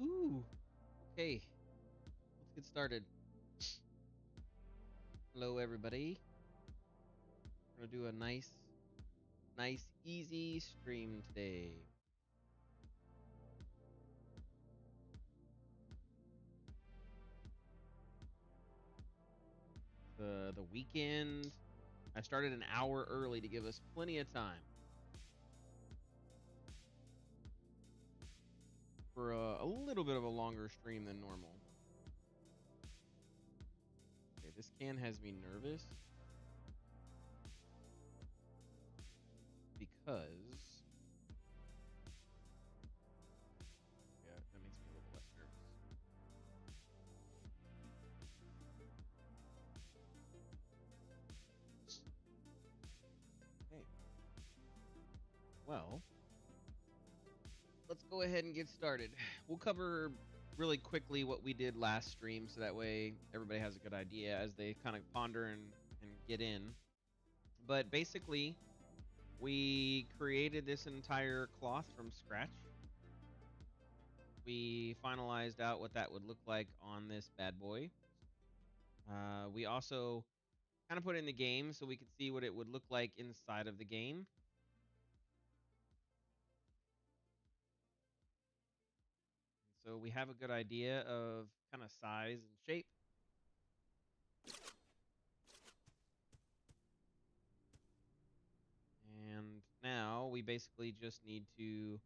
Woohoo! Okay, let's get started. Hello, everybody. We're gonna do a nice, easy stream today. The weekend. I started an hour early to give us plenty of time for a little bit of a longer stream than normal. Okay, this can has me nervous because yeah, that makes me a little less nervous. Okay. Well, let's go ahead and get started. We'll cover really quickly what we did last stream so that way everybody has a good idea as they kind of ponder and get in. But basically, we created this entire cloth from scratch. We finalized out what that would look like on this bad boy. We also kind of put it in the game so we could see what it would look like inside of the game. So we have a good idea of kind of size and shape. And now we basically just need to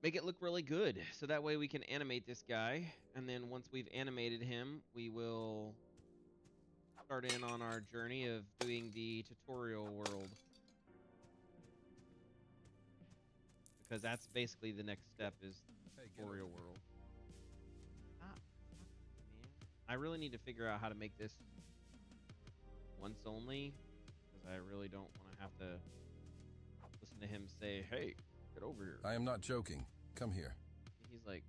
make it look really good. So that way we can animate this guy. And then once we've animated him, we will start in on our journey of doing the tutorial world. Because that's basically the next step is tutorial world. Ah, man. I really need to figure out how to make this once only. Because I really don't want to have to listen to him say, hey, get over here. I am not joking. Come here. He's like,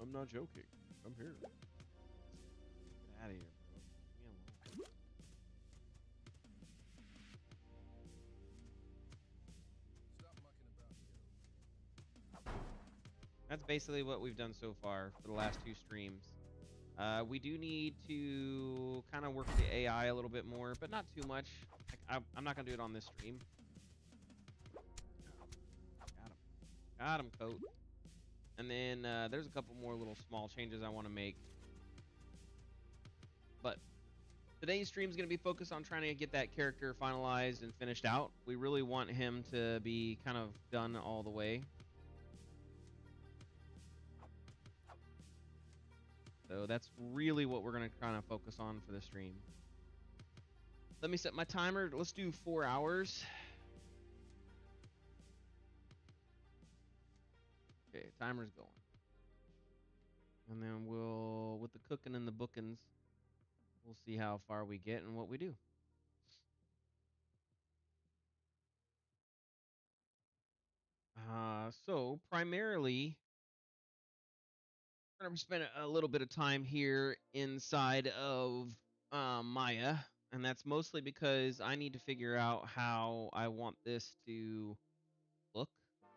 I'm not joking. Come here. Get out of here, bro. Leave me alone. Stop mucking about here. That's basically what we've done so far for the last two streams. We do need to kind of work the AI a little bit more, but not too much. I'm not going to do it on this stream. Got him, coat. And then there's a couple more little small changes I want to make. But today's stream is going to be focused on trying to get that character finalized and finished out. We really want him to be kind of done all the way. So that's really what we're going to kind of focus on for the stream. Let me set my timer. Let's do 4 hours. Okay, timer's going. And then we'll, with the cooking and the bookings, we'll see how far we get and what we do. So primarily, we're going to spend a little bit of time here inside of Maya. And that's mostly because I need to figure out how I want this to look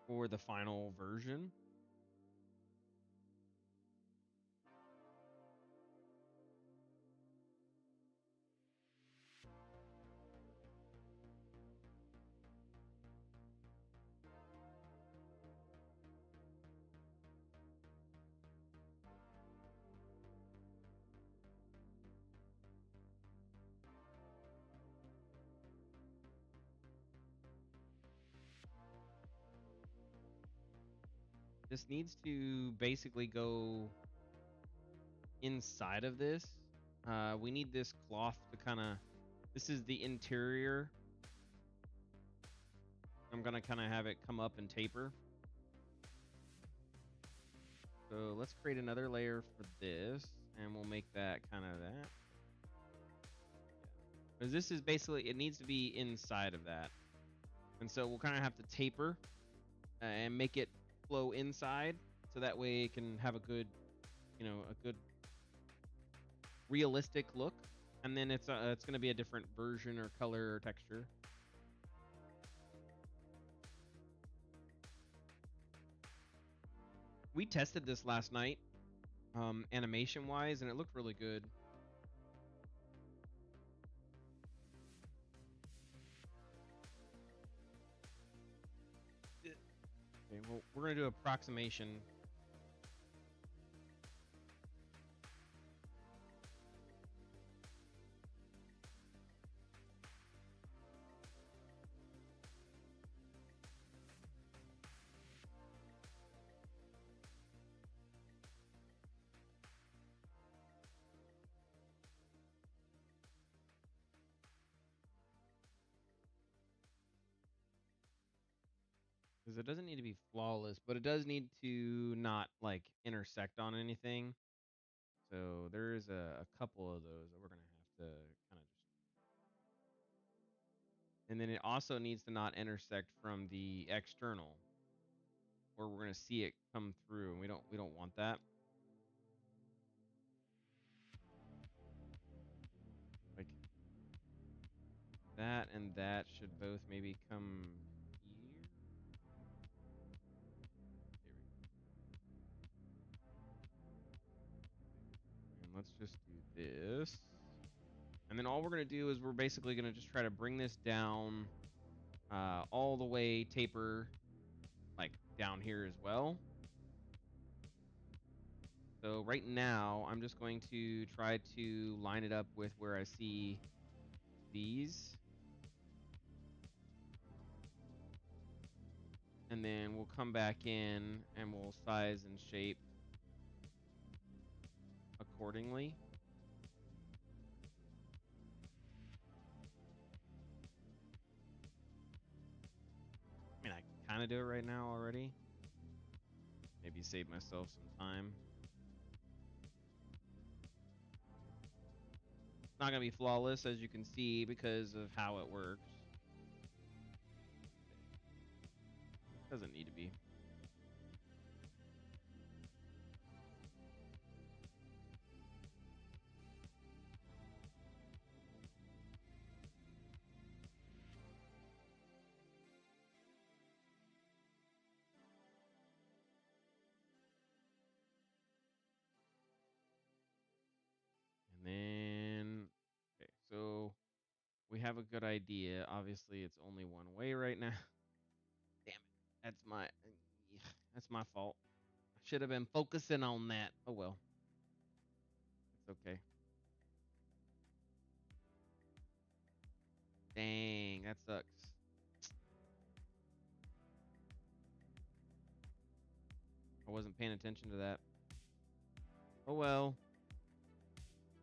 for the final version. This needs to basically go inside of this. We need this cloth to kind of, this is the interior. I'm going to kind of have it come up and taper. So let's create another layer for this, and we'll make that kind of that. Because this is basically, it needs to be inside of that. And so we'll kind of have to taper and make it flow inside, so that way it can have a good, a good realistic look. And then it's going to be a different version or color or texture. We tested this last night animation wise, and it looked really good. Okay, well, we're gonna do approximation. Because it doesn't need to be flawless, but it does need to not like intersect on anything. So there's a couple of those that we're gonna have to kind of just. And then it also needs to not intersect from the external, or we're gonna see it come through, and we don't want that. Like that and that should both maybe come here. And let's just do this. And then all we're going to do is we're basically going to just try to bring this down all the way, taper like down here as well. So right now, I'm just going to try to line it up with where I see these. And then we'll come back in and we'll size and shape accordingly. I mean, I can kind of do it right now already. Maybe save myself some time. It's not going to be flawless, as you can see, because of how it works. Doesn't need to be. And then, okay, so we have a good idea. Obviously, it's only one way right now. Damn it. That's my fault. I should have been focusing on that. Oh well. It's okay. Dang, that sucks. I wasn't paying attention to that. Oh well.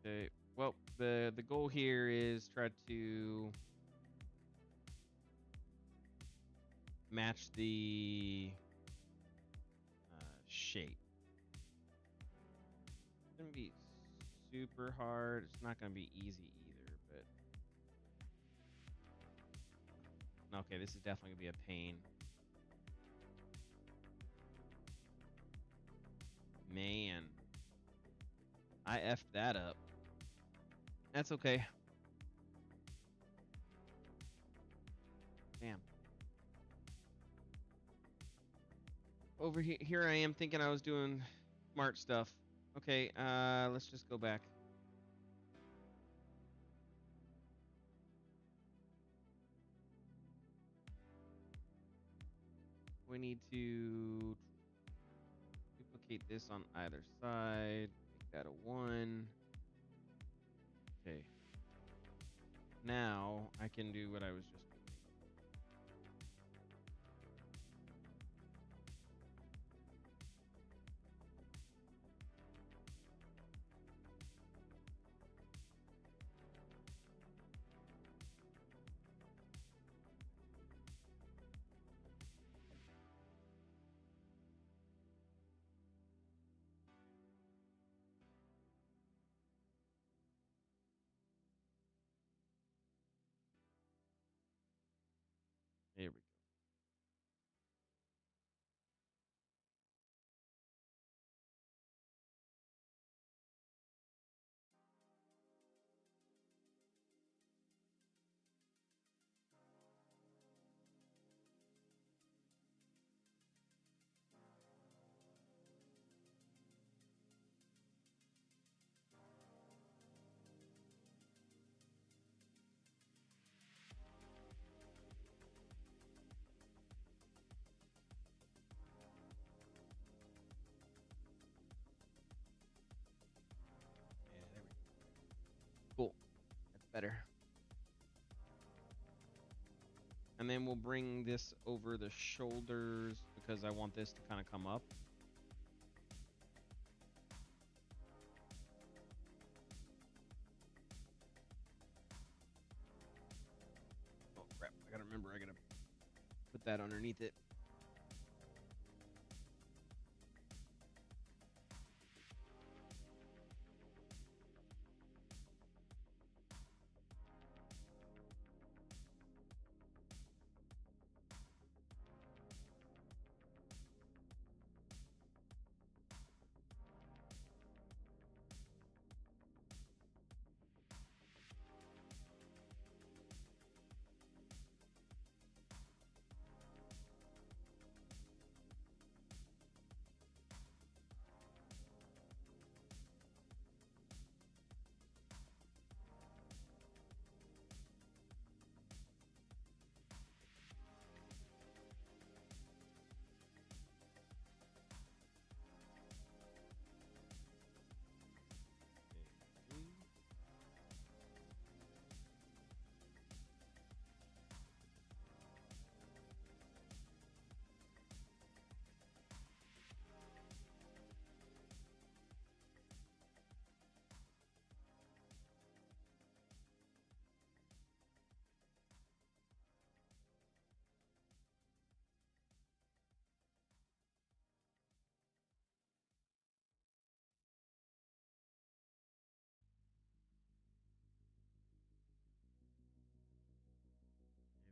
Okay. Well, the goal here is try to match the shape. It's gonna be super hard. It's not gonna be easy either, but okay, this is definitely gonna be a pain. Man, I effed that up. That's okay. Damn. Over here I am thinking I was doing smart stuff. Okay, let's just go back. We need to duplicate this on either side. Make that a 1. Okay. Now I can do what I was just doing. better. And then we'll bring this over the shoulders because I want this to kind of come up. Oh crap, I gotta remember I gotta put that underneath it.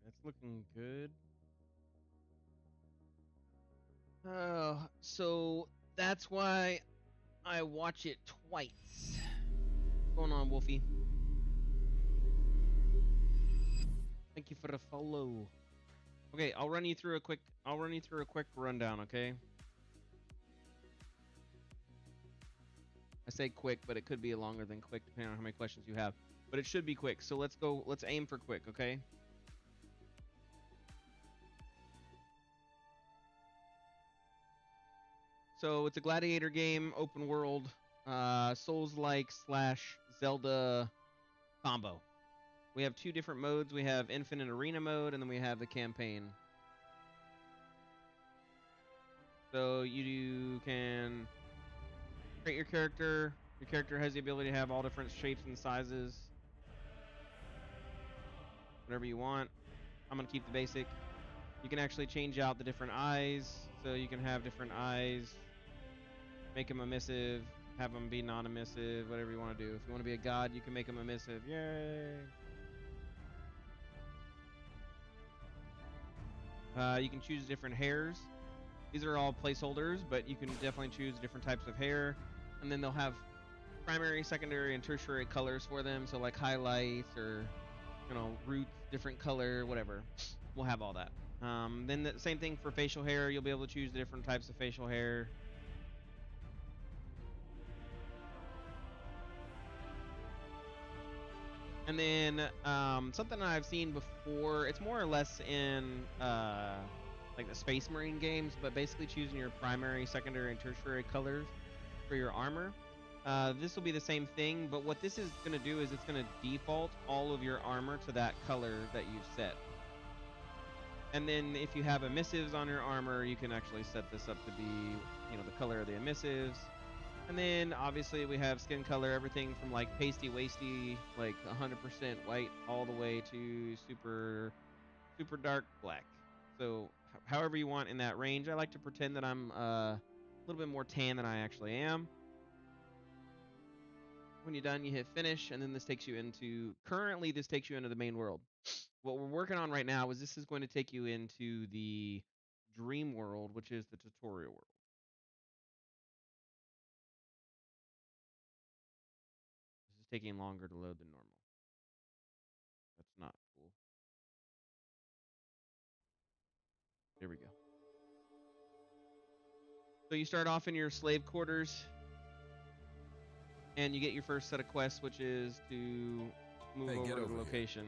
That's looking good. Oh, so that's why I watch it twice. What's going on, Wolfie? Thank you for the follow. Okay, I'll run you through a quick rundown, okay? I say quick, but it could be longer than quick depending on how many questions you have. But it should be quick. So let's aim for quick, okay? So it's a Gladiator game, open world, Souls-like / Zelda combo. We have two different modes. We have Infinite Arena mode, and then we have the campaign. So you can create your character. Your character has the ability to have all different shapes and sizes. Whatever you want. I'm going to keep the basic. You can actually change out the different eyes. So you can have different eyes. Make them emissive. Have them be non-emissive. Whatever you want to do. If you want to be a god, you can make them emissive. Yay! You can choose different hairs. These are all placeholders, but you can definitely choose different types of hair. And then they'll have primary, secondary, and tertiary colors for them. So like highlights or, roots, different color, whatever. We'll have all that. Then the same thing for facial hair. You'll be able to choose the different types of facial hair. And then something I've seen before, it's more or less in like the Space Marine games, but basically choosing your primary, secondary, and tertiary colors for your armor. This will be the same thing, but what this is going to do is it's going to default all of your armor to that color that you've set. And then if you have emissives on your armor, you can actually set this up to be, the color of the emissives. And then obviously we have skin color, everything from like pasty wasty, like 100% white, all the way to super dark black. So however you want in that range. I like to pretend that I'm a little bit more tan than I actually am. When you're done, you hit finish, and then this takes you into the main world. What we're working on right now is this is going to take you into the dream world, which is the tutorial world. This is taking longer to load than normal. That's not cool. There we go. So you start off in your slave quarters, and you get your first set of quests, which is to move over to the location.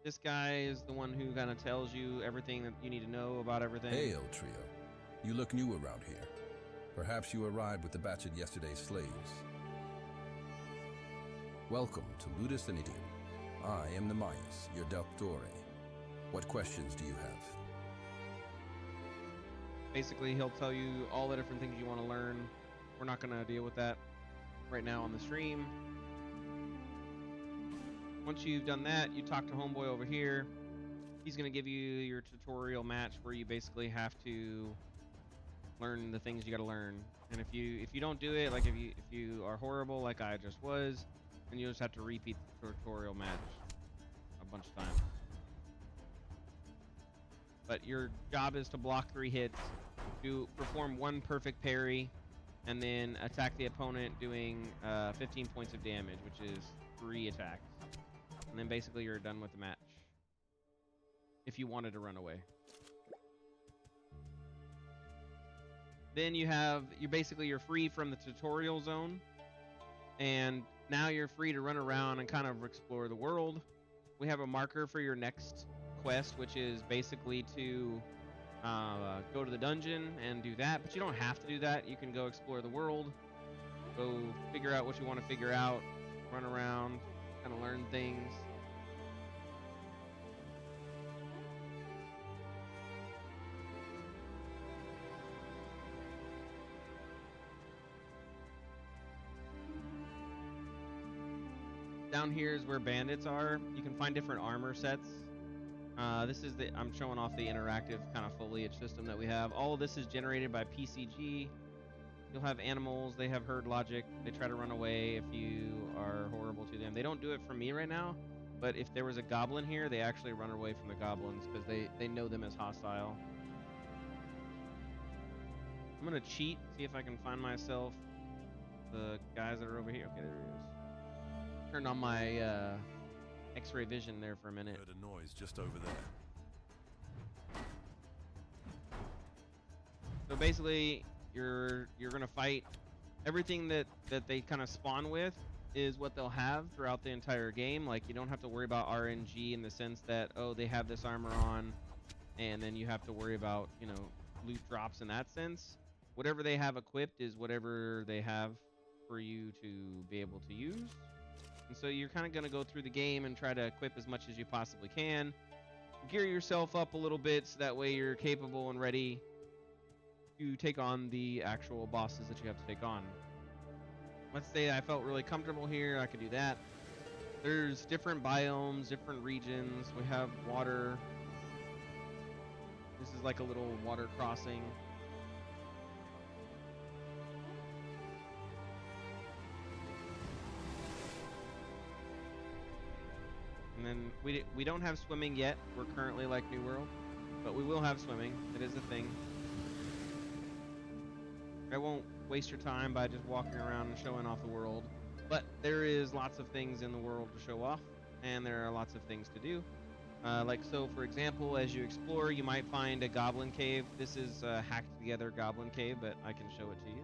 This guy is the one who kind of tells you everything that you need to know about everything. Hail, trio. You look new around here. Perhaps you arrived with the batch of yesterday's slaves. Welcome to Ludus Inidium. I am Nemias, your Doctore. What questions do you have? Basically, he'll tell you all the different things you want to learn. We're not going to deal with that right now on the stream. Once you've done that, you talk to Homeboy over here. He's going to give you your tutorial match where you basically have to learn the things you got to learn. And if you don't do it, like if you are horrible like I just was, then you just have to repeat the tutorial match a bunch of times. But your job is to block 3 hits, perform 1 perfect parry, and then attack the opponent doing 15 points of damage, which is 3 attacks. And then basically you're done with the match. If you wanted to run away. Then you're free from the tutorial zone. And now you're free to run around and kind of explore the world. We have a marker for your next quest, which is basically to go to the dungeon and do that. But you don't have to do that. You can go explore the world. Go figure out what you want to figure out. Run around. Kind of learn things. Down here is where bandits are. You can find different armor sets. I'm showing off the interactive kind of foliage system that we have. All of this is generated by PCG. You'll have animals. They have herd logic. They try to run away if you are horrible to them. They don't do it for me right now, but if there was a goblin here, they actually run away from the goblins because they know them as hostile. I'm going to cheat, see if I can find myself the guys that are over here. Okay, there he is. Turned on my X-ray vision there for a minute. Heard a noise just over there. So basically, you're gonna fight. Everything that they kind of spawn with is what they'll have throughout the entire game. Like, you don't have to worry about RNG in the sense that, oh, they have this armor on, and then you have to worry about, you know, loot drops in that sense. Whatever they have equipped is whatever they have for you to be able to use. And so you're kind of going to go through the game and try to equip as much as you possibly can. Gear yourself up a little bit so that way you're capable and ready to take on the actual bosses that you have to take on. Let's say I felt really comfortable here, I could do that. There's different biomes, different regions. We have water. This is like a little water crossing. And then we don't have swimming yet. We're currently like New World, but we will have swimming. It is a thing. I won't waste your time by just walking around and showing off the world, but there is lots of things in the world to show off, and there are lots of things to do. Like, so for example, as you explore, you might find a goblin cave. This is a hacked together goblin cave, but I can show it to you.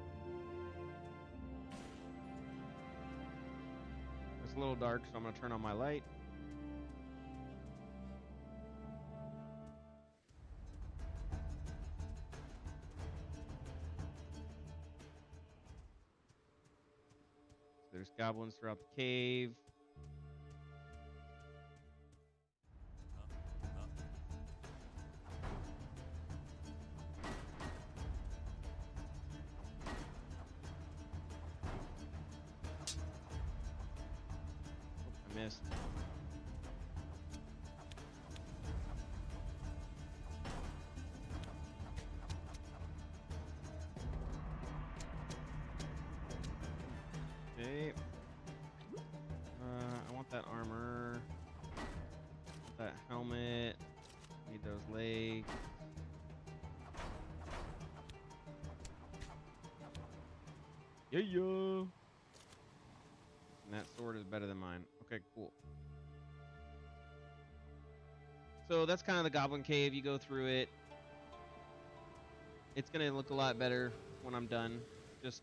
It's a little dark, so I'm going to turn on my light. There's goblins throughout the cave. I missed. Okay. I want that armor. That helmet. Need those legs. Yeah, yeah. And that sword is better than mine. Okay, cool. So that's kind of the Goblin Cave. You go through it. It's going to look a lot better when I'm done. Just,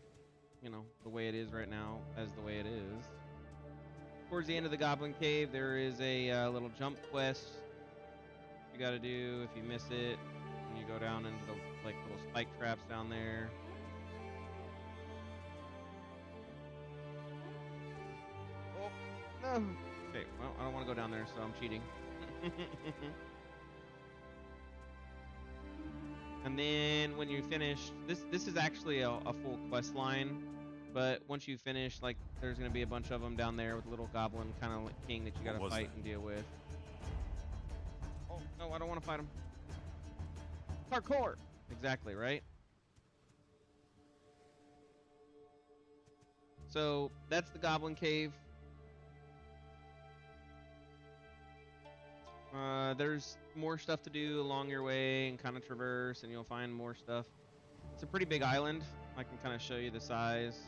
you know, the way it is right now as the way it is. Towards the end of the Goblin Cave, there is a little jump quest you got to do. If you miss it, and you go down into the like little spike traps down there. Oh, No. Okay, well, I don't want to go down there, so I'm cheating. And then when you finish, this is actually a full quest line, but once you finish, like, there's gonna be a bunch of them down there with a little goblin kind of like king that you gotta fight and deal with. Oh no, I don't want to fight him. Parkour. Exactly, right? So that's the goblin cave. There's more stuff to do along your way and kind of traverse, and you'll find more stuff. It's a pretty big island. I can kind of show you the size.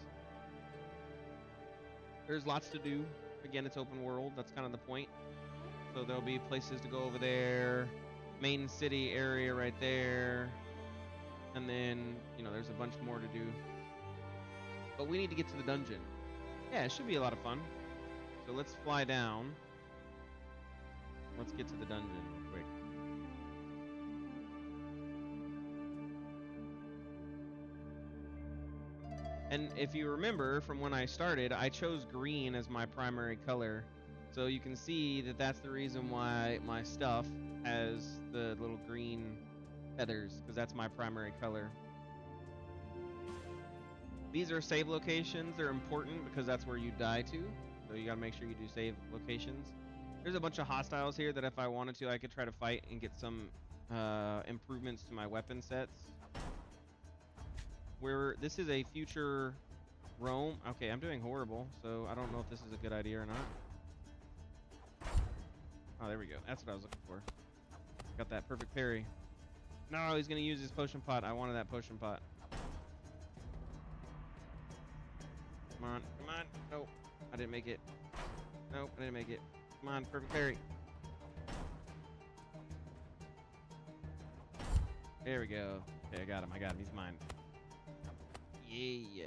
There's lots to do. Again, it's open world. That's kind of the point. So there'll be places to go over there. Main city area right there. And then, you know, there's a bunch more to do. But we need to get to the dungeon. Yeah, it should be a lot of fun. So let's fly down. Let's get to the dungeon real quick. And if you remember from when I started, I chose green as my primary color. So you can see that that's the reason why my stuff has the little green feathers, because that's my primary color. These are save locations. They're important because that's where you die to. So you gotta make sure you do save locations. There's a bunch of hostiles here that if I wanted to, I could try to fight and get some improvements to my weapon sets. This is a future Rome. Okay, I'm doing horrible, so I don't know if this is a good idea or not. Oh, there we go. That's what I was looking for. Got that perfect parry. No, he's gonna use his potion pot. I wanted that potion pot. Come on, come on. Nope, I didn't make it. Nope, I didn't make it. Come on, perfect parry. There we go. Okay, I got him. He's mine. Yeah.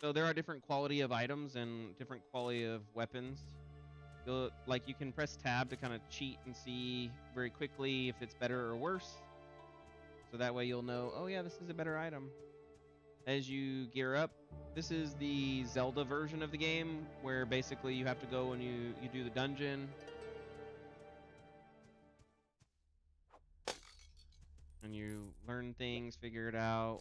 So there are different quality of items and different quality of weapons. Like you can press tab to kind of cheat and see very quickly if it's better or worse. So that way you'll know, oh yeah, this is a better item. As you gear up, this is the Zelda version of the game where basically you have to go and you do the dungeon. And you learn things, figure it out.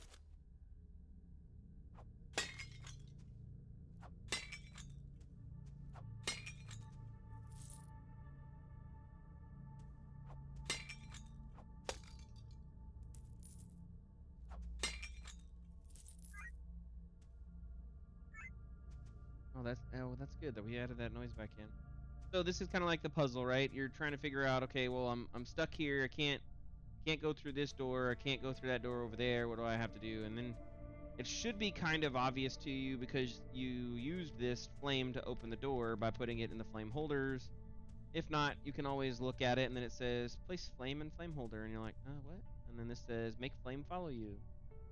Oh, that's good that we added that noise back in. So this is kind of like the puzzle, right? You're trying to figure out, okay, well, I'm stuck here. I can't go through this door. I can't go through that door over there. What do I have to do? And then it should be kind of obvious to you because you used this flame to open the door by putting it in the flame holders. If not, you can always look at it and then it says place flame in flame holder, and you're like, what? And then this says make flame follow you.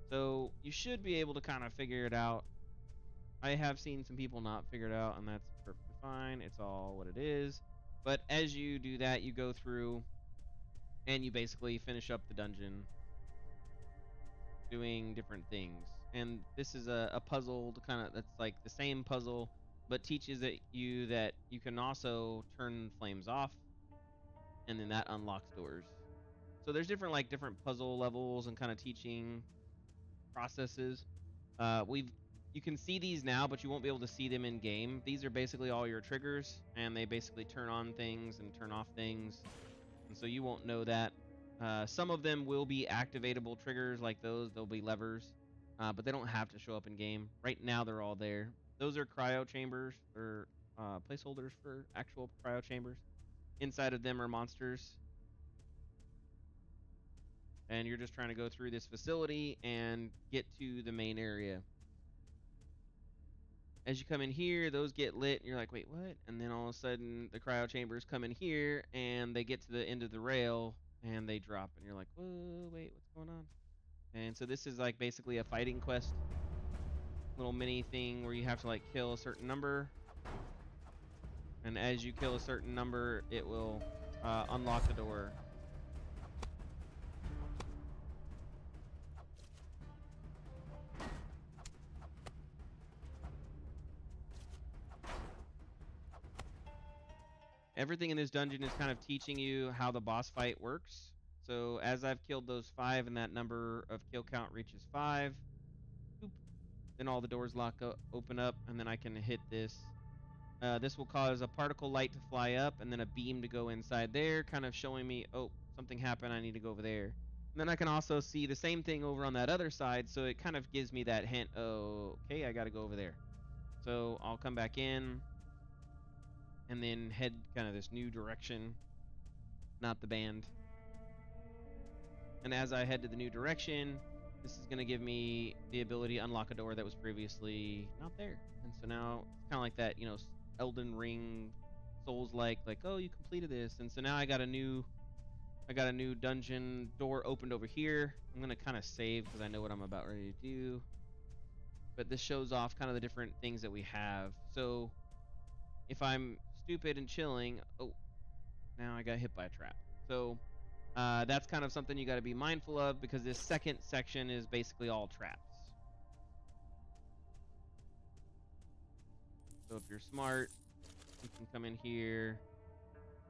So you should be able to kind of figure it out. I have seen some people not figure it out, and that's perfectly fine. It's all what it is. But as you do that, you go through and you basically finish up the dungeon doing different things. And this is a puzzle to kind of, that's like the same puzzle, but teaches you that you can also turn flames off, and then that unlocks doors. So there's different puzzle levels and kind of teaching processes. You can see these now, but you won't be able to see them in game. These are basically all your triggers, and they basically turn on things and turn off things, and so you won't know that. Some of them will be activatable triggers like those. They'll be levers, but they don't have to show up in game. Right now, they're all there. Those are cryo chambers, or placeholders for actual cryo chambers. Inside of them are monsters, and you're just trying to go through this facility and get to the main area. As you come in here, those get lit, and you're like, wait, what? And then all of a sudden, the cryo chambers come in here, and they get to the end of the rail, and they drop, and you're like, whoa, wait, what's going on? And so this is like basically a fighting quest, little mini thing where you have to like kill a certain number, and as you kill a certain number, it will unlock the door. everything in this dungeon is kind of teaching you how the boss fight works. So as I've killed those 5 and that number of kill count reaches 5, boop, then all the doors open up, and then I can hit this. This will cause a particle light to fly up and then a beam to go inside there, kind of showing me, oh, something happened, I need to go over there. And then I can also see the same thing over on that other side, so it kind of gives me that hint, oh, okay, I got to go over there. So I'll come back in and then head kind of this new direction, not the band. And as I head to the new direction, this is going to give me the ability to unlock a door that was previously not there. And so now it's kind of like that, Elden Ring Souls-like, oh, you completed this. And so now I got a new dungeon door opened over here. I'm going to kind of save because I know what I'm about ready to do. But this shows off kind of the different things that we have. So if I'm stupid and chilling, oh, now I got hit by a trap. So that's kind of something you got to be mindful of, because this second section is basically all traps. So if you're smart, you can come in here,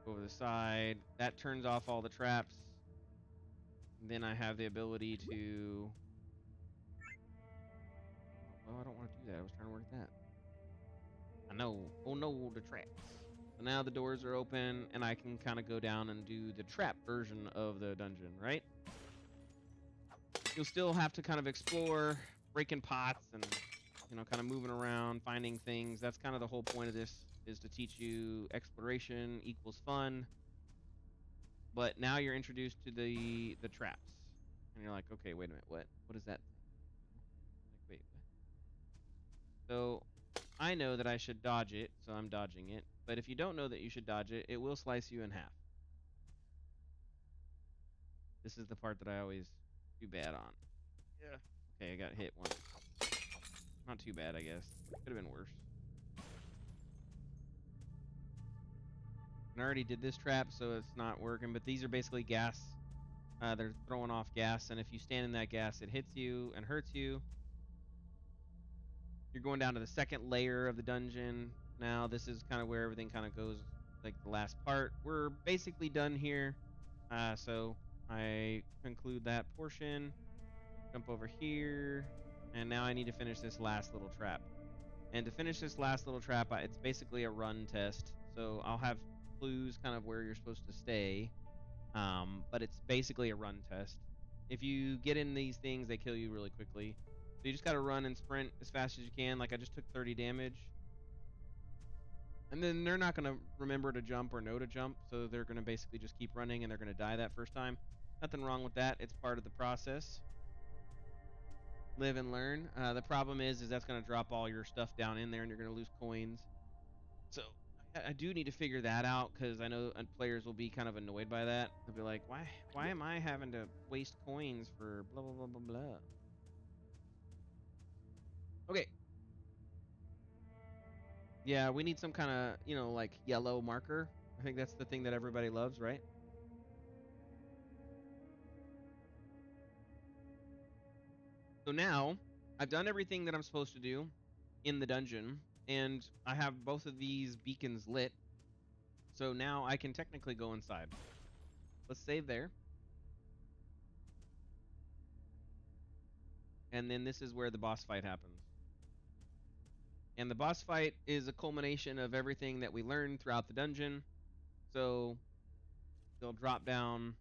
go over the side. That turns off all the traps. And then I have the ability to... Oh, I don't want to do that. I was trying to work that. I know. Oh no, the traps. So now the doors are open, and I can kind of go down and do the trap version of the dungeon, right? You'll still have to kind of explore, breaking pots, and kind of moving around, finding things. That's kind of the whole point of this, is to teach you exploration equals fun. But now you're introduced to the traps, and you're like, okay, wait a minute, what is that thing? Like, wait, what? So I know that I should dodge it, so I'm dodging it. But if you don't know that you should dodge it, it will slice you in half. This is the part that I always do bad on. Yeah. Okay, I got hit once. Not too bad, I guess. Could have been worse. And I already did this trap, so it's not working. But these are basically gas. They're throwing off gas, and if you stand in that gas, it hits you and hurts you. You're going down to the second layer of the dungeon. Now, this is kind of where everything kind of goes, like the last part. We're basically done here. So I conclude that portion. Jump over here. And now I need to finish this last little trap. And to finish this last little trap, it's basically a run test. So I'll have clues kind of where you're supposed to stay. But it's basically a run test. If you get in these things, they kill you really quickly. So you just got to run and sprint as fast as you can. Like I just took 30 damage. And then they're not going to remember to jump or know to jump. So they're going to basically just keep running, and they're going to die that first time. Nothing wrong with that. It's part of the process. Live and learn. The problem is that's going to drop all your stuff down in there, and you're going to lose coins. So I do need to figure that out, because I know players will be kind of annoyed by that. They'll be like, why am I having to waste coins for blah, blah, blah, blah, blah. Okay. Yeah, we need some kind of, like yellow marker. I think that's the thing that everybody loves, right? So now, I've done everything that I'm supposed to do in the dungeon, and I have both of these beacons lit. So now I can technically go inside. Let's save there. And then this is where the boss fight happens. And the boss fight is a culmination of everything that we learned throughout the dungeon. So they'll drop down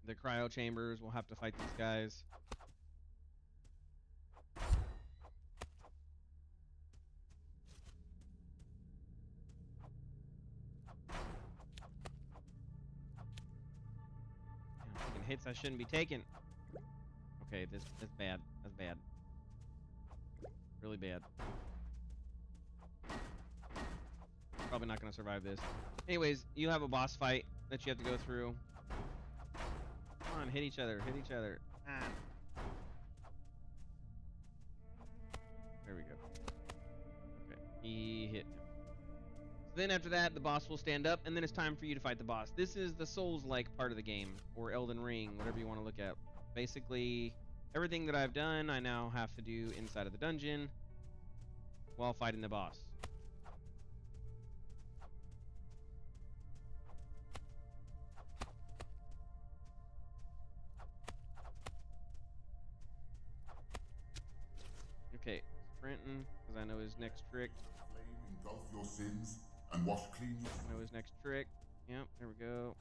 the cryo chambers. We'll have to fight these guys. I'm taking hits I shouldn't be taking. Okay, that's bad. That's bad. Really bad. Probably not going to survive this. Anyways, you have a boss fight that you have to go through. Come on, hit each other. Hit each other. Ah. There we go. Okay, he hit him. So then after that, the boss will stand up, and then it's time for you to fight the boss. This is the Souls-like part of the game, or Elden Ring, whatever you want to look at. Basically, everything that I've done, I now have to do inside of the dungeon while fighting the boss. because I know his next trick. Flame engulf your sins and wash clean your I know his next trick. Yep, there we go.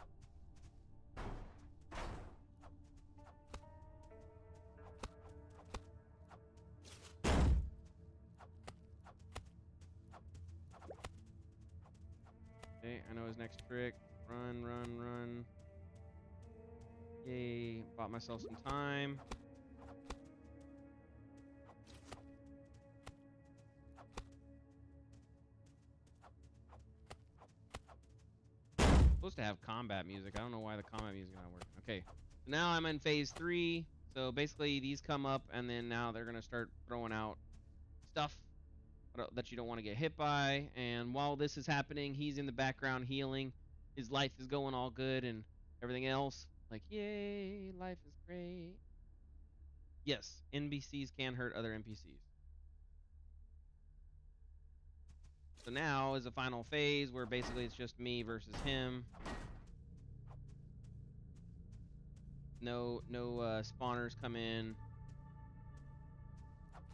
Okay, I know his next trick. Run, run, run. Yay, bought myself some time. Supposed to have combat music. I don't know why the combat music is not working. Okay, so now I'm in phase 3. So basically these come up and then now they're gonna start throwing out stuff that you don't want to get hit by. And while this is happening, he's in the background healing. His life is going all good and everything else. Like, yay, life is great. Yes, NPCs can hurt other NPCs. So now is the final phase where basically it's just me versus him. No spawners come in.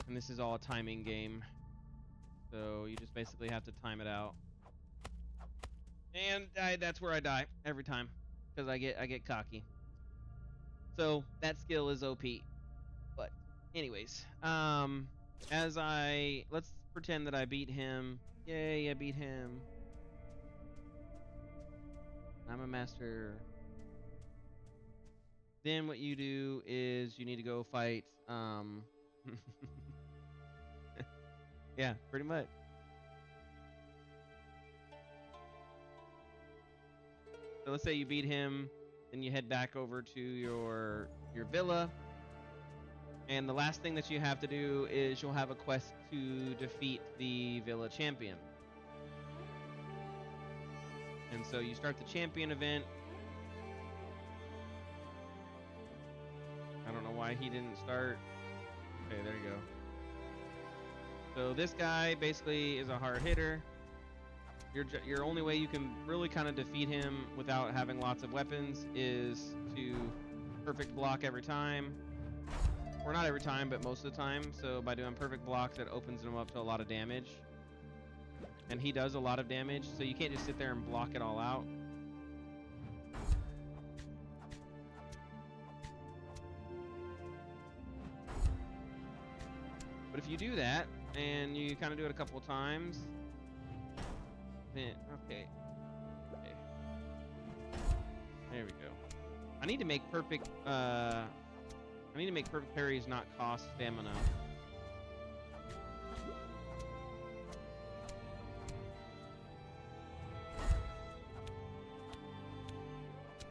And this is all a timing game. So you just basically have to time it out. And that's where I die every time. Because I get cocky. So that skill is OP. But anyways, let's pretend that I beat him. Yay, I beat him. I'm a master. Then what you do is you need to go fight yeah, pretty much. So let's say you beat him, then you head back over to your villa. And the last thing that you have to do is you'll have a quest to defeat the villa champion. And so you start the champion event. I don't know why he didn't start. Okay, there you go. So this guy basically is a hard hitter. Your only way you can really kind of defeat him without having lots of weapons is to perfect block every time. Or not every time, but most of the time. So by doing perfect blocks, it opens him up to a lot of damage. And he does a lot of damage, so you can't just sit there and block it all out. But if you do that, and you kind of do it a couple of times, then, okay. There we go. I need to make perfect parries not cost stamina.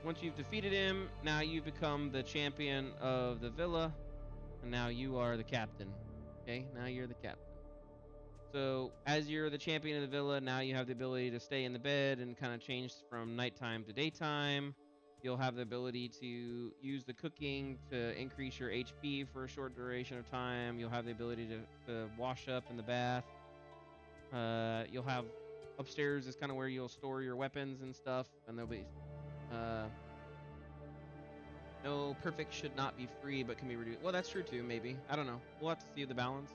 Once you've defeated him, now you become the champion of the villa, and now you are the captain. Okay, now you're the captain. So as you're the champion of the villa, now you have the ability to stay in the bed and kind of change from nighttime to daytime. You'll have the ability to use the cooking to increase your HP for a short duration of time. You'll have the ability to wash up in the bath. You'll have upstairs is kind of where you'll store your weapons and stuff, and there'll be no, perfect should not be free, but can be reduced. Well, that's true too, maybe. I don't know. We'll have to see the balance.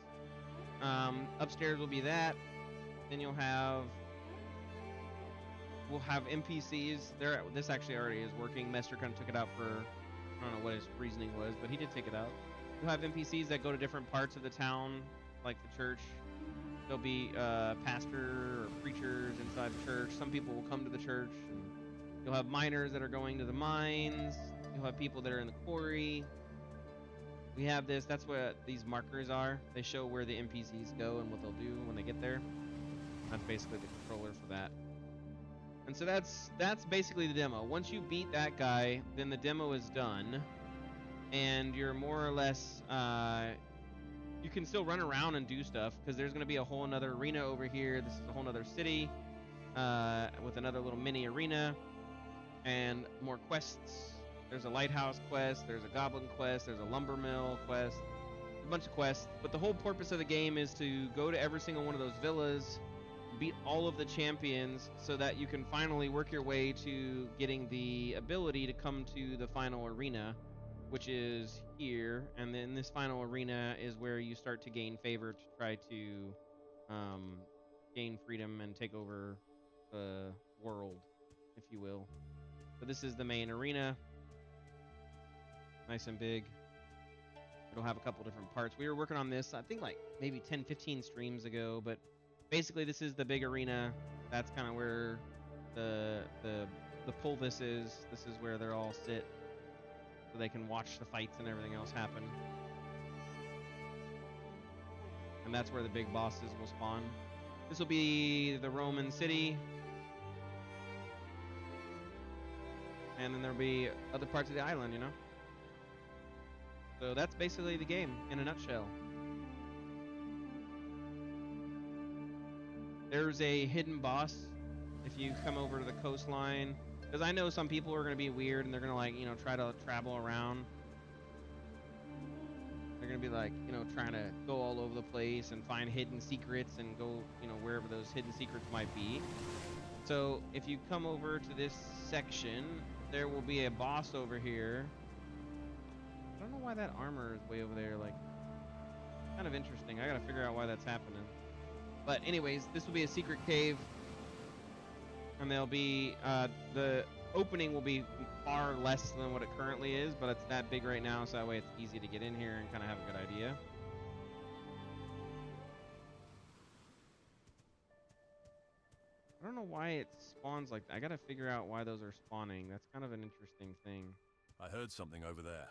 Upstairs will be that. Then we'll have NPCs. This actually already is working. Mester kind of took it out for, I don't know what his reasoning was, but he did take it out. You'll have NPCs that go to different parts of the town, like the church. There'll be pastor or preachers inside the church. Some people will come to the church. And you'll have miners that are going to the mines. You'll have people that are in the quarry. We have this. That's what these markers are. They show where the NPCs go and what they'll do when they get there. That's basically the controller for that. And so that's basically the demo. Once you beat that guy, then the demo is done. And you're more or less... you can still run around and do stuff, because there's going to be a whole another arena over here. This is a whole another city with another little mini arena and more quests. There's a lighthouse quest, there's a goblin quest, there's a lumber mill quest, a bunch of quests. But the whole purpose of the game is to go to every single one of those villas, beat all of the champions, so that you can finally work your way to getting the ability to come to the final arena, which is here, and then this final arena is where you start to gain favor to try to gain freedom and take over the world, if you will. So this is the main arena, nice and big. It'll have a couple different parts. We were working on this, I think, like maybe 10, 15 streams ago, but basically this is the big arena. That's kind of where the pull this is. This is where they're all sit, so they can watch the fights and everything else happen. And that's where the big bosses will spawn. This will be the Roman city. And then there'll be other parts of the island, you know? So that's basically the game in a nutshell. There's a hidden boss if you come over to the coastline. Because I know some people are going to be weird and they're going to, like, you know, try to travel around. They're going to be, like, you know, trying to go all over the place and find hidden secrets and go, you know, wherever those hidden secrets might be. So if you come over to this section, there will be a boss over here. I don't know why that armor is way over there. Like, kind of interesting. I got to figure out why that's happening. But anyways, this will be a secret cave. And there'll be, the opening will be far less than what it currently is, but it's that big right now, so that way it's easy to get in here and kind of have a good idea. I don't know why it spawns like that. I gotta figure out why those are spawning. That's kind of an interesting thing. I heard something over there.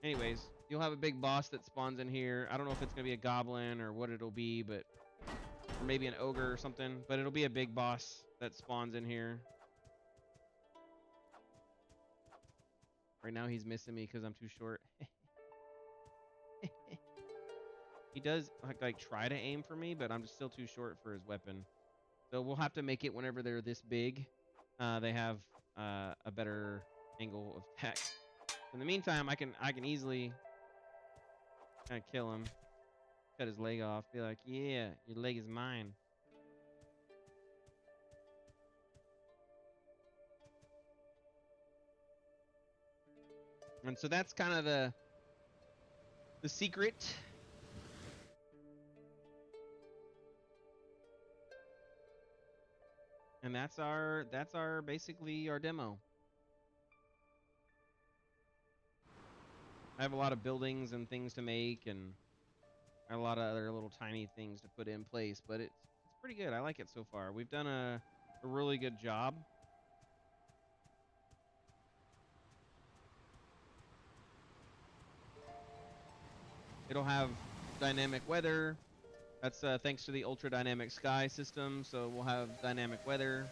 Anyways, you'll have a big boss that spawns in here. I don't know if it's gonna be a goblin or what it'll be, but or maybe an ogre or something, but it'll be a big boss that spawns in here. Right now he's missing me because I'm too short. He does like try to aim for me, but I'm just still too short for his weapon. So we'll have to make it whenever they're this big. They have a better angle of attack. In the meantime, I can easily kind of kill him, cut his leg off, be like, yeah, your leg is mine. And so that's kind of the secret. And that's our basically our demo. I have a lot of buildings and things to make, and a lot of other little tiny things to put in place, but it's pretty good. I like it so far. We've done a really good job. It'll have dynamic weather. That's thanks to the ultra dynamic sky system, so we'll have dynamic weather.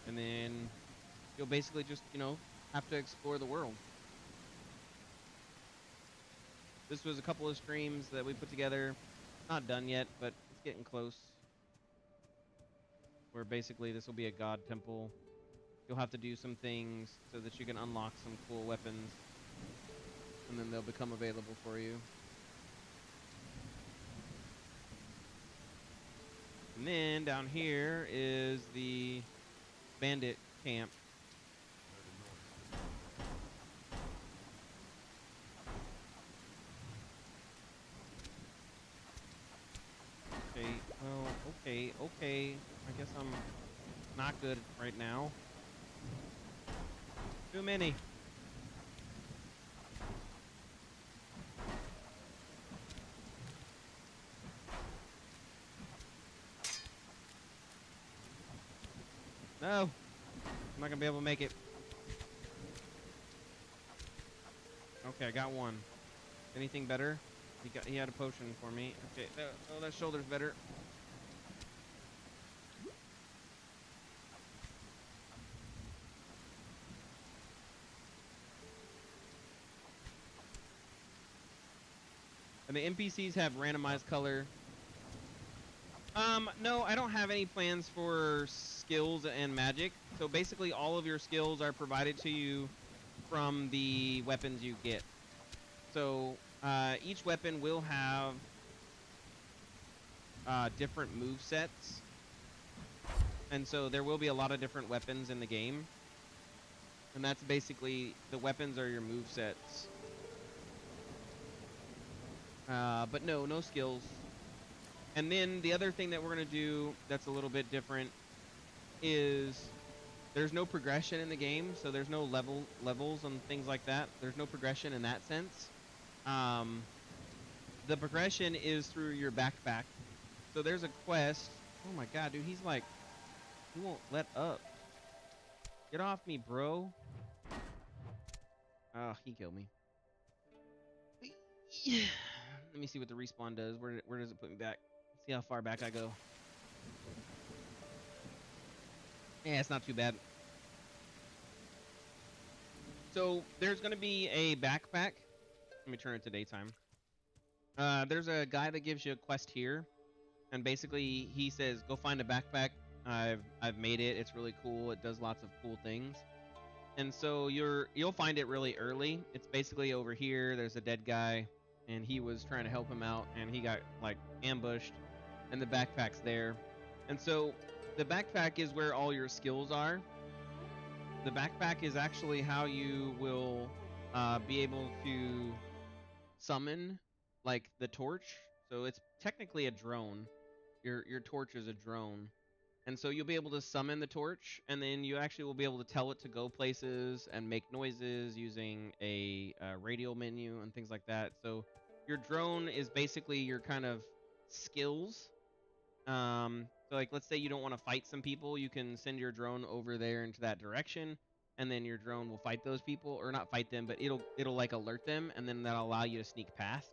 And then you'll basically just, you know, have to explore the world. This was a couple of streams that we put together. Not done yet, but it's getting close. Where basically this will be a god temple. You'll have to do some things so that you can unlock some cool weapons. And then they'll become available for you. And then down here is the bandit camp. Okay, well, okay. I guess I'm not good right now. Too many. No, I'm not gonna be able to make it. Okay, I got one. Anything better? He had a potion for me. Okay, oh, that shoulder's better. And the NPCs have randomized color. No, I don't have any plans for skills and magic. So basically, all of your skills are provided to you from the weapons you get. So each weapon will have different move sets, and so there will be a lot of different weapons in the game. And that's basically, the weapons are your move sets. But no skills. And then the other thing that we're going to do that's a little bit different is there's no progression in the game, so there's no levels and things like that. There's no progression in that sense. The progression is through your backpack. So there's a quest. Oh my god, dude, he's like, he won't let up. Get off me, bro. Oh, he killed me. Let me see what the respawn does. Where does it put me back? See how far back I go. Yeah, it's not too bad. So there's going to be a backpack. Let me turn it to daytime. There's a guy that gives you a quest here, and basically he says, go find a backpack. I've made it. It's really cool. It does lots of cool things. And so you'll find it really early. It's basically over here. There's a dead guy, and he was trying to help him out, and he got like ambushed, and the backpack's there. And so the backpack is where all your skills are. The backpack is actually how you will be able to summon like the torch. So it's technically a drone. Your torch is a drone. And so you'll be able to summon the torch, and then you actually will be able to tell it to go places and make noises using a radial menu and things like that. So your drone is basically your kind of skills. So like, let's say you don't want to fight some people, you can send your drone over there into that direction, and then your drone will fight those people, or not fight them, but it'll like alert them, and then that'll allow you to sneak past.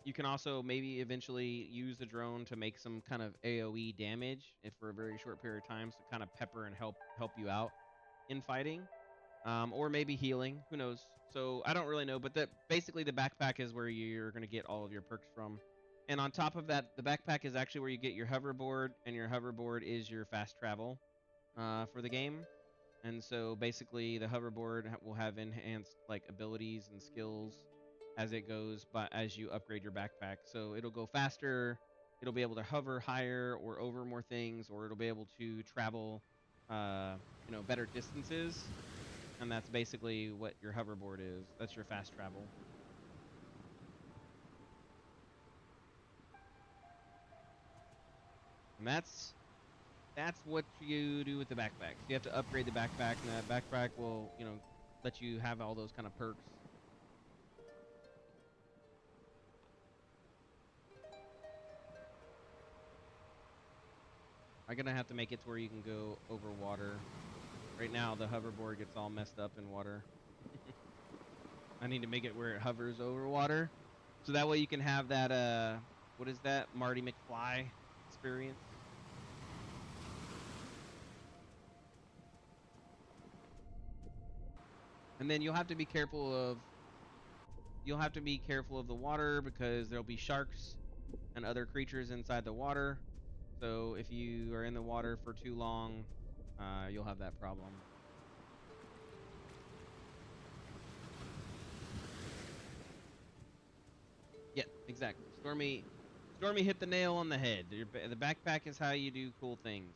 You can also maybe eventually use the drone to make some kind of AoE damage if for a very short period of time, so kind of pepper and help you out in fighting, or maybe healing. Who knows? So I don't really know, but basically the backpack is where you're going to get all of your perks from. And on top of that, the backpack is actually where you get your hoverboard, and your hoverboard is your fast travel for the game. And so basically the hoverboard will have enhanced like abilities and skills as it goes, but as you upgrade your backpack. So it'll go faster, it'll be able to hover higher or over more things, or it'll be able to travel better distances. And that's basically what your hoverboard is. That's your fast travel. And that's what you do with the backpack. So you have to upgrade the backpack, and that backpack will, let you have all those kind of perks. I'm gonna have to make it to where you can go over water. Right now, the hoverboard gets all messed up in water. I need to make it where it hovers over water, so that way you can have that, what is that, Marty McFly experience. And then you'll have to be careful of the water, because there'll be sharks and other creatures inside the water. So if you are in the water for too long, you'll have that problem. Yeah, exactly. Stormy hit the nail on the head. The backpack is how you do cool things.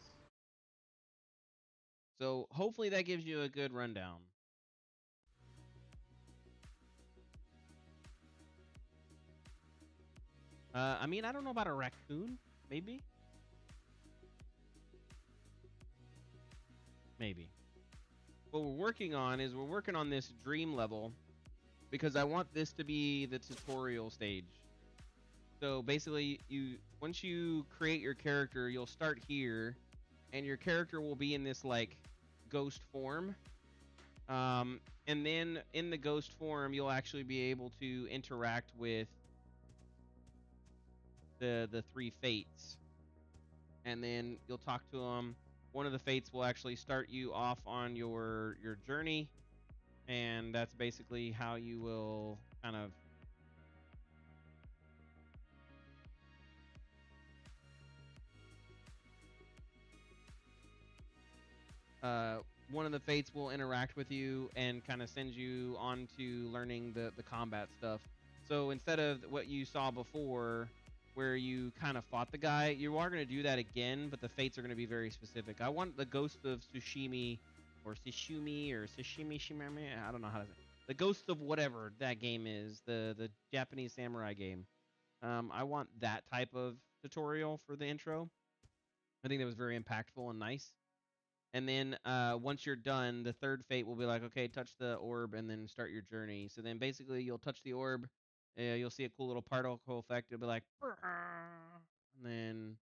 So hopefully that gives you a good rundown. I mean, I don't know about a raccoon. Maybe. What we're working on is this dream level, because I want this to be the tutorial stage. So basically, once you create your character, you'll start here, and your character will be in this like ghost form. And then in the ghost form, you'll actually be able to interact with the three fates, and then you'll talk to them. One of the fates will actually start you off on your journey, and that's basically how you will kind of one of the fates will interact with you and kind of send you on to learning the combat stuff. So instead of what you saw before, where you kind of fought the guy, you are going to do that again, but the fates are going to be very specific. I want the Ghost of Tsushimi or Sashimi or Sashimi Shimami. I don't know how to say it. The Ghost of whatever that game is, the Japanese samurai game. I want that type of tutorial for the intro. I think that was very impactful and nice. And then once you're done, the third fate will be like, okay, touch the orb and then start your journey. So then basically you'll touch the orb, you'll see a cool little particle effect. It'll be like, and then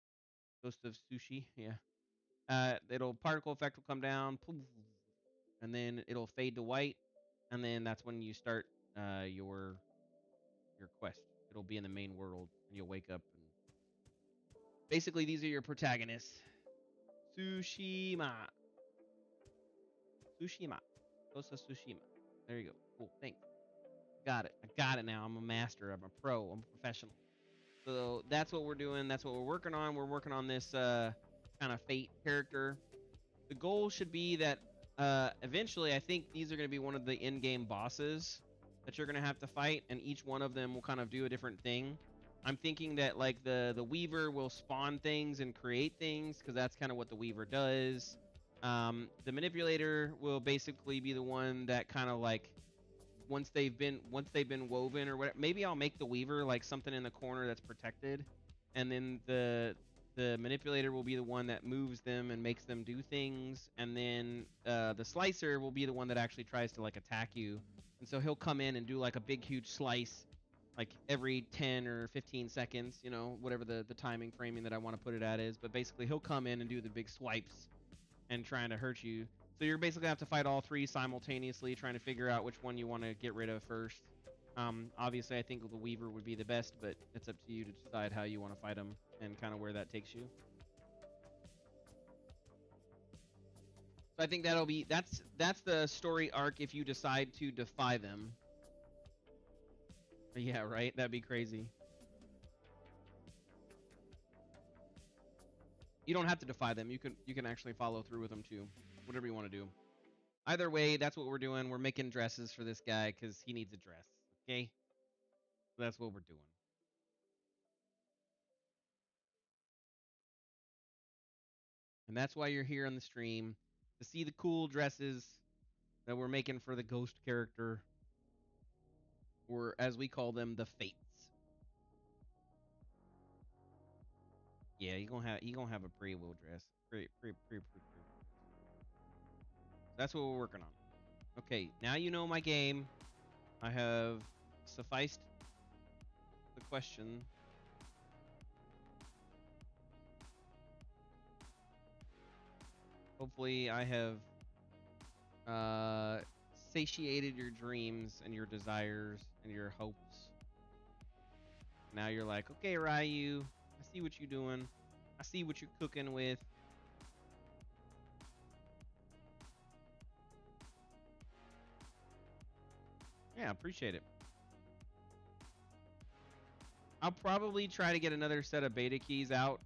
Ghost of Sushi, yeah. It'll particle effect will come down, poof, and then it'll fade to white, and then that's when you start your quest. It'll be in the main world, and you'll wake up. And basically, these are your protagonists. Tsushima. Tsushima. Ghost of Tsushima. There you go. Cool. Thanks. Got it. I got it now. I'm a master. I'm a pro. I'm a professional. So that's what we're doing. That's what we're working on. We're working on this kind of fate character. The goal should be that eventually, I think these are going to be one of the in-game bosses that you're going to have to fight, and each one of them will kind of do a different thing. I'm thinking that like the Weaver will spawn things and create things because that's kind of what the Weaver does. The Manipulator will basically be the one that kind of like once they've been woven or whatever. Maybe I'll make the Weaver like something in the corner that's protected, and then the Manipulator will be the one that moves them and makes them do things, and then the Slicer will be the one that actually tries to like attack you, and so he'll come in and do like a big huge slice like every 10 or 15 seconds, you know, whatever the timing framing that I want to put it at is, but basically he'll come in and do the big swipes and trying to hurt you. So you're basically gonna have to fight all three simultaneously, trying to figure out which one you want to get rid of first. Obviously, I think the Weaver would be the best, but it's up to you to decide how you want to fight them and kind of where that takes you. So I think that's the story arc if you decide to defy them. Yeah, right? That'd be crazy. You don't have to defy them. You can actually follow through with them too. Whatever you want to do. Either way, that's what we're doing. We're making dresses for this guy because he needs a dress. Okay? So that's what we're doing. And that's why you're here on the stream, to see the cool dresses that we're making for the ghost character, or as we call them, the Fates. Yeah, he gonna have a pre-will dress. Pre. That's what we're working on. Okay, now you know my game. I have sufficed the question. Hopefully, I have satiated your dreams and your desires and your hopes. Now you're like, okay, Ryu, I see what you're doing. I see what you're cooking with. Yeah, appreciate it. I'll probably try to get another set of beta keys out.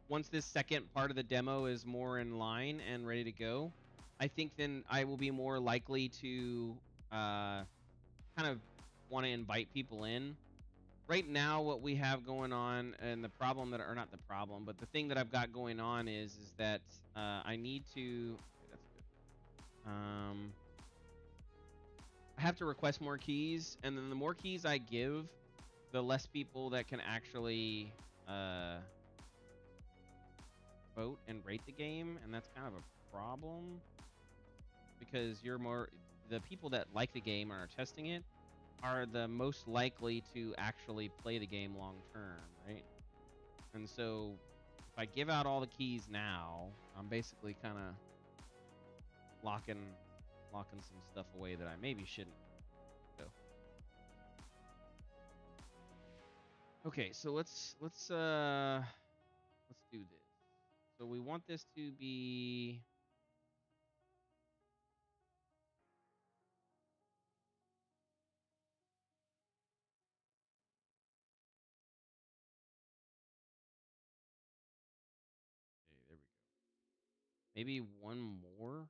Once this second part of the demo is more in line and ready to go, I think then I will be more likely to kind of want to invite people in. Right now, what we have going on, and the problem that, or not the problem, but the thing that I've got going on is that I need to. That's good. I have to request more keys, and then the more keys I give, the less people that can actually vote and rate the game, and that's kind of a problem because the people that like the game and are testing it are the most likely to actually play the game long term, right? And so if I give out all the keys now, I'm basically kind of locking some stuff away that I maybe shouldn't. So. Okay, so let's do this. So we want this to be okay, there we go. Maybe one more.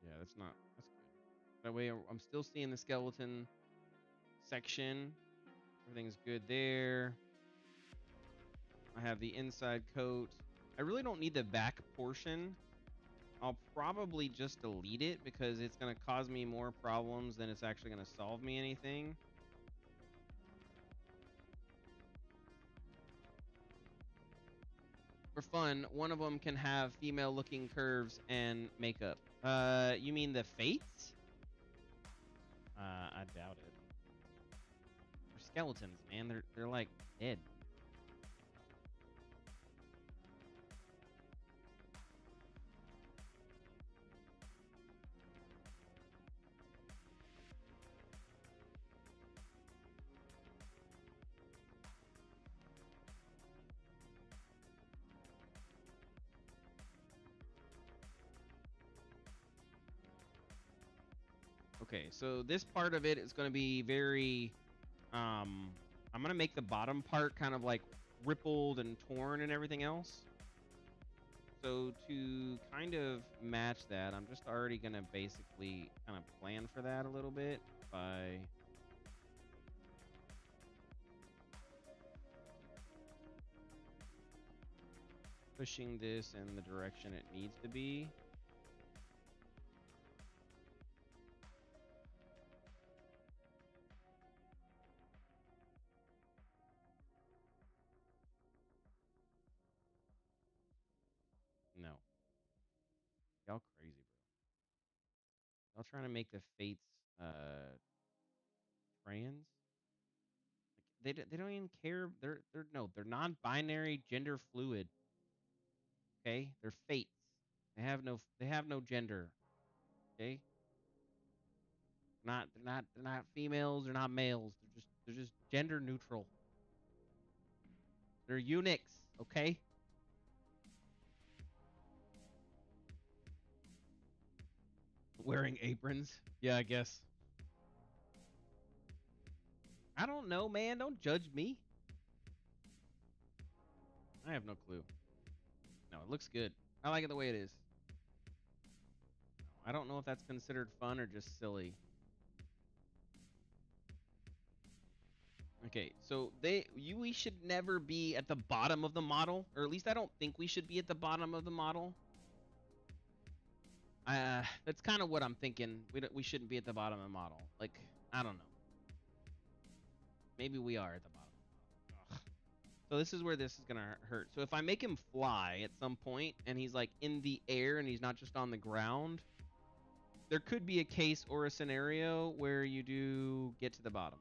Yeah, that's good. That way I'm still seeing the skeleton section. Everything's good there. I have the inside coat. I really don't need the back portion. I'll probably just delete it because it's going to cause me more problems than it's actually going to solve me anything. For fun, one of them can have female-looking curves and makeup. You mean the Fates? I doubt it. They're skeletons, man. They're like dead. Okay, so this part of it is going to be very, I'm going to make the bottom part kind of like rippled and torn and everything else. So to kind of match that, I'm just already going to basically kind of plan for that a little bit by pushing this in the direction it needs to be. No. Y'all crazy, bro. Y'all trying to make the Fates trans? Like they don't even care. They're non-binary, gender fluid. Okay? They're Fates. They have no gender. Okay? They're not females, they're not males. They're just gender neutral. They're eunuchs, okay? Wearing aprons. Yeah, I guess. I don't know, man. Don't judge me. I have no clue. No, it looks good. I like it the way it is. I don't know if that's considered fun or just silly. Okay, so we should never be at the bottom of the model, or at least I don't think we should be at the bottom of the model. That's kind of what I'm thinking. We shouldn't be at the bottom of the model. Like, I don't know. Maybe we are at the bottom. Ugh. So this is where this is gonna hurt. So if I make him fly at some point and he's like in the air and he's not just on the ground, there could be a case or a scenario where you do get to the bottom.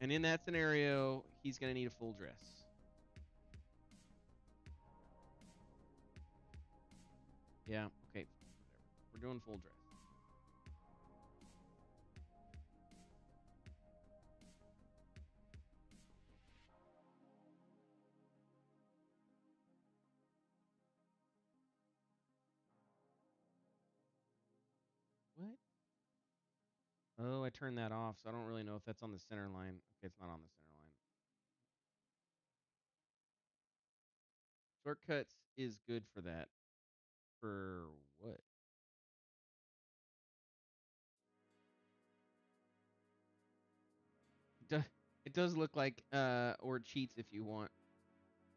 And in that scenario, he's gonna need a full dress. Yeah, okay. Whatever. We're doing full dress. What? Oh, I turned that off, so I don't really know if that's on the center line. Okay, it's not on the center line. Shortcuts is good for that. For what? It does look like, or cheats if you want.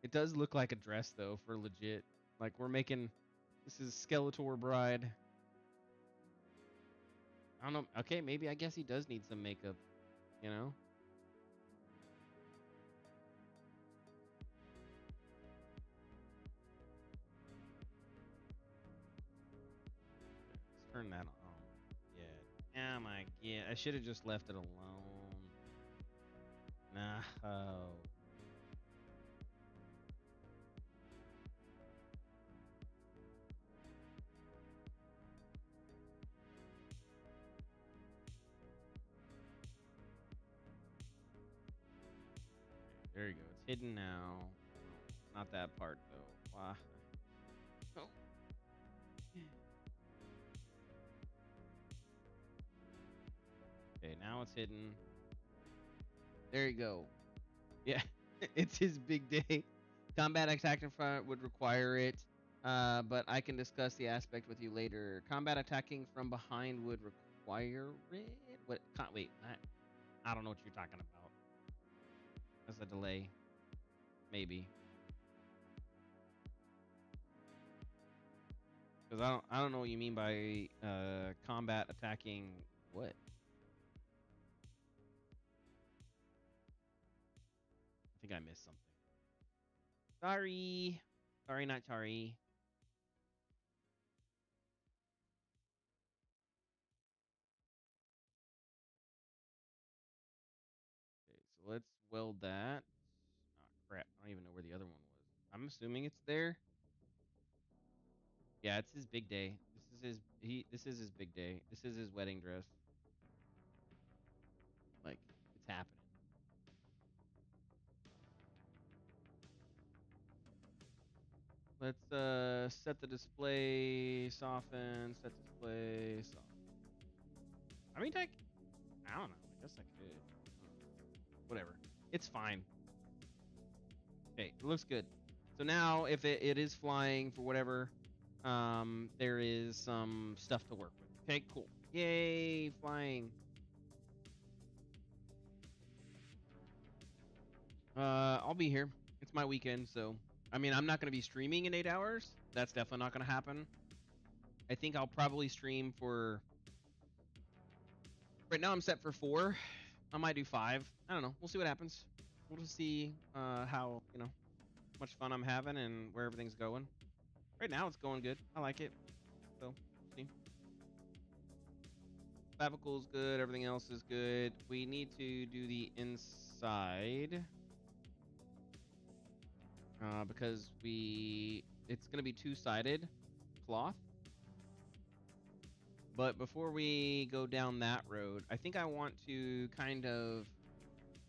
It does look like a dress, though, for legit. Like, this is Skeletor Bride. I don't know. Okay, maybe I guess he does need some makeup, you know? Let's turn that on. Yeah. Oh my god. I should have just left it alone. Nah. Oh. There you go. It's hidden now. Not that part, though. Why? Oh. Okay, Now it's hidden. There you go. Yeah, it's his big day. Combat attack in front would require it, but I can discuss the aspect with you later. Combat attacking from behind would require it. What? Wait, I don't know what you're talking about. That's a delay, maybe. Because I don't know what you mean by combat attacking what? I think I missed something. Sorry. Sorry, not sorry. Okay, so let's weld that. Oh, crap. I don't even know where the other one was. I'm assuming it's there. Yeah, it's his big day. This is his big day. This is his wedding dress. Like, it's happening. Let's set the display, soften, set display, soften. I mean, I don't know. I guess I could. Whatever. It's fine. Okay, it looks good. So now, if it is flying for whatever, there is some stuff to work with. Okay, cool. Yay, flying. I'll be here. It's my weekend, so I mean, I'm not gonna be streaming in 8 hours. That's definitely not gonna happen. I think I'll probably stream for. Right now, I'm set for 4. I might do 5. I don't know. We'll see what happens. We'll just see how much fun I'm having and where everything's going. Right now, it's going good. I like it. So, we'll see. Clavicle's good. Everything else is good. We need to do the inside because it's going to be two-sided cloth. But before we go down that road, I think I want to kind of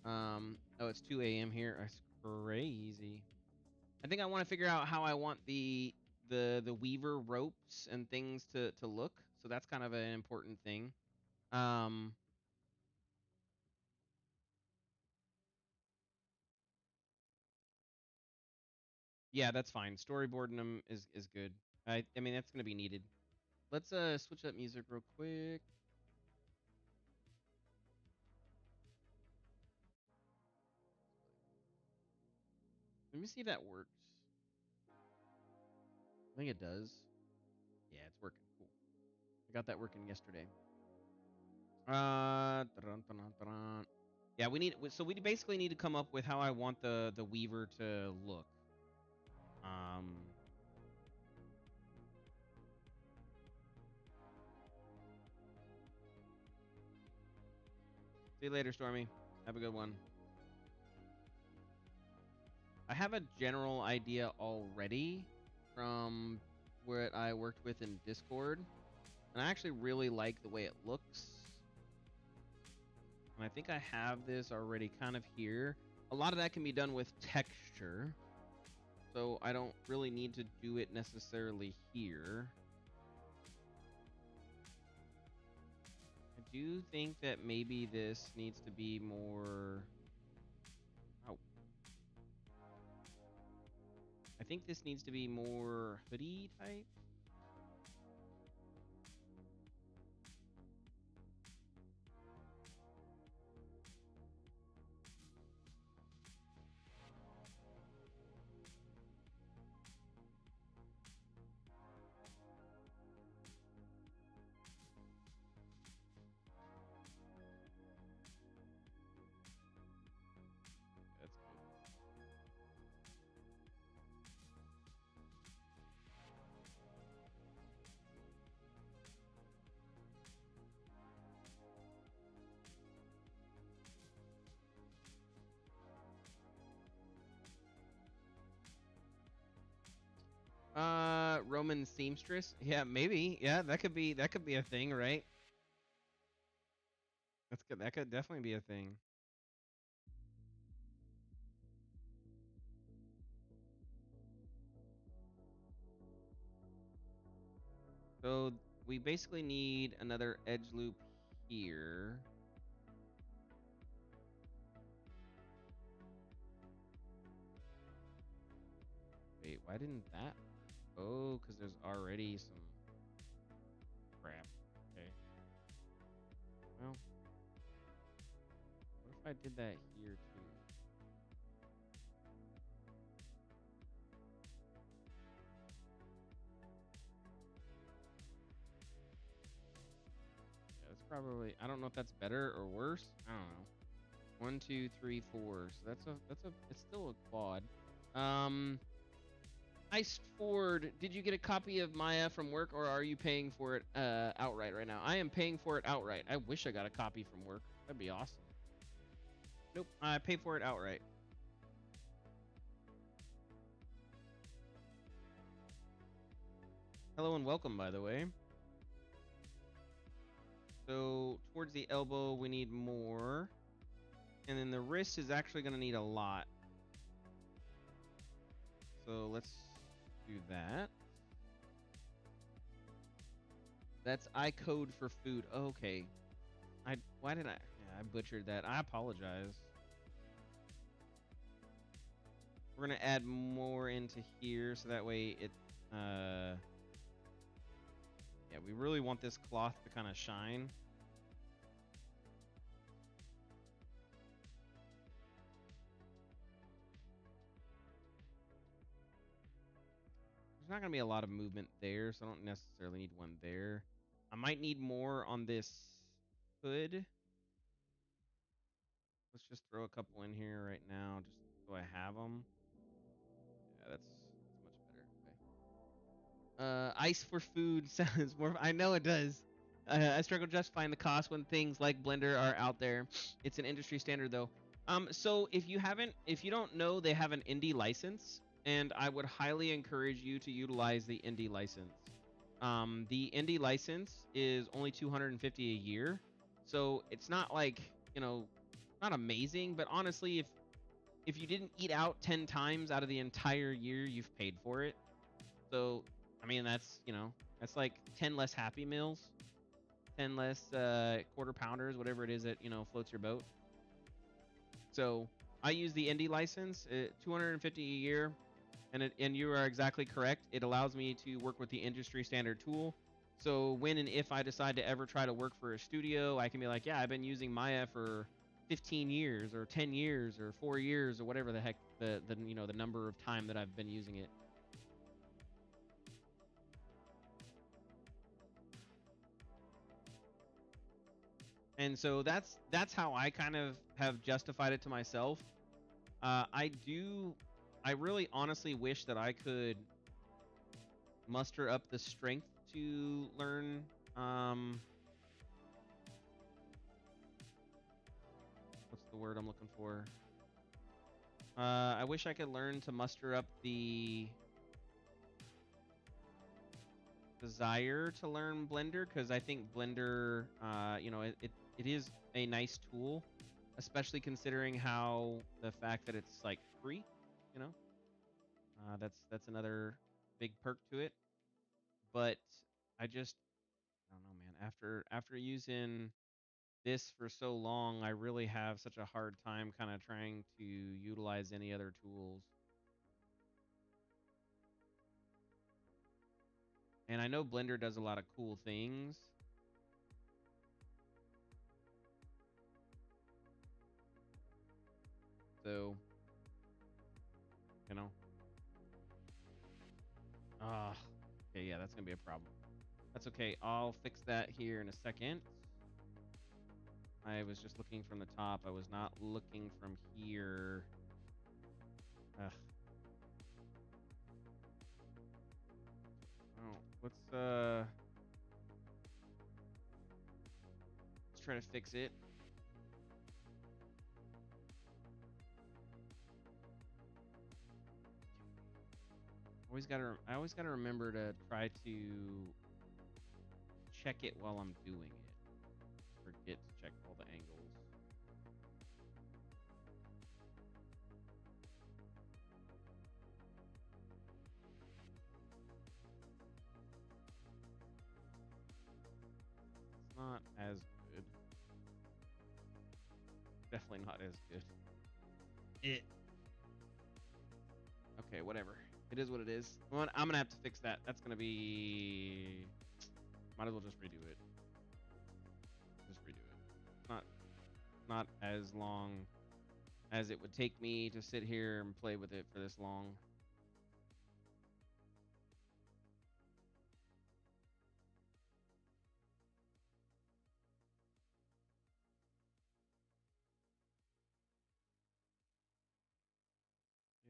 oh, it's 2 a.m. here. That's crazy. I think I want to figure out how I want the weaver ropes and things to look. So that's kind of an important thing. Yeah, that's fine. Storyboarding them is good. I mean that's gonna be needed. Let's switch up music real quick. Let me see if that works. I think it does. Yeah, it's working. Cool. I got that working yesterday. Yeah, we basically need to come up with how I want the weaver to look. See you later, Stormy. Have a good one. I have a general idea already from what I worked with in Discord, and I actually really like the way it looks. And I think I have this already kind of here. A lot of that can be done with texture, so I don't really need to do it necessarily here. I do think that maybe this needs to be more... Oh. I think this needs to be more hoodie type. Roman seamstress. Yeah, maybe. Yeah, that could be a thing, right? That's good. That could definitely be a thing. So we basically need another edge loop here. Wait, why didn't that? Oh, because there's already some crap. Okay. Well, what if I did that here too? Yeah, that's probably. I don't know if that's better or worse. I don't know. 1, 2, 3, 4. So it's still a quad. Ice Ford, did you get a copy of Maya from work, or are you paying for it outright right now? I am paying for it outright. I wish I got a copy from work. That'd be awesome. Nope, I pay for it outright. Hello and welcome, by the way. So towards the elbow, we need more. And then the wrist is actually going to need a lot. So let's do that. That's I code for food. Okay. Why did I? Yeah, I butchered that. I apologize. We're gonna add more into here so that way it. Yeah, we really want this cloth to kind of shine. There's not gonna be a lot of movement there, so I don't necessarily need one there. I might need more on this hood. Let's just throw a couple in here right now, just so I have them. Yeah, that's much better. Okay. Ice for food sounds more. I know it does. I struggle justifying the cost when things like Blender are out there. It's an industry standard though. So if you don't know, they have an indie license, and I would highly encourage you to utilize the indie license. The indie license is only 250 a year, so it's not like, not amazing, but honestly, if you didn't eat out 10 times out of the entire year, you've paid for it. So, I mean, that's like 10 less Happy Meals, 10 less quarter pounders, whatever it is that, floats your boat. So, I use the indie license, 250 a year, and you are exactly correct. It allows me to work with the industry standard tool. So, when and if I decide to ever try to work for a studio, I can be like, yeah, I've been using Maya for 15 years or 10 years or 4 years or whatever the heck the number of time that I've been using it. And so that's how I kind of have justified it to myself. I really honestly wish that I could muster up the strength to learn. What's the word I'm looking for? I wish I could learn to muster up the desire to learn Blender, because I think Blender, it is a nice tool, especially considering how the fact that it's like free, you know. That's another big perk to it. But I don't know, man. After using this for so long, I really have such a hard time kind of trying to utilize any other tools. And I know Blender does a lot of cool things. So, you know. Ah, okay, yeah, that's gonna be a problem. That's okay. I'll fix that here in a second. I was just looking from the top. I was not looking from here. Ugh. Oh, let's try to fix it. I always gotta remember to try to check it while I'm doing it. Forget to check all the angles. It's not as good. Definitely not as good. Okay, whatever. It is what it is. I'm gonna have to fix that. That's gonna be. Might as well just redo it. Just redo it. Not as long as it would take me to sit here and play with it for this long.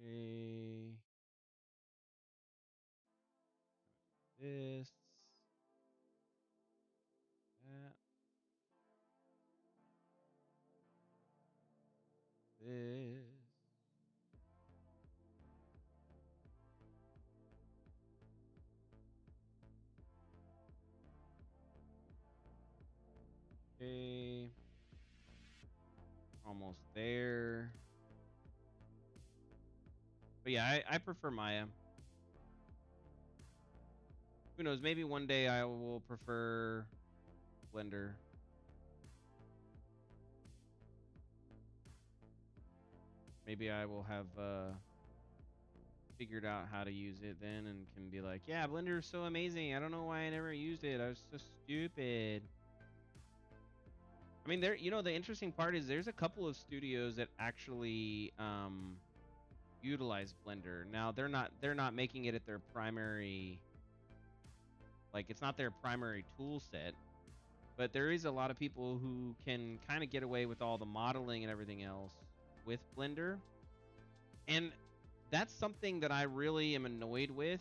Okay. This. That. This. Okay. Almost there. But yeah, I prefer Maya. Who knows? Maybe one day I will prefer Blender. Maybe I will have figured out how to use it then and can be like, yeah, Blender is so amazing. I don't know why I never used it. I was so stupid. I mean, the interesting part is there's a couple of studios that actually utilize Blender. Now they're not making it at their primary, like it's not their primary tool set, but there is a lot of people who can kind of get away with all the modeling and everything else with Blender. And that's something that I really am annoyed with,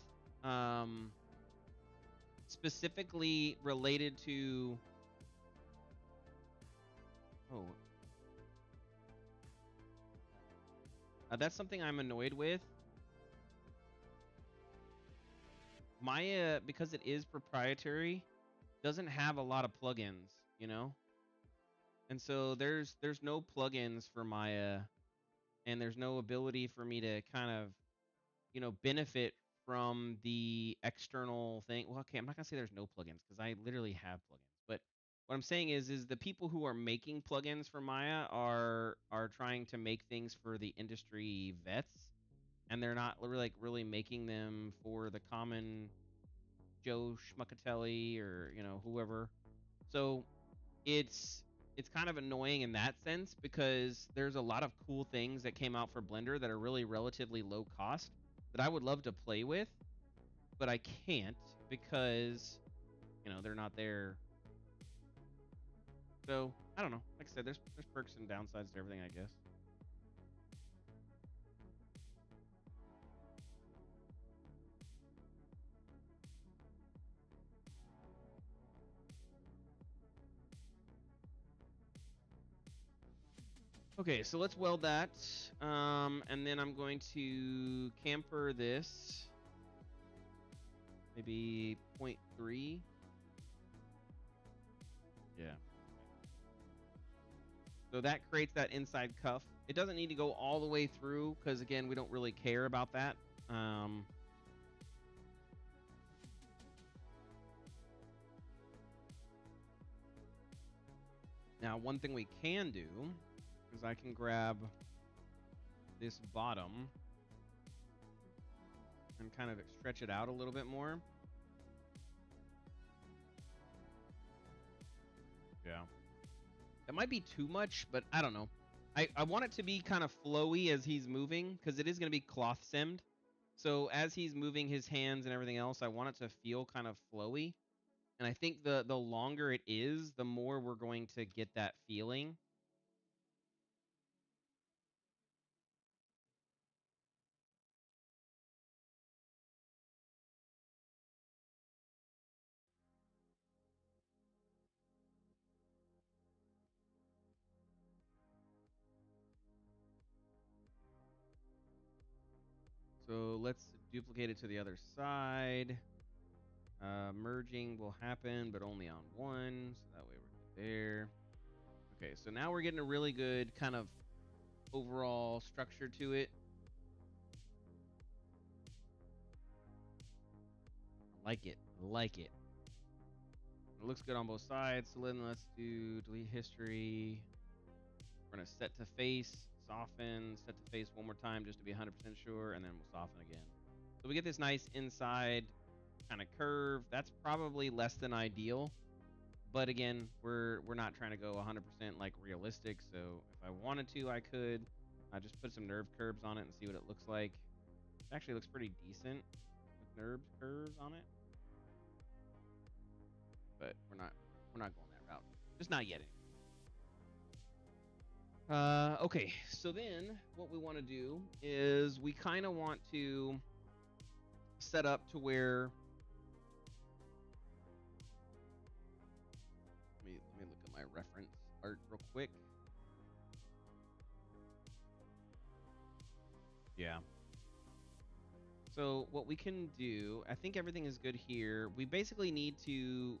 specifically related to. Oh, that's something I'm annoyed with. Maya, because it is proprietary, doesn't have a lot of plugins, you know? And so there's no plugins for Maya, and there's no ability for me to kind of, benefit from the external thing. Well, okay, I'm not gonna say there's no plugins because I literally have plugins. But what I'm saying is the people who are making plugins for Maya are trying to make things for the industry vets, and they're not really making them for the common Joe Schmuckatelli or whoever. So it's it's kind of annoying in that sense because there's a lot of cool things that came out for Blender that are really relatively low cost that I would love to play with, but I can't because they're not there. So I don't know. Like I said, there's perks and downsides to everything, I guess. Okay, so let's weld that, and then I'm going to camper this, maybe 0.3. Yeah. So that creates that inside cuff. It doesn't need to go all the way through because, again, we don't really care about that. Now, one thing we can do is I can grab this bottom and kind of stretch it out a little bit more. Yeah. That might be too much, but I don't know. I want it to be kind of flowy as he's moving because it is going to be cloth simmed. So as he's moving his hands and everything else, I want it to feel kind of flowy. And I think the longer it is, the more we're going to get that feeling. So let's duplicate it to the other side. Merging will happen, but only on one. So that way we're good there. Okay, so now we're getting a really good kind of overall structure to it. I like it. I like it. It looks good on both sides. So then let's do delete history. We're going to set to face, soften, set to face one more time just to be 100% sure, and then we'll soften again. So we get this nice inside kind of curve. That's probably less than ideal. But again, we're not trying to go 100% like realistic. So if I wanted to, I could just put some nerve curves on it and see what it looks like. It actually looks pretty decent with nerve curves on it. But we're not going that route. Just not yet. Okay, so then what we want to do is we kind of want to set up to where let me look at my reference art real quick. Yeah. So what we can do, I think everything is good here. We basically need to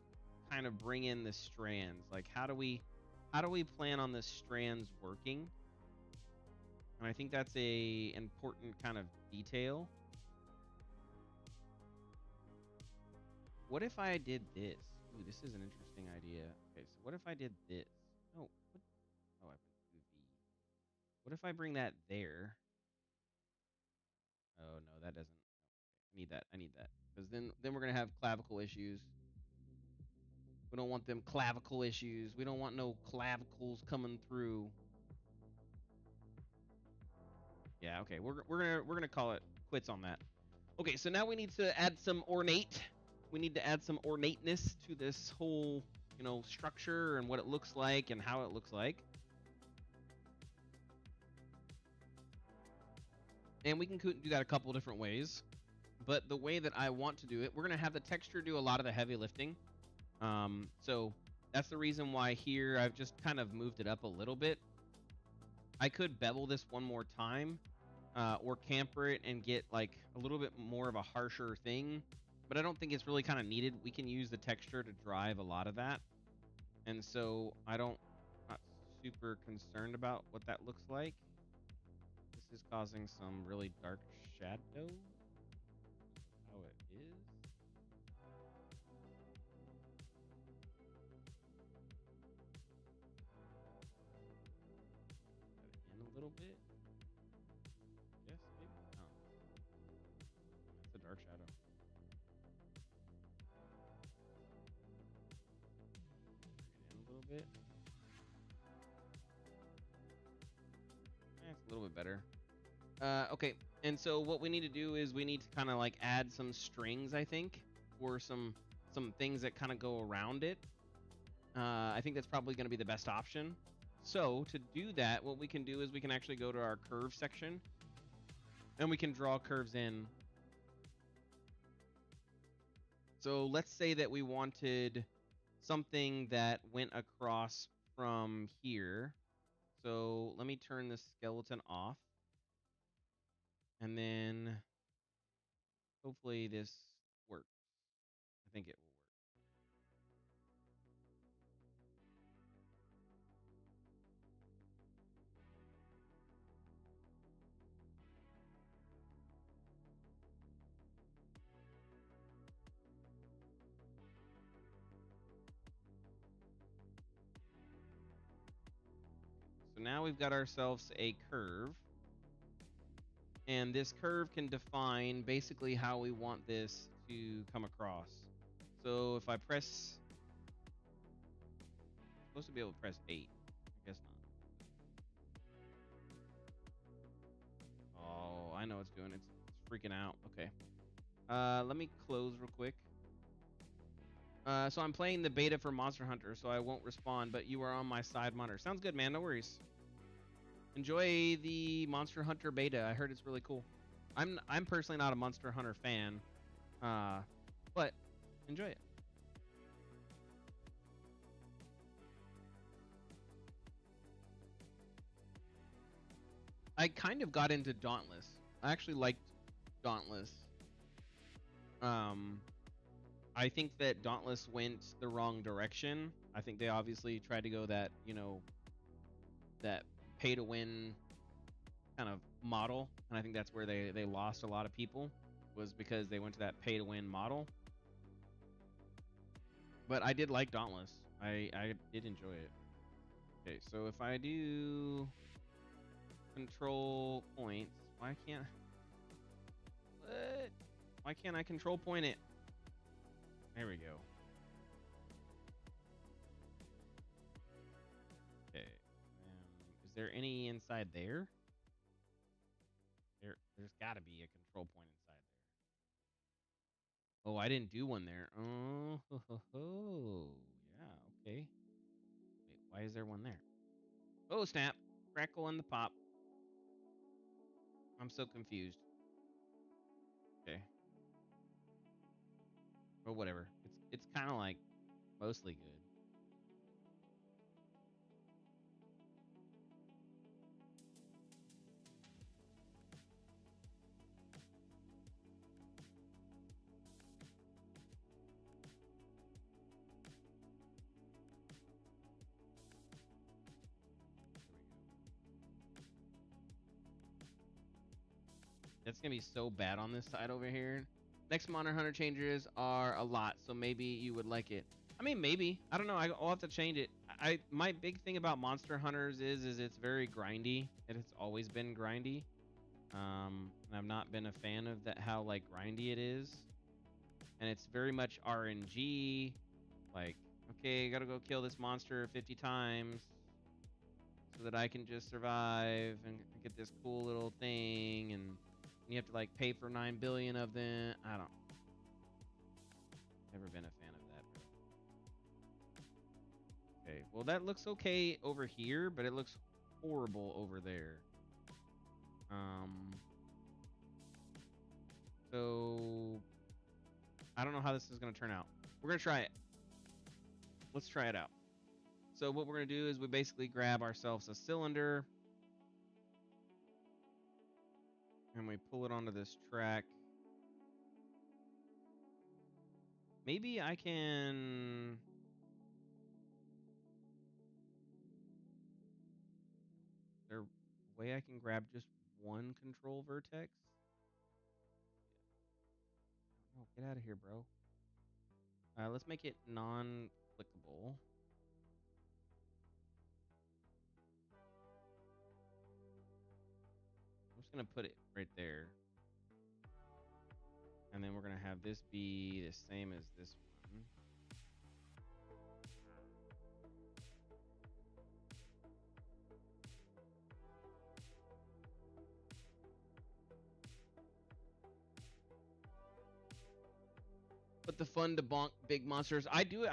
kind of bring in the strands. Like how do we plan on the strands working? And I think that's a important kind of detail. What if I did this? Ooh, this is an interesting idea. Okay, so what if I did this? Oh, what? Oh, I put V. What if I bring that there? Oh no, that doesn't. I need that. I need that because then we're gonna have clavicle issues. We don't want them clavicle issues. We don't want no clavicles coming through. Yeah, okay. We're gonna call it quits on that. Okay, so now we need to add some ornate. We need to add some ornateness to this whole, structure and what it looks like and how it looks like. And we can do that a couple different ways. But the way that I want to do it, we're gonna have the texture do a lot of the heavy lifting. So that's the reason why here I've just kind of moved it up a little bit. I could bevel this one more time, or camper it and get like a little bit more of a harsher thing, but I don't think it's really kind of needed. We can use the texture to drive a lot of that, and so not super concerned about what that looks like. This is causing some really dark shadow. How it is. In a little bit. Yes, maybe. Oh. That's a dark shadow. In a little bit. It's a little bit better. Okay, and so what we need to do is we need to kind of like add some strings, I think, or some things that kind of go around it. I think that's probably going to be the best option. So to do that, what we can do is we can actually go to our curve section, and we can draw curves in. So let's say that we wanted something that went across from here. So let me turn the skeleton off. And then hopefully this works. I think it will work. So now we've got ourselves a curve. And this curve can define basically how we want this to come across. So if I press, I'm supposed to be able to press 8. I guess not. Oh, I know it's doing. It's freaking out. Okay. Let me close real quick. So I'm playing the beta for Monster Hunter, so I won't respond, but you are on my side monitor. Sounds good, man. No worries. Enjoy the Monster Hunter beta. I heard it's really cool. I'm personally not a Monster Hunter fan, but enjoy it. I kind of got into Dauntless. I actually liked Dauntless. I think that Dauntless went the wrong direction. I think they obviously tried to go that, that pay to win kind of model, and I think that's where they lost a lot of people, was because they went to that pay to win model. But I did like Dauntless. I did enjoy it. Okay, so if I do control points, why can't what? Why can't I control point it? There we go. Okay. Is there any inside there? There's got to be a control point inside there. Oh, I didn't do one there. Oh, yeah, okay. Wait, why is there one there? Oh, snap. Crackle and the pop. I'm so confused. Okay. Or whatever. It's kind of like mostly good. That's gonna be so bad on this side over here. Next Monster Hunter changes are a lot, so maybe you would like it. I mean, maybe. I don't know. I'll have to change it. My big thing about Monster Hunters is it's very grindy, and it's always been grindy. And I've not been a fan of that, how like grindy it is, and it's very much RNG. Like, okay, gotta go kill this monster 50 times so that I can just survive and get this cool little thing, and you have to like pay for 9 billion of them. I don't. Never been a fan of that, bro. Okay, well that looks okay over here, but it looks horrible over there. So I don't know how this is gonna turn out. We're gonna try it. Let's try it out. So what we're gonna do is we basically grab ourselves a cylinder and we pull it onto this track. Maybe I can. Is there a way I can grab just one control vertex? No, get out of here, bro. Let's make it non-clickable. I'm just gonna put it right there. And then we're gonna have this be the same as this one. But the fun to bonk big monsters. I do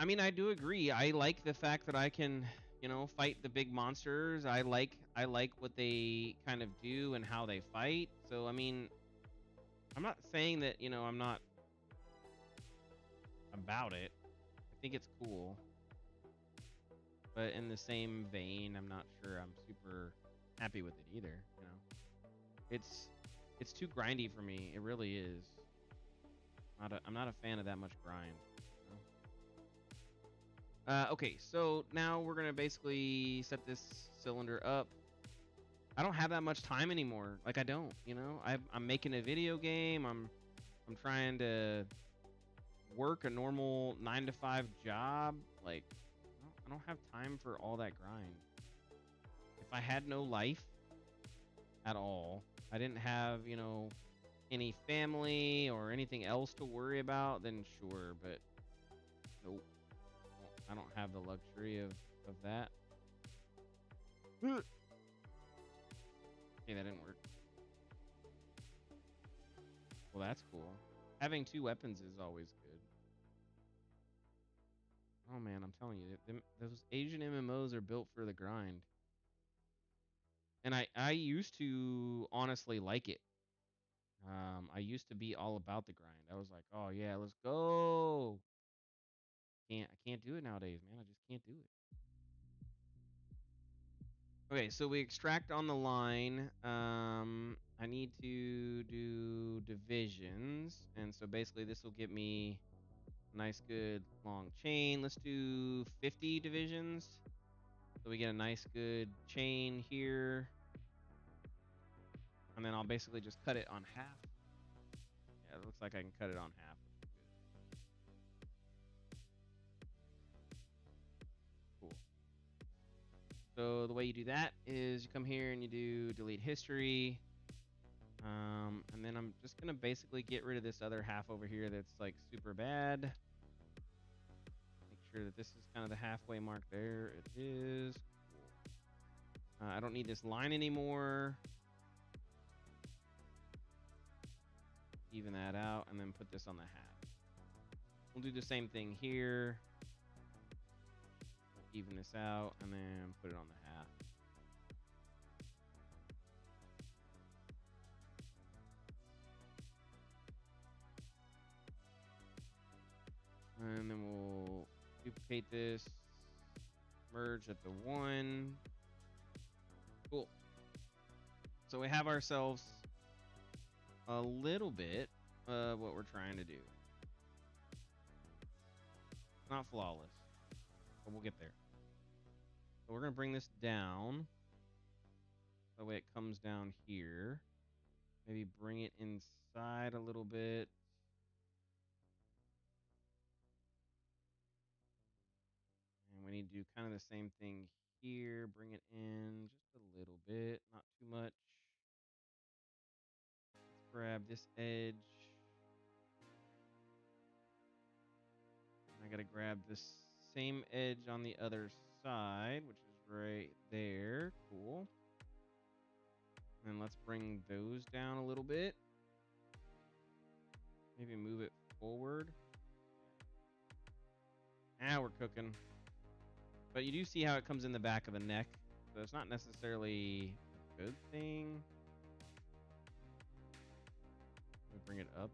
agree. I like the fact that I can, fight the big monsters. I like what they kind of do and how they fight. So I mean, I'm not saying that, I'm not about it. I think it's cool. But in the same vein, I'm not sure I'm super happy with it either, It's too grindy for me. It really is. I'm not a fan of that much grind. Okay, so now we're gonna basically set this cylinder up. I don't have that much time anymore. Like I don't, I'm making a video game. I'm trying to work a normal 9 to 5 job. Like I don't have time for all that grind. If I had no life at all, I didn't have, any family or anything else to worry about, then sure, but nope. I don't have the luxury of that. Okay, that didn't work. Well, that's cool. Having 2 weapons is always good. Oh man, I'm telling you, those Asian MMOs are built for the grind. And I used to honestly like it. I used to be all about the grind. I was like, oh yeah, let's go. I can't do it nowadays, man. I just can't do it. Okay, so we extract on the line. I need to do divisions, and so basically this will get me a nice, good long chain. Let's do 50 divisions, so we get a nice, good chain here, and then I'll basically just cut it on half. Yeah, it looks like I can cut it on half. Cool. So the way you do that is you come here and you do delete history. And then I'm just gonna basically get rid of this other half over here that's like super bad. Make sure that this is kind of the halfway mark there. It is. Cool. I don't need this line anymore. Even that out and then put this on the half. We'll do the same thing here. We'll even this out and then put it on the half. And then we'll duplicate this, merge at the 1. Cool. So we have ourselves a little bit of what we're trying to do. Not flawless, but we'll get there. So we're going to bring this down. That way it comes down here. Maybe bring it inside a little bit. And we need to do kind of the same thing here. Bring it in just a little bit, not too much. Let's grab this edge. I got to grab this same edge on the other side, which is right there. Cool. And then let's bring those down a little bit. Maybe move it forward. Now we're cooking. But you do see how it comes in the back of the neck. So it's not necessarily a good thing. Let me bring it up.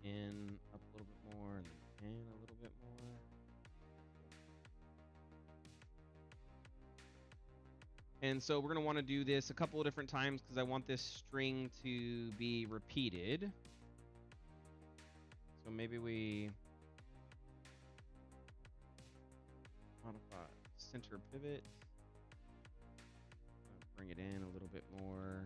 And in, up a little bit more, and then in a little bit more. And so we're going to want to do this a couple of different times because I want this string to be repeated. So maybe we modify center pivot. Bring it in a little bit more.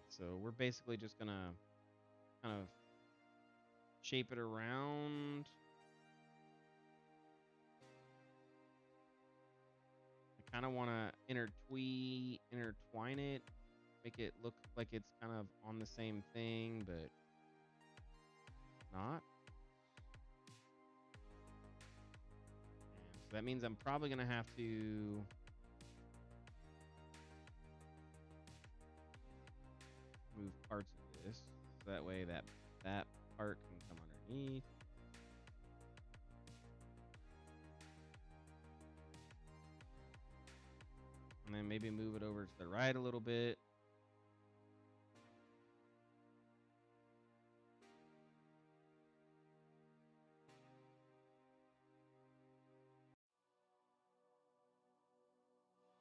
So we're basically just going to kind of shape it around. I kind of want to intertwine it, make it look like it's kind of on the same thing, but not. And so that means I'm probably going to have to move parts of this so that way that part can come underneath. And then maybe move it over to the right a little bit.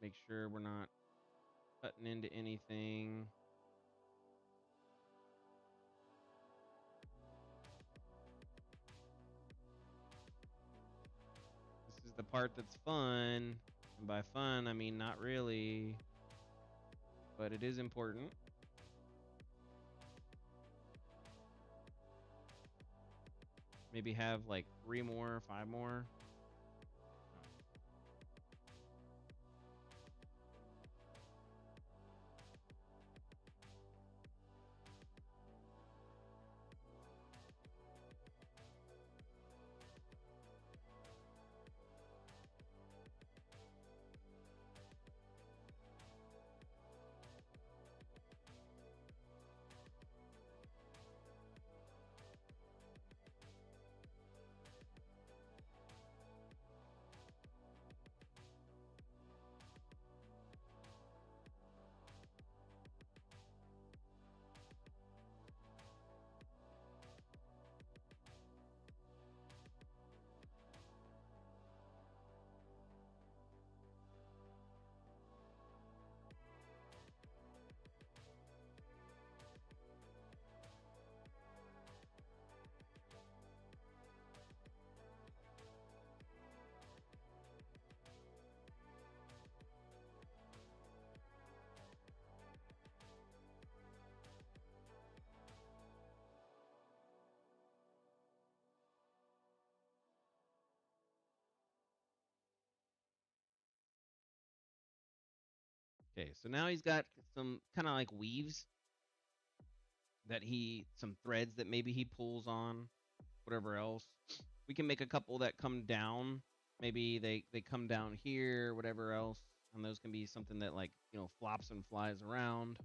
Make sure we're not cutting into anything. This is the part that's fun. And by fun, I mean not really. But it is important. Maybe have like 3 more, 5 more. Okay, so now he's got some kind of like weaves some threads that maybe he pulls on, whatever else. We can make a couple that come down. Maybe they come down here, whatever else. And those can be something that like, flops and flies around.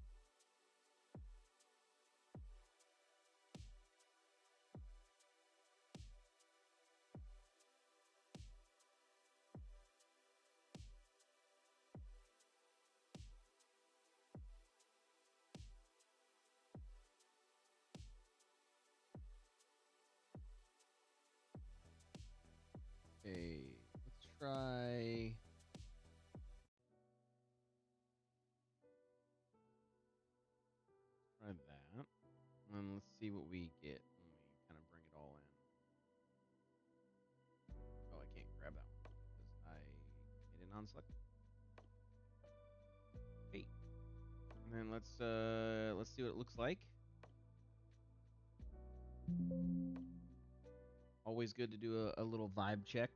Okay, let's try that. And let's see what we get when we kind of bring it all in. Oh, I can't grab that one because I made it non-select. Okay. And then let's see what it looks like. Always good to do a little vibe check.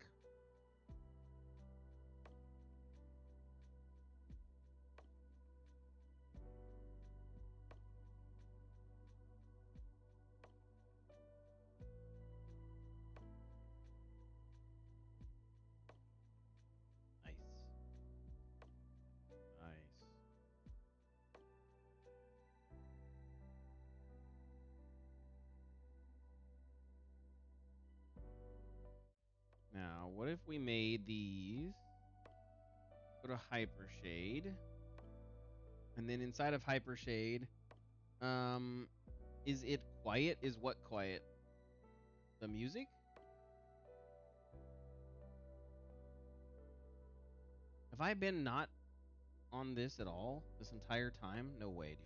Nice. Nice. Now, what if we made these go to Hypershade, and then inside of Hypershade, is it quiet? Is what quiet? The music? Have I been not on this at all this entire time? No way, dude.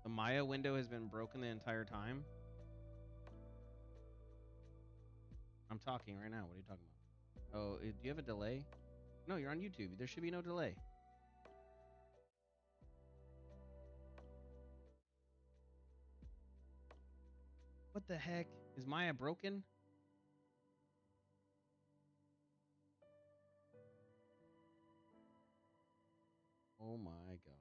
The Maya window has been broken the entire time. I'm talking right now. What are you talking about? Oh, do you have a delay? No, you're on YouTube. There should be no delay. What the heck? Is Maya broken? Oh my gosh.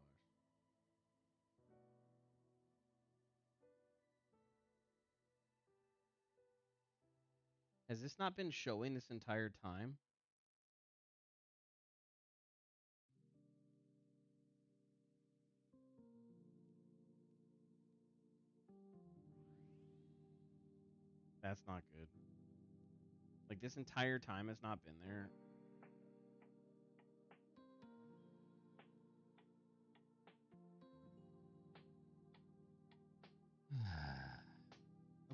Has this not been showing this entire time? That's not good. Like, this entire time has not been there.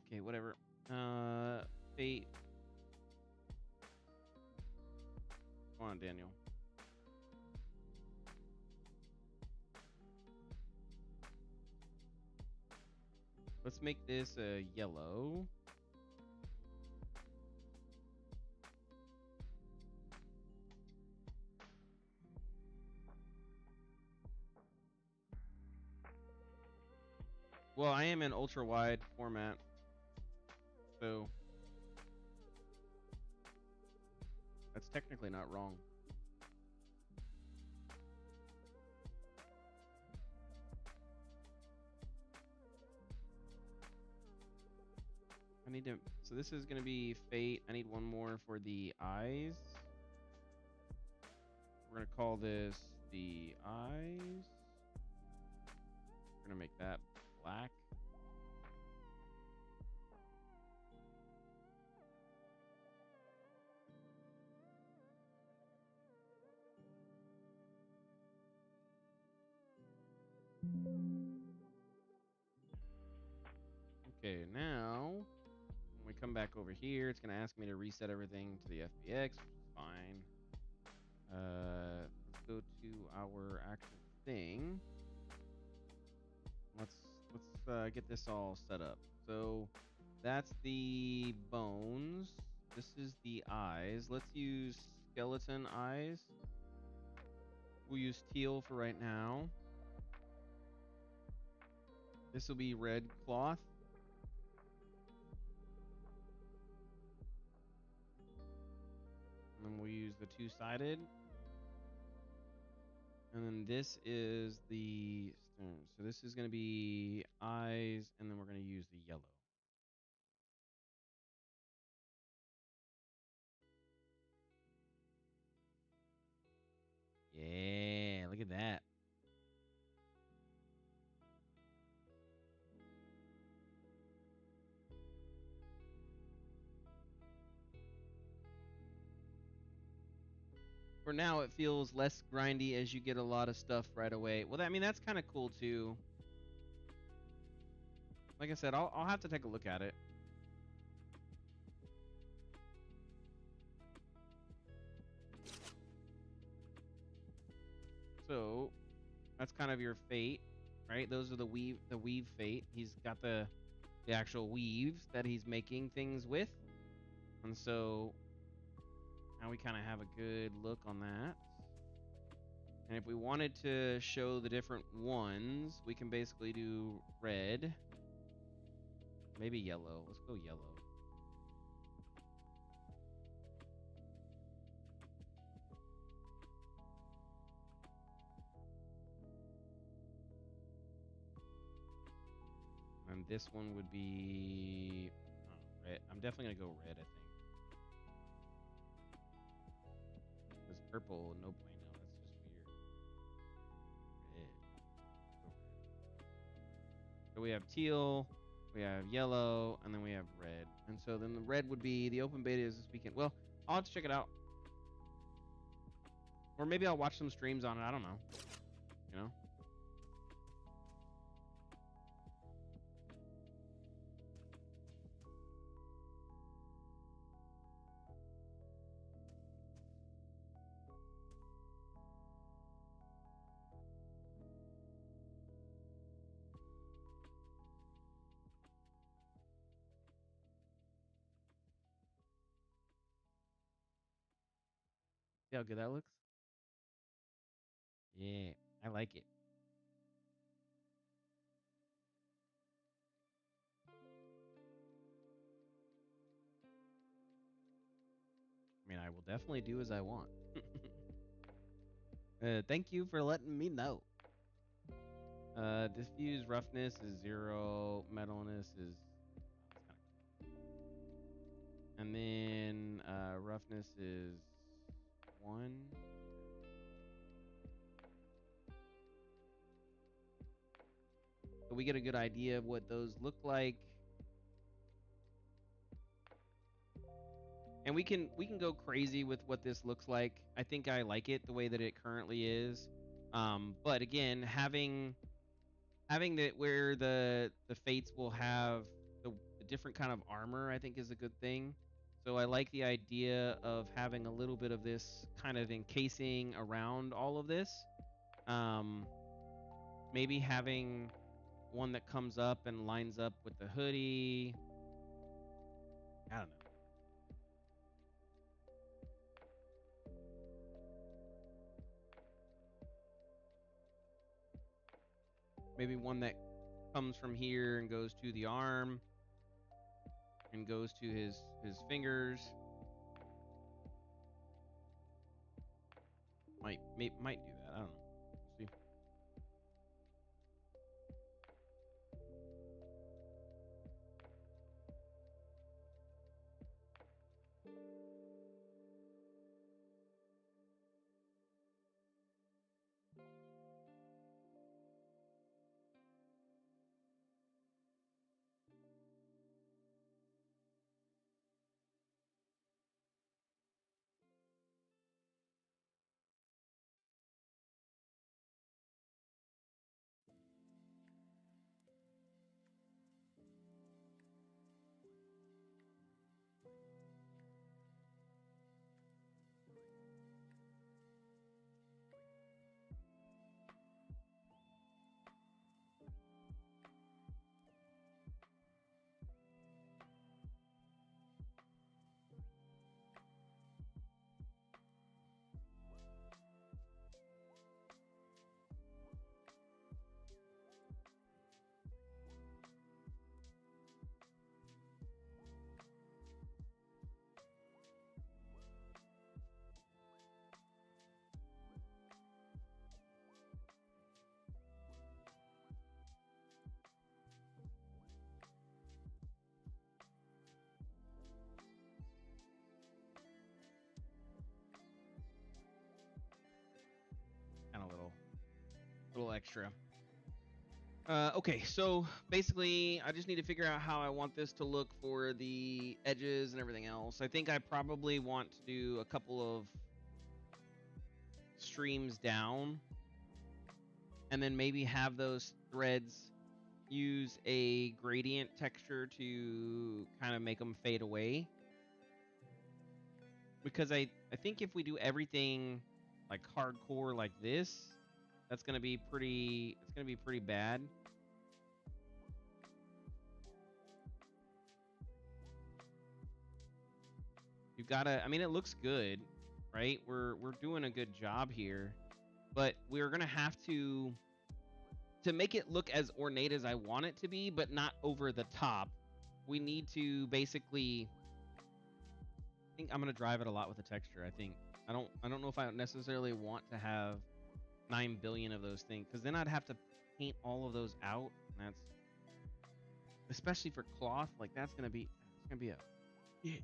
Okay, whatever. Fate. Come on, Daniel. Let's make this a yellow. Well, I am in ultra wide format, so that's technically not wrong. I need to. So this is gonna be fate. I need one more for the eyes. We're gonna call this the eyes. We're gonna make that black. Okay, now when we come back over here, it's gonna ask me to reset everything to the FBX, which is fine. Let's go to our actual thing. Let's get this all set up. So that's the bones. This is the eyes. Let's use skeleton eyes. We'll use teal for right now. This will be red cloth. And then we'll use the two-sided. And then this is the so this is going to be eyes, and then we're going to use the yellow. Yeah, look at that. For now, it feels less grindy as you get a lot of stuff right away. Well, I mean, that's kind of cool too. Like I said, I'll have to take a look at it. So that's kind of your fate, right? Those are the weave fate. He's got the actual weaves that he's making things with, and so now we kind of have a good look on that. And if we wanted to show the different ones, we can basically do red, maybe yellow. Let's go yellow. And this one would be red. I'm definitely gonna go red, I think. Because purple, no bueno. That's just weird. Red. Go red. So we have teal, we have yellow, and then we have red. And so then the red would be the open beta is this weekend. Well, I'll have to check it out. Or maybe I'll watch some streams on it. I don't know. You know? See how good that looks? Yeah, I like it. I mean, I will definitely do as I want. Thank you for letting me know. Diffuse roughness is 0. Metalness is and then roughness is 1. So we get a good idea of what those look like. And we can go crazy with what this looks like. I think I like it the way that it currently is. But again, having that where the fates will have the different kind of armor, I think is a good thing. So I like the idea of having a little bit of this kind of encasing around all of this. Um, Maybe having one that comes up and lines up with the hoodie. I don't know. Maybe one that comes from here and goes to the arm and goes to his fingers. Might do that. I don't know. We'll see. little extra. Okay, so basically, I just need to figure out how I want this to look for the edges and everything else. I think I probably want to do a couple of streams down, and then maybe have those threads use a gradient texture to kind of make them fade away. Because I think if we do everything like hardcore like this, that's gonna be pretty. It's gonna be pretty bad. You've gotta. I mean, it looks good, right? We're doing a good job here, but we're gonna have to make it look as ornate as I want it to be, but not over the top. We need to basically. I think I'm gonna drive it a lot with the texture. I don't know if I necessarily want to have 9 billion of those things, because then I'd have to paint all of those out, and that's, especially for cloth, like that's gonna be a yeah.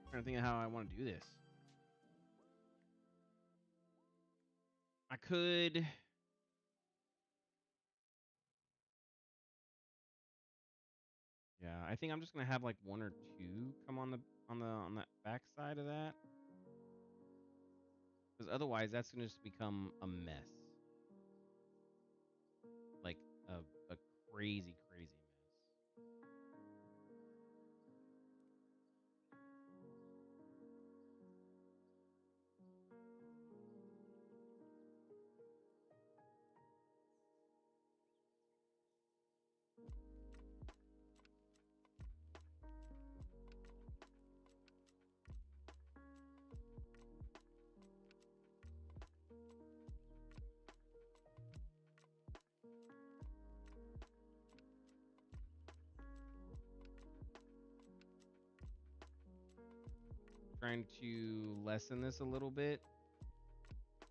Trying to think of how I want to do this. I could. Yeah, I think I'm just gonna have like one or two come on that back side of that, because otherwise that's gonna just become a mess, like a crazy mess. Trying to lessen this a little bit,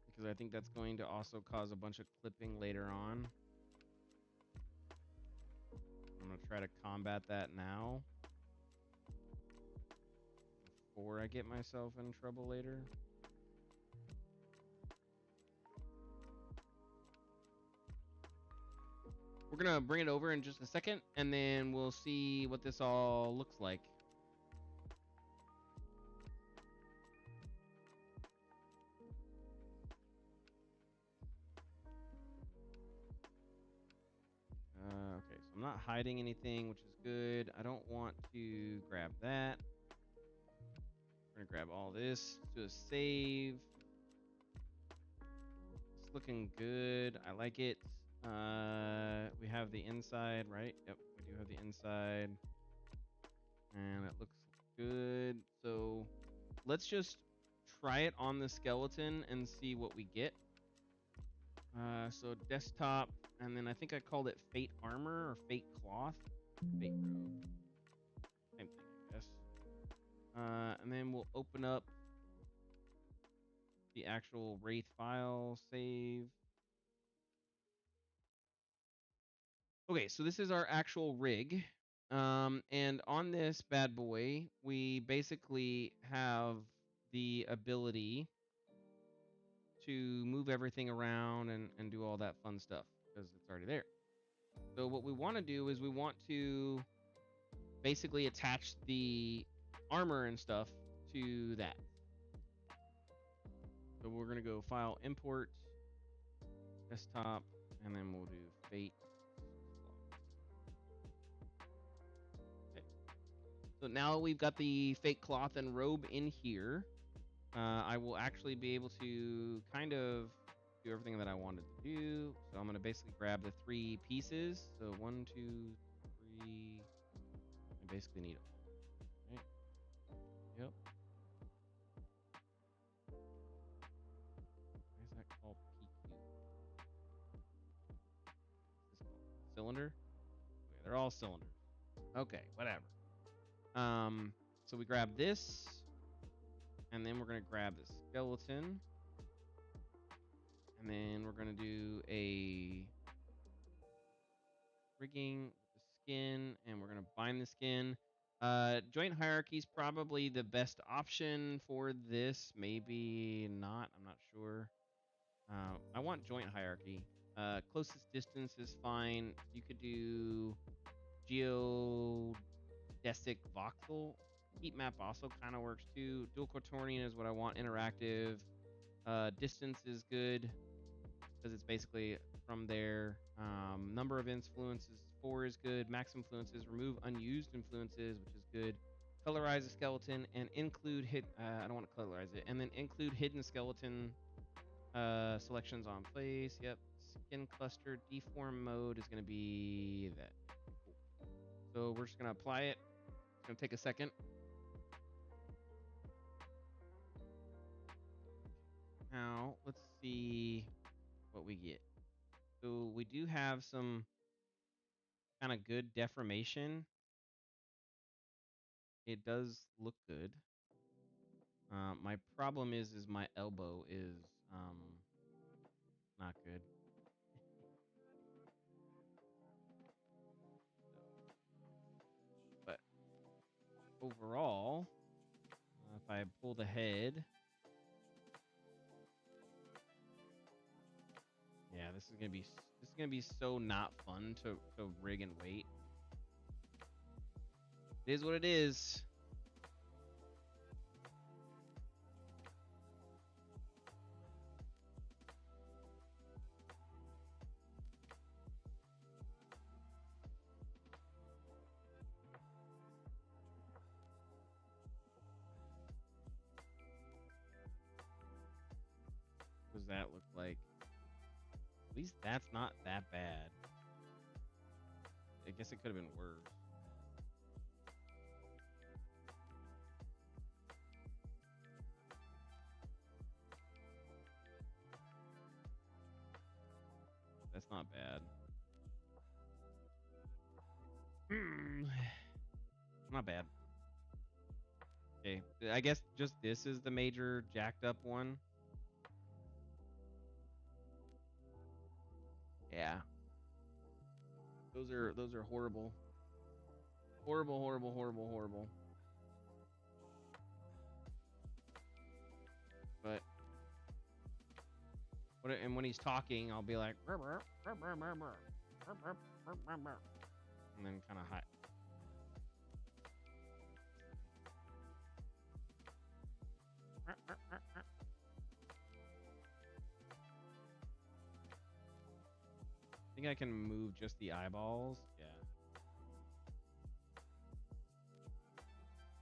because I think that's going to also cause a bunch of clipping later on. I'm gonna try to combat that now before I get myself in trouble later. We're gonna bring it over in just a second, and then we'll see what this all looks like. Okay, so I'm not hiding anything, which is good. I don't want to grab that. We're gonna grab all this. Do a save. It's looking good. I like it. We have the inside, right? Yep, we do have the inside. And it looks good. So let's just try it on the skeleton and see what we get. So desktop, and then I think I called it Fate Armor or Fate Cloth. Fate Robe. Same thing, I guess. And then we'll open up the actual Wraith file, save. Okay, so this is our actual rig. And on this bad boy, we basically have the ability to move everything around and do all that fun stuff, because it's already there. So what we want to do is we want to basically attach the armor and stuff to that. So we're going to go File, Import, Desktop, and then we'll do Fate. Okay. So now we've got the Fate Cloth and Robe in here. I will actually be able to kind of do everything that I wanted to do. So I'm going to basically grab the 3 pieces. So 1, 2, 3. I basically need all. Right? Yep. Why is that called PQ? Is this called cylinder? Okay, they're all cylinders. Okay, whatever. So we grab this, and then we're gonna grab the skeleton, and then we're gonna do a rigging with the skin, and we're gonna bind the skin. Joint hierarchy is probably the best option for this. Maybe not. I'm not sure. I want joint hierarchy. Closest distance is fine. You could do geodesic voxel. Heat map also kind of works too. Dual quaternion is what I want. Interactive. Distance is good because it's basically from there. Number of influences 4 is good. Max influences, remove unused influences, which is good. Colorize a skeleton and include I don't want to colorize it. And then include hidden skeleton selections on place. Yep. Skin cluster deform mode is going to be that. Cool. So we're just going to apply it. It's going to take a second. Now, let's see what we get. So we do have some kind of good deformation. It does look good. My problem is my elbow is not good. But overall, if I pull the head, yeah, this is gonna be so not fun to rig and weight. It is what it is. What does that look like? At least that's not that bad. I guess it could have been worse. That's not bad. Not bad. Okay, I guess just this is the major jacked up one. Yeah. Those are horrible. Horrible, horrible, horrible, horrible. But when he's talking, I'll be like, and then kind of high. I think I can move just the eyeballs. Yeah.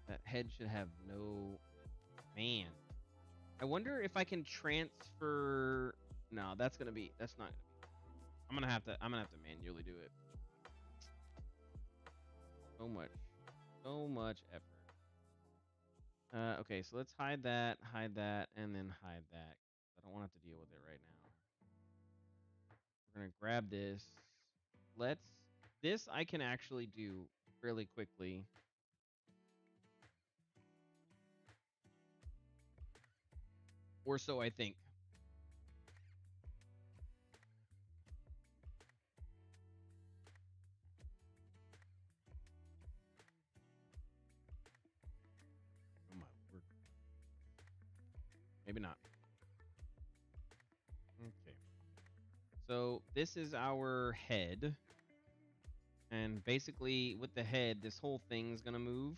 That head should have no... Man. I wonder if I can transfer... No, that's not gonna be... I'm gonna have to manually do it. So much effort. Okay, so let's hide that, and then hide that. I don't want to have to deal with it right now. We're gonna grab this. This I can actually do fairly quickly. Or so I think. Oh my word. Maybe not. Okay. So this is our head. And basically with the head, this whole thing's gonna move.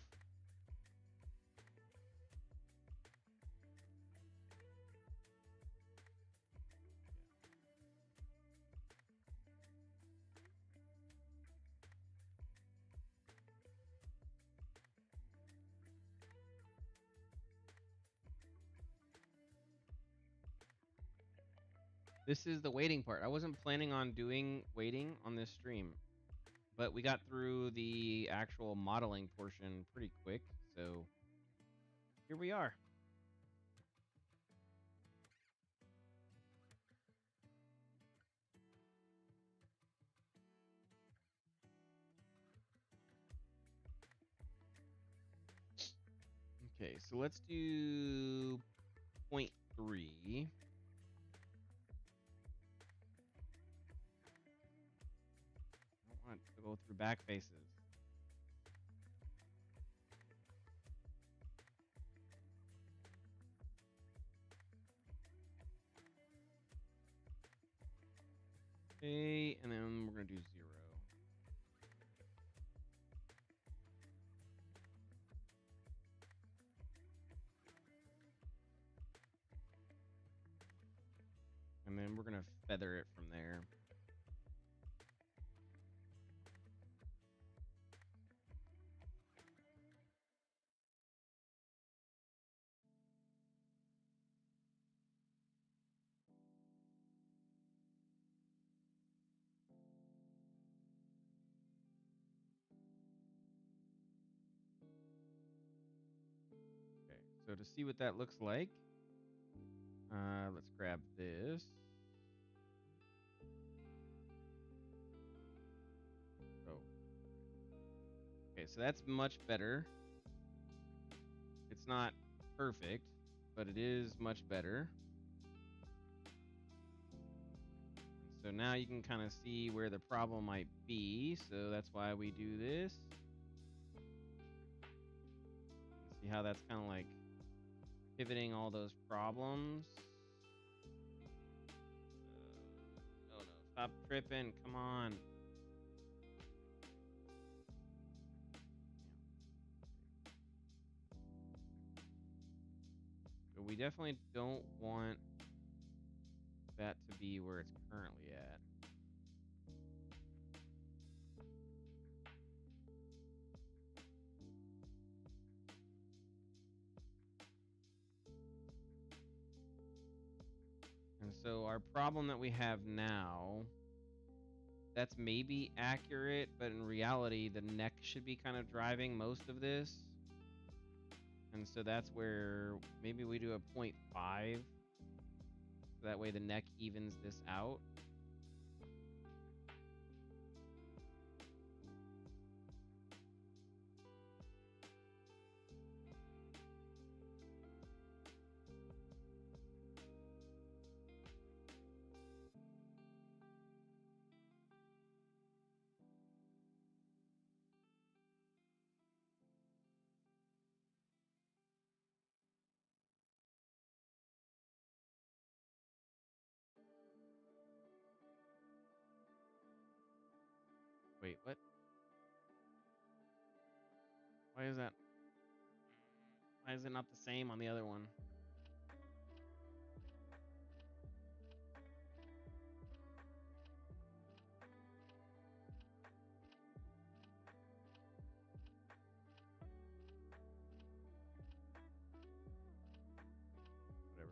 This is the waiting part. I wasn't planning on doing waiting on this stream, but we got through the actual modeling portion pretty quick, so here we are. Okay, so let's do 0.3. Go through back faces. Okay, and then we're gonna do 0. And then we're gonna feather it from there. Okay, so to see what that looks like, let's grab this. Oh. Okay, so that's much better. It's not perfect, but it is much better. So now you can kind of see where the problem might be. So that's why we do this. See how that's kind of like pivoting all those problems. Oh no, stop tripping. Come on. So we definitely don't want that to be where it's currently at. And so our problem that we have now, that's maybe accurate, but in reality, the neck should be kind of driving most of this. And so that's where maybe we do a 0.5. So that way the neck evens this out. Wait, what? Why is that? Why is it not the same on the other one? Whatever.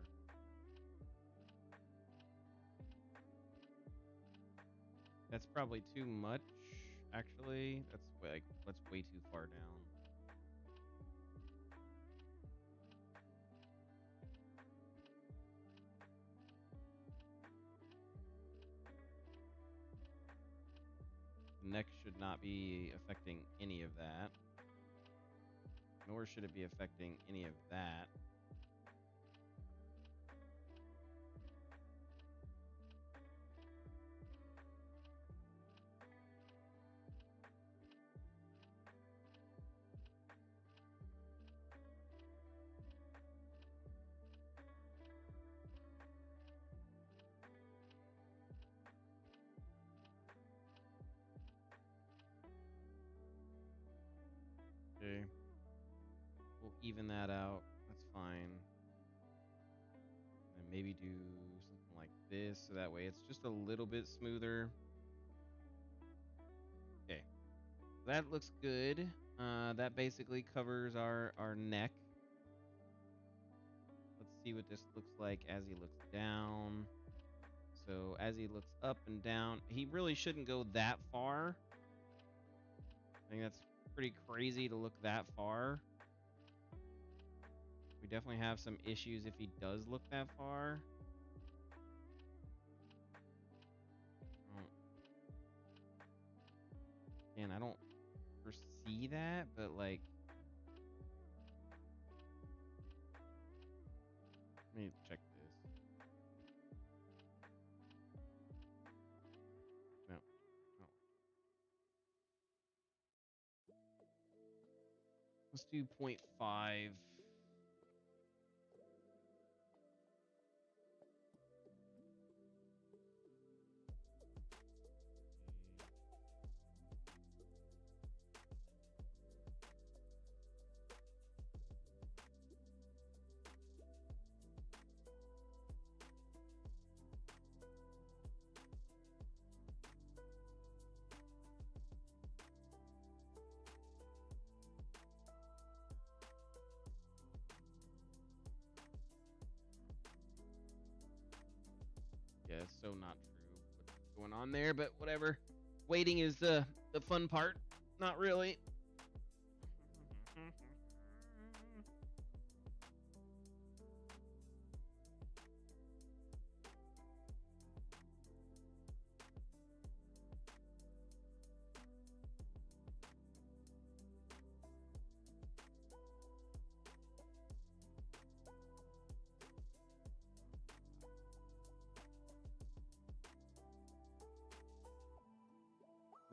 That's probably too much, actually. That's way too far down. The neck should not be affecting any of that. Nor should it be affecting any of that. Okay. We'll even that out. That's fine. And maybe do something like this so that way it's just a little bit smoother. Okay. That looks good. That basically covers our neck. Let's see what this looks like as he looks down. So as he looks up and down, he really shouldn't go that far. I think that's pretty crazy to look that far. We definitely have some issues if he does look that far. And I don't foresee that, but like, let me check this. No, no. Let's do 0.5. Yeah, so not true. What's going on there? But whatever. Waiting is the fun part. Not really.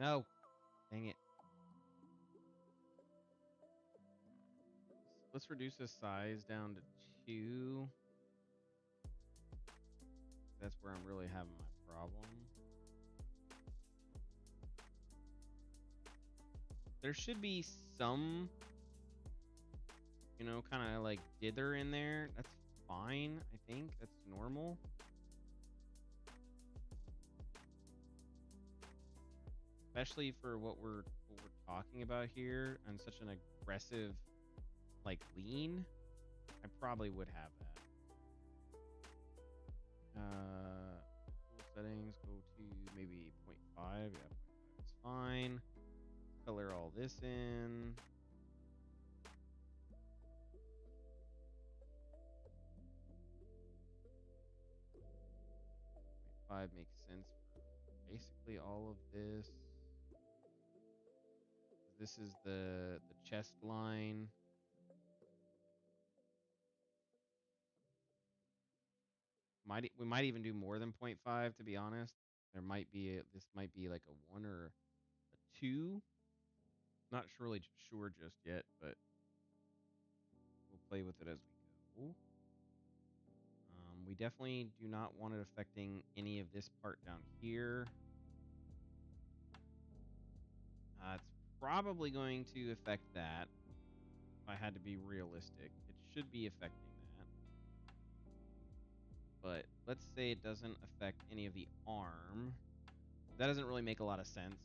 No. Dang it. Let's reduce the size down to 2. That's where I'm really having my problem. There should be some, kind of like dither in there. That's fine, I think. That's normal. Especially for what we're talking about here on such an aggressive like lean. I probably would have that. Tool settings, go to maybe 0.5. Yeah, 0.5 is fine. Color all this in. 0.5 makes sense for basically all of this. This is the chest line. We might even do more than 0.5, to be honest. There might be this might be like a 1 or a 2. Not really sure just yet, but we'll play with it as we go. We definitely do not want it affecting any of this part down here. It's probably going to affect that. If I had to be realistic, it should be affecting that. But let's say it doesn't affect any of the arm. That doesn't really make a lot of sense.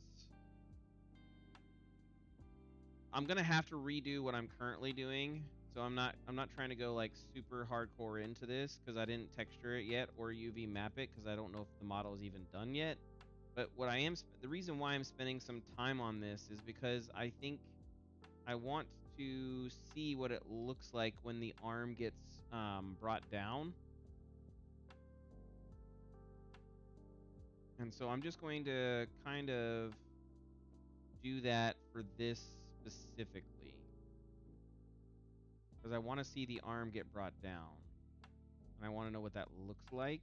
I'm gonna have to redo what I'm currently doing. So I'm not trying to go like super hardcore into this because I didn't texture it yet or UV map it because I don't know if the model is even done yet. But what I am the reason why I'm spending some time on this is because I think I want to see what it looks like when the arm gets brought down. And so I'm just going to kind of do that for this specifically. Because I want to see the arm get brought down. And I want to know what that looks like.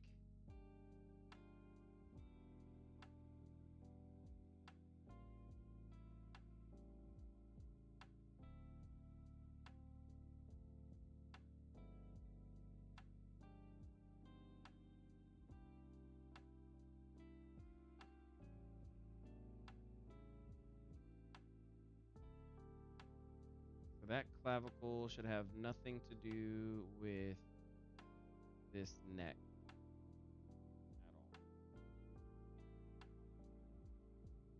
So that clavicle should have nothing to do with this neck at all.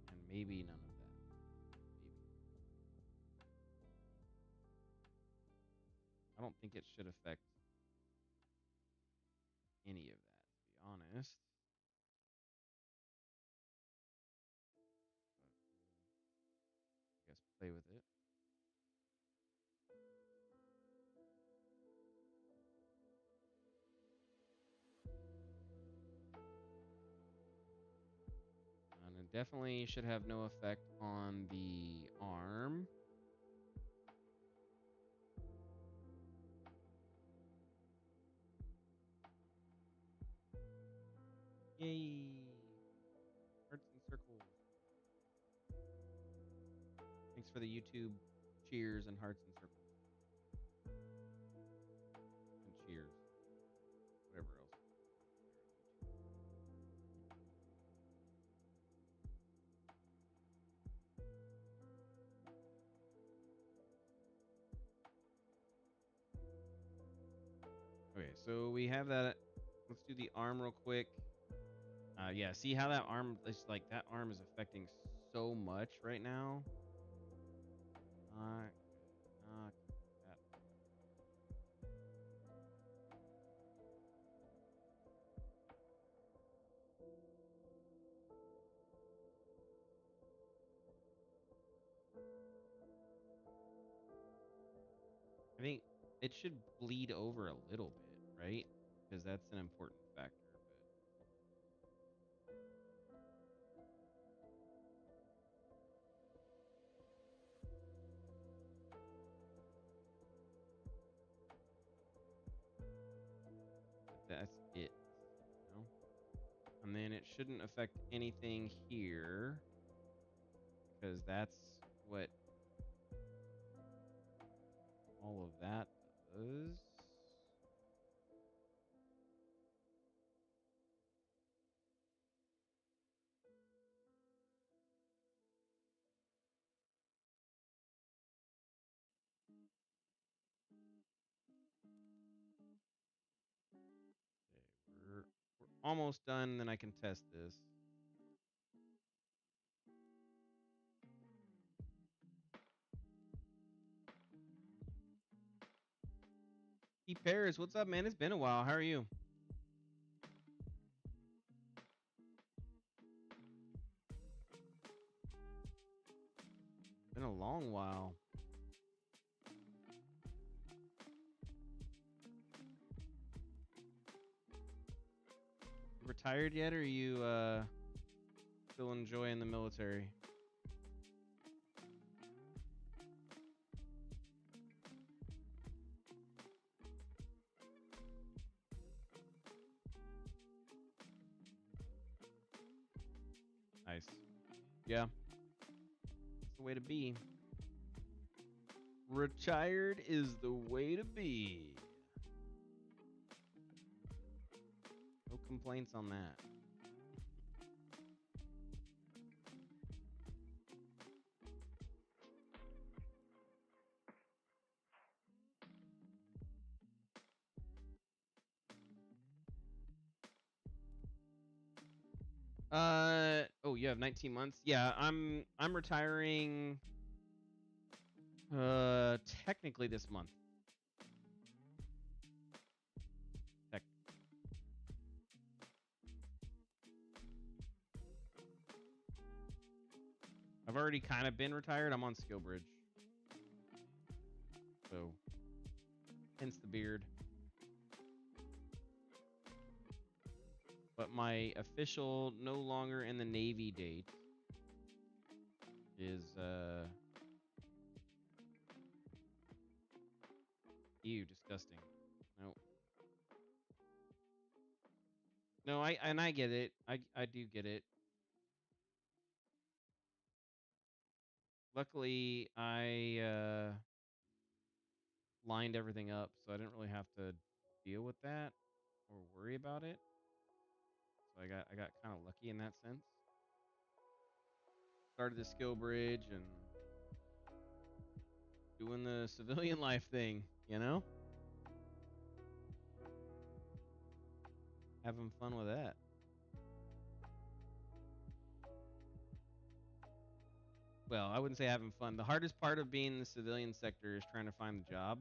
And maybe none of that. Maybe. I don't think it should affect any of that, to be honest. But I guess play with it. And it definitely should have no effect on the arm. Yay! Hearts and circles. Thanks for the YouTube cheers and hearts and circles and cheers, whatever else. Okay, so we have that. Let's do the arm real quick. Yeah, see how that arm is like that arm is affecting so much right now. That. I think it should bleed over a little bit, right? Because that's an important factor. But that's it. You know? And then it shouldn't affect anything here because that's what all of that does. Okay, we're almost done, then I can test this. Hey Paris, what's up, man? It's been a while. How are you? Been a long while. You retired yet, or are you still enjoying the military? Nice. Yeah. That's the way to be. Retired is the way to be. No complaints on that. Oh, you have 19 months? Yeah, I'm retiring technically this month. Tech. I've already kind of been retired. I'm on skill bridge. So hence the beard. But my official no longer in the Navy date is ew, disgusting. Nope. No, I get it. I do get it. Luckily, I lined everything up, so I didn't really have to deal with that or worry about it. So I got kind of lucky in that sense. Started the skill bridge and doing the civilian life thing, you know? Having fun with that. Well, I wouldn't say having fun. The hardest part of being in the civilian sector is trying to find the job.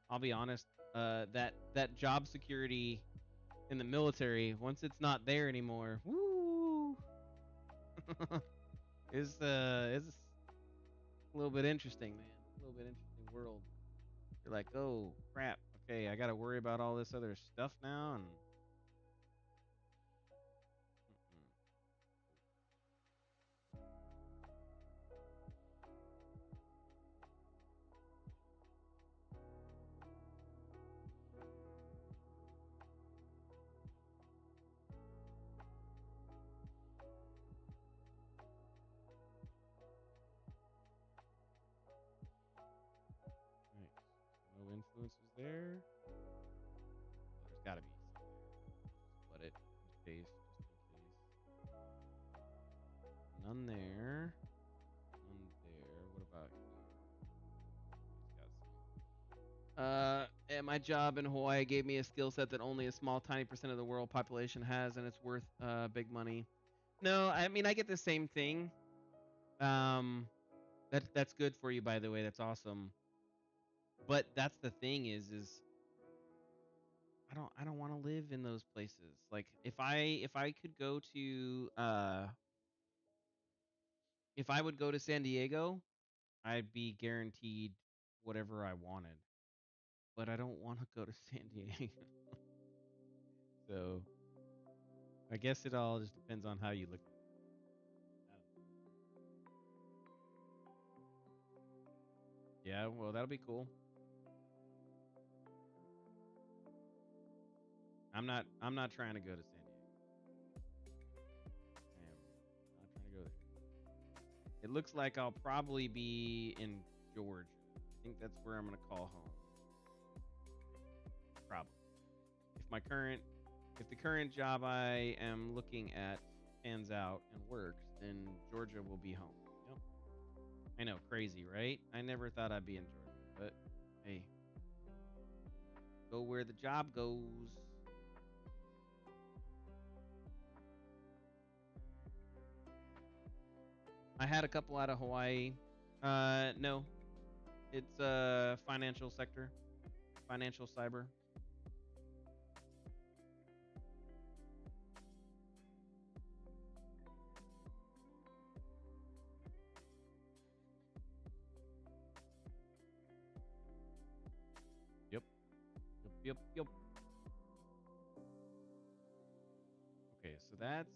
I'll be honest, that job security in the military, once it's not there anymore, woo, is a little bit interesting, man. A little bit interesting world. You're like, oh crap, okay, I got to worry about all this other stuff now, and influencers there. Oh, there's got to be some there. Split it in case, just in case. None there. None there. What about here? It's got some. And my job in Hawaii gave me a skill set that only a small, tiny percent of the world population has, and it's worth big money. No, I mean I get the same thing. Um, that's good for you, by the way. That's awesome. But that's the thing is I don't want to live in those places. Like if I could go to if I would go to San Diego, I'd be guaranteed whatever I wanted. But I don't want to go to San Diego. So I guess it all just depends on how you look at it. Yeah, well that'll be cool. I'm not trying to go to San Diego. I am not trying to go there. It looks like I'll probably be in Georgia. I think that's where I'm gonna call home. Probably. If the current job I am looking at pans out and works, then Georgia will be home. Yep. I know, crazy, right? I never thought I'd be in Georgia, but hey, go where the job goes. I had a couple out of Hawaii. No, it's financial sector, financial cyber. Yep, yep, yep, yep. Okay, so that's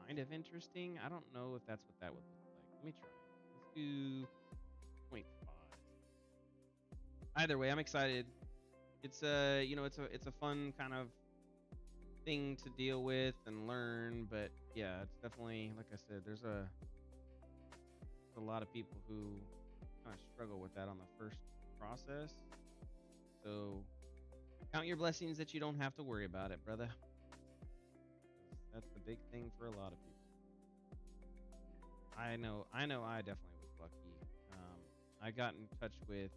kind of interesting. I don't know if that's what that would look like. Let me try. Let's do 0.5. Either way, I'm excited. It's it's a fun kind of thing to deal with and learn, but yeah, it's definitely like I said, there's a lot of people who kind of struggle with that on the first process. So count your blessings that you don't have to worry about it, brother. That's the big thing for a lot of people. I definitely was lucky. I got in touch with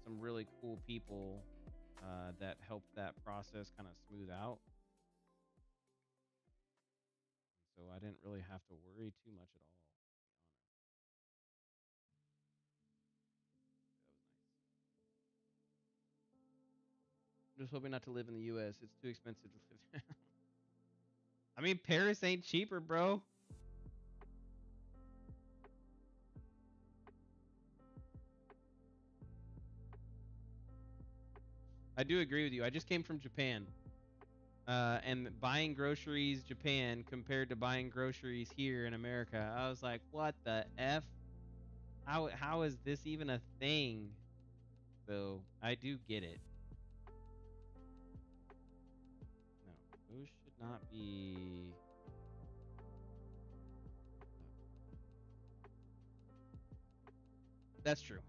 some really cool people that helped that process kind of smooth out. So I didn't really have to worry too much at all. I'm just hoping not to live in the U.S. It's too expensive to live there. I mean, Paris ain't cheaper, bro. I do agree with you. I just came from Japan. And buying groceries Japan compared to buying groceries here in America, I was like, what the f? How is this even a thing? So I do get it. No, those should not be. That's true.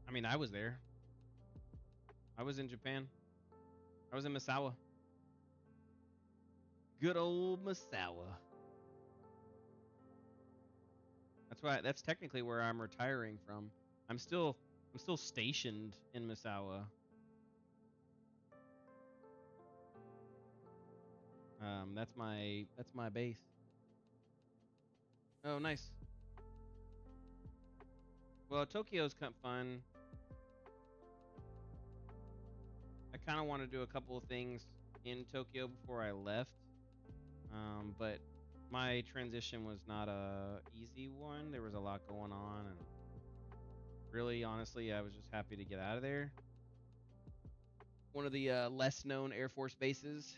I mean, I was there. I was in Japan. I was in Misawa. Good old Misawa. That's technically where I'm retiring from. I'm still I'm still stationed in Misawa. That's my base. Oh, nice. Well, Tokyo's kind of fun. I kind of want to do a couple of things in Tokyo before I left. But my transition was not a easy one. There was a lot going on, and really, honestly, I was just happy to get out of there. One of the less known Air Force bases.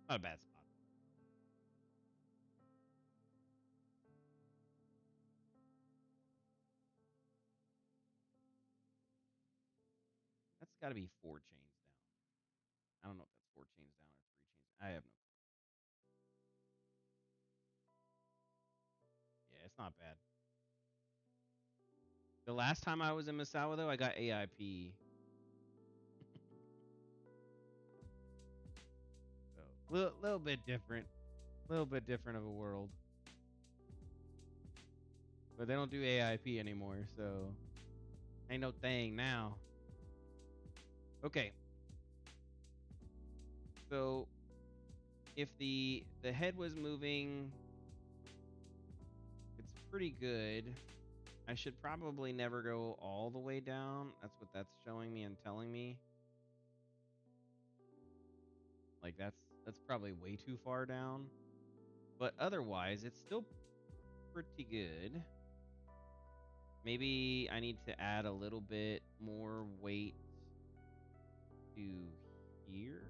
Not a bad spot. That's got to be 4 chains down. I don't know if that's 4 chains down or 3 chains. I have no clue. Yeah, it's not bad. The last time I was in Misawa, though, I got AIP. So, little bit different. Little bit different of a world. But they don't do AIP anymore, so ain't no thing now. Okay. So if the head was moving, it's pretty good. I should probably never go all the way down. That's what that's showing me and telling me. Like that's probably way too far down. But otherwise, it's still pretty good. Maybe I need to add a little bit more weight to here.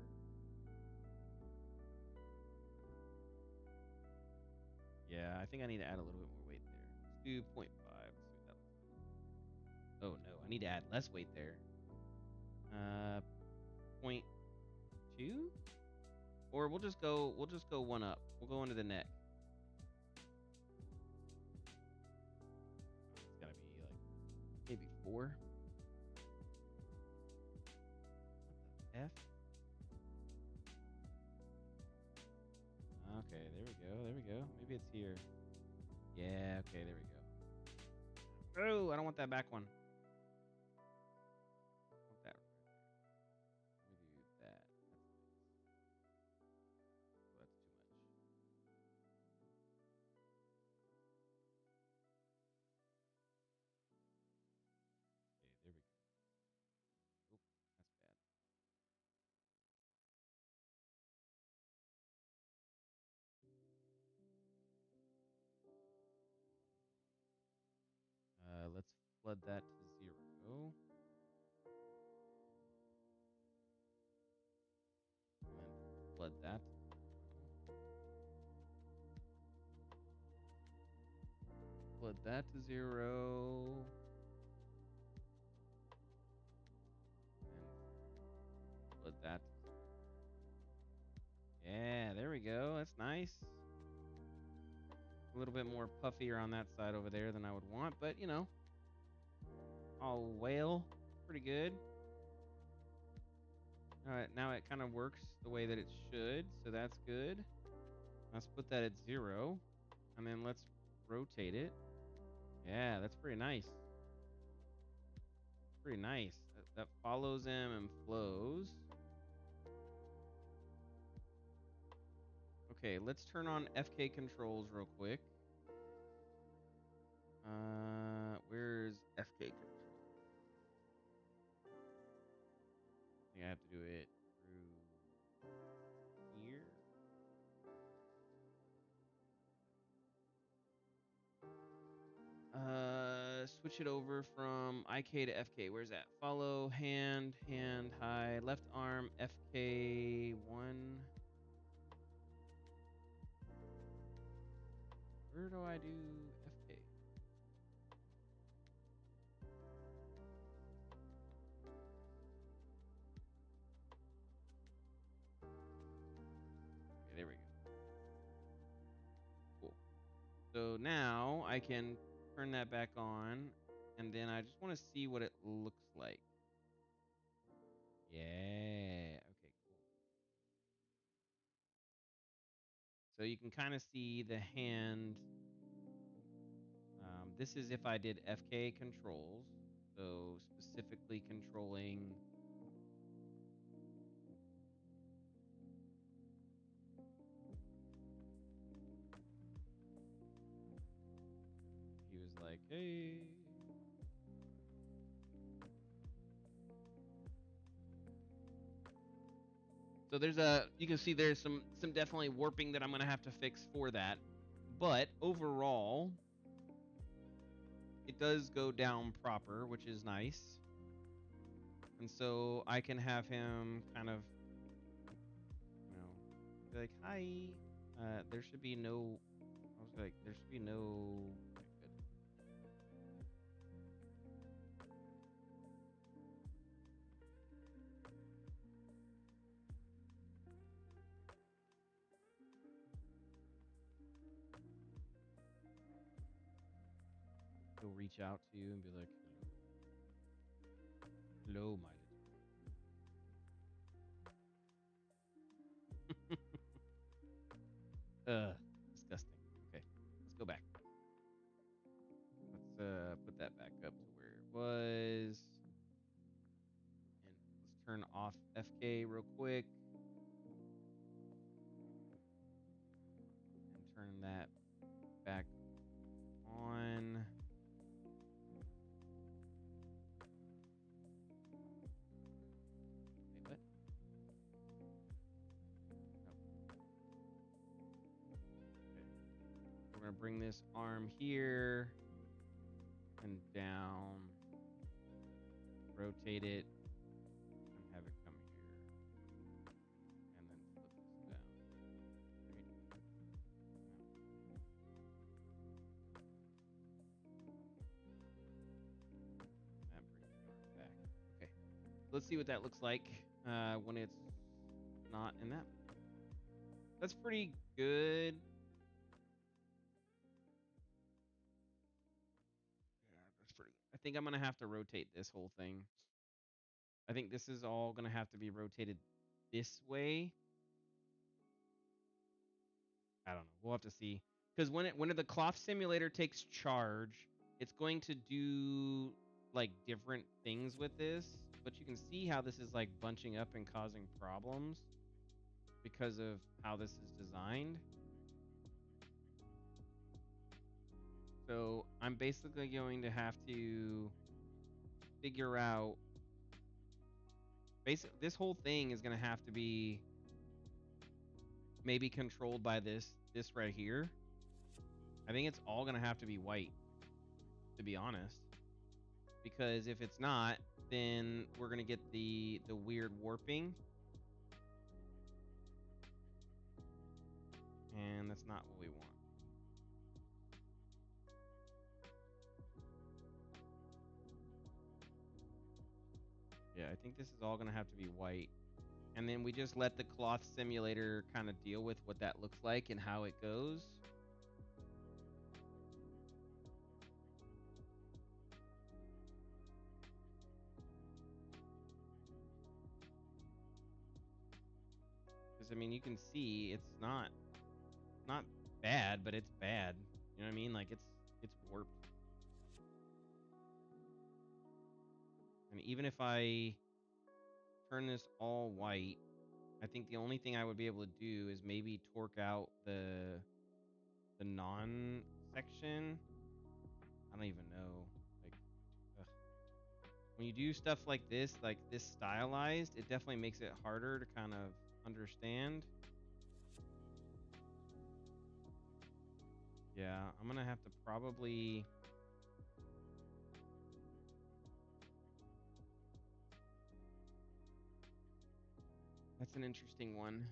Yeah, I think I need to add a little bit more weight there. Let's do 0.5. Let's see what that looks like. Oh no, I need to add less weight there. 0.2? Or we'll just go one up. We'll go into the neck. It's gotta be like maybe 4. What the F? Okay, there we go. There we go. Maybe it's here. Yeah, okay, there we go. Oh, I don't want that back one. I want that right there. Let me do that. That's nice. Oh, that's too much. Okay, there we go. Oop, that's bad. Let's flood that to 0. And then flood that to 0. Flood that to 0. And flood that to 0. Yeah, there we go. That's nice. A little bit more puffier on that side over there than I would want, but you know, all whale, pretty good. All right, now it kind of works the way that it should, so that's good. Let's put that at 0, and then let's rotate it. Yeah, that's pretty nice. Pretty nice. That follows him and flows. Okay, let's turn on FK controls real quick. Where's FK controls? I think I have to do it through here. Switch it over from IK to FK. Where's that? Follow, hand, high, left arm, FK1. Where do I do FK? Okay, there we go. Cool. So now I can turn that back on, and then I just want to see what it looks like. Yeah. Okay, cool. So you can kind of see the hand. This is if I did FK controls. So specifically controlling he was like, hey. So you can see there's some definitely warping that I'm gonna have to fix for that. But overall, it does go down proper, which is nice. And so I can have him kind of, you know, be like, hi. There should be no. I was like, there should be no. Okay, good. he'll reach out to you and be like, hello, my little. Disgusting. Okay, let's go back. Let's put that back up to where it was. And let's turn off FK real quick. And turn that back on. Wait, what? Okay. We're gonna bring this arm here and down. Rotate it and have it come here. And then flip this down. That brings the arm back. Okay. Let's see what that looks like when it's not in that. That's pretty good. Yeah, that's pretty good. I think I'm gonna have to rotate this whole thing. I think this is all gonna have to be rotated this way. I don't know. We'll have to see. Because when the cloth simulator takes charge, it's going to do like different things with this. But you can see how this is like bunching up and causing problems because of how this is designed. So I'm basically going to have to figure out. Basically, this whole thing is going to have to be maybe controlled by this right here. I think it's all going to have to be white, to be honest. Because if it's not, then we're going to get the weird warping. And that's not what we want. Yeah, I think this is all going to have to be white. And then we just let the cloth simulator kind of deal with what that looks like and how it goes. Because, I mean, you can see it's not bad, but it's bad. You know what I mean? Like, it's warped. And even if I turn this all white, I think the only thing I would be able to do is maybe torque out the non section. I don't even know. Like, ugh. When you do stuff like this stylized, it definitely makes it harder to kind of understand. Yeah, I'm gonna have to probably. That's an interesting one.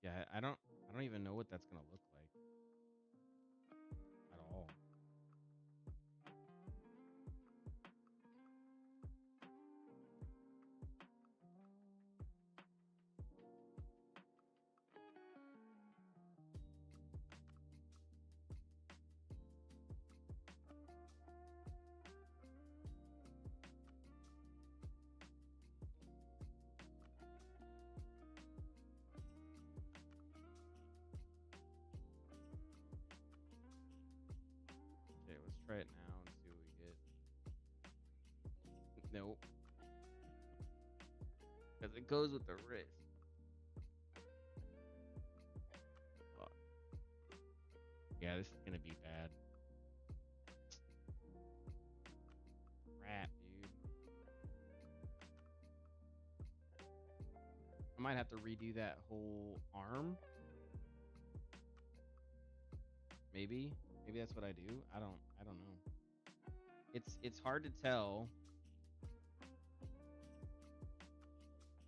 Yeah, I don't even know what that's gonna look like at all. Okay, let's try it now and see what we get. Nope. Because it goes with the wrist. Fuck. Yeah, this is gonna be bad. Crap, dude. I might have to redo that whole arm. Maybe that's what I do. I don't know. It's hard to tell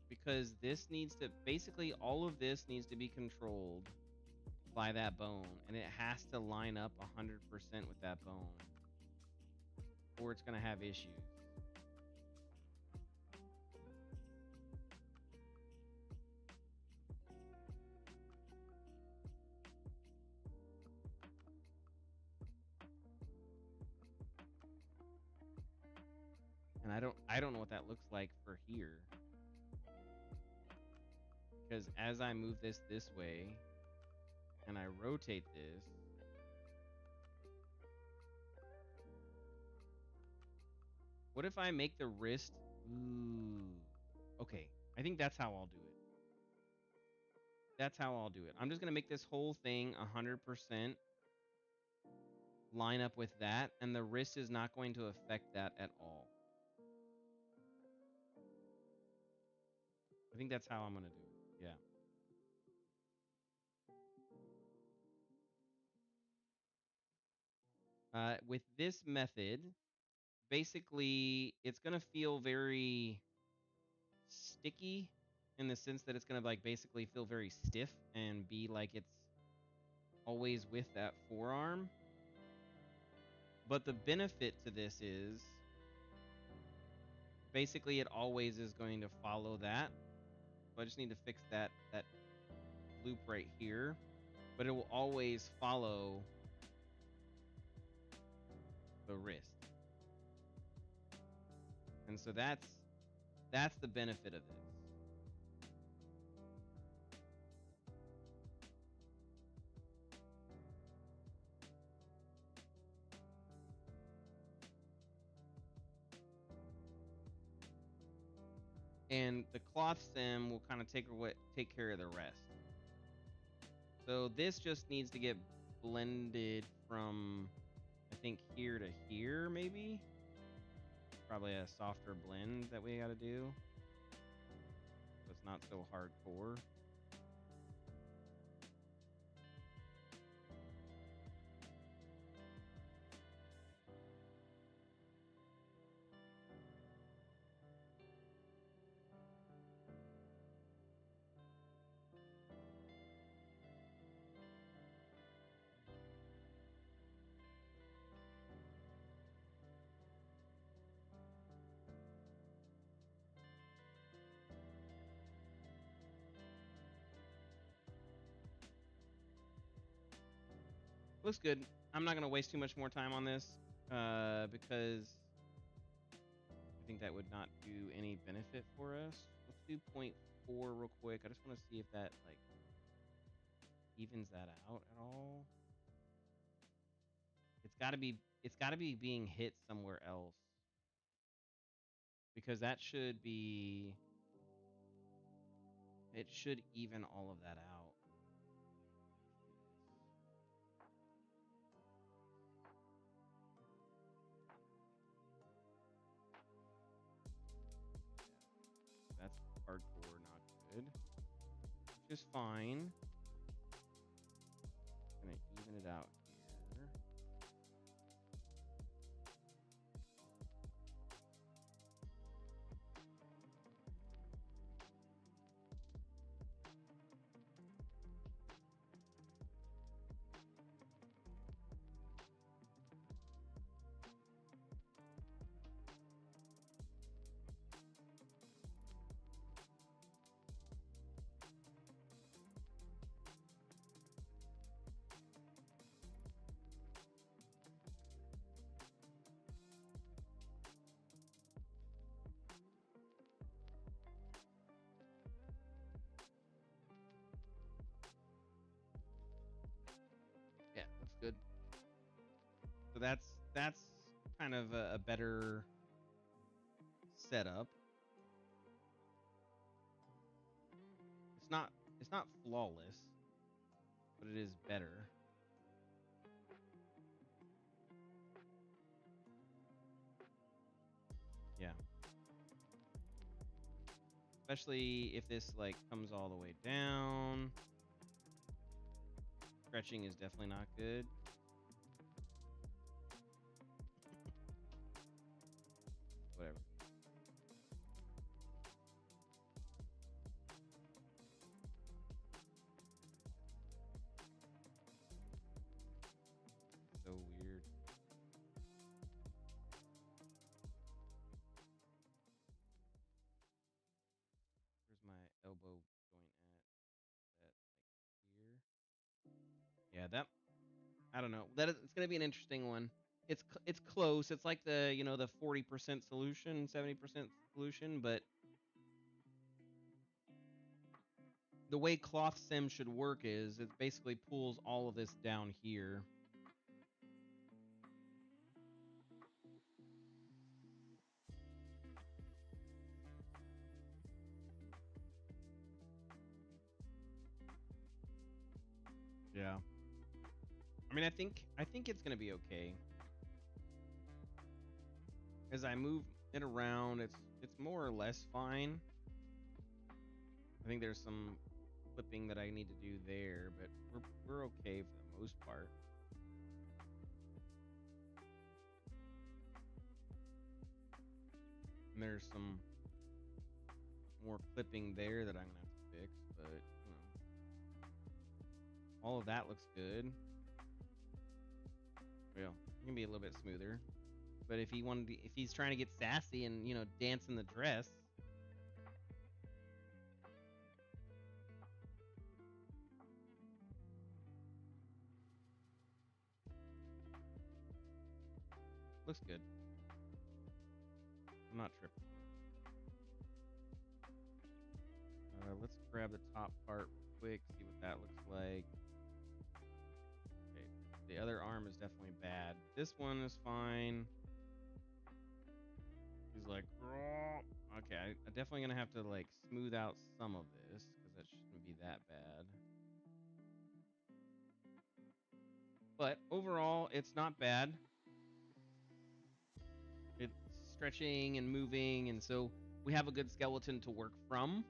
because this needs to basically all of this needs to be controlled by that bone, and it has to line up 100% with that bone, or it's gonna have issues. And I don't know what that looks like for here. Because as I move this way and I rotate this, what if I make the wrist? Ooh. Okay. I think that's how I'll do it. That's how I'll do it. I'm just going to make this whole thing 100% line up with that, and the wrist is not going to affect that at all. I think that's how I'm going to do it. Yeah. With this method, basically, it's going to feel very sticky in the sense that it's going to like basically feel very stiff and be like it's always with that forearm. But the benefit to this is basically it always is going to follow that. So I just need to fix that loop right here, but it will always follow the wrist. And so that's the benefit of this. And the cloth stem will kind of take care of the rest. So this just needs to get blended from, I think, here to here, maybe. Probably a softer blend that we got to do, so it's not so hardcore. Looks good. I'm not going to waste too much more time on this because I think that would not do any benefit for us. Let's do 0.4 real quick. I just want to see if that like evens that out at all. It's got to be being hit somewhere else, because that should be, it should even all of that out. That's hardcore, not good. Which is fine. Gonna even it out here. Yeah, that's good. So that's kind of a better setup. It's not flawless, but it is better. Yeah. Especially if this like comes all the way down. Stretching is definitely not good. Whatever. elbow joint at here. Yeah, that I don't know. It's gonna be an interesting one. It's close. It's like the the 40% solution, 70% solution, but the way cloth sim should work is it basically pulls all of this down here. Yeah. I mean, I think it's gonna be okay. As I move it around, it's more or less fine. I think there's some clipping that I need to do there, but we're okay for the most part. And there's some more clipping there that I'm gonna have to fix, but all of that looks good. Well, it can be a little bit smoother. But if he's trying to get sassy and dance in the dress, looks good. I'm not tripping. Let's grab the top part real quick, see what that looks like. Okay, the other arm is definitely bad. This one is fine. He's like, "Grrr." Okay, I'm definitely gonna have to like smooth out some of this because that shouldn't be that bad. But overall, it's not bad. It's stretching and moving, and so we have a good skeleton to work from.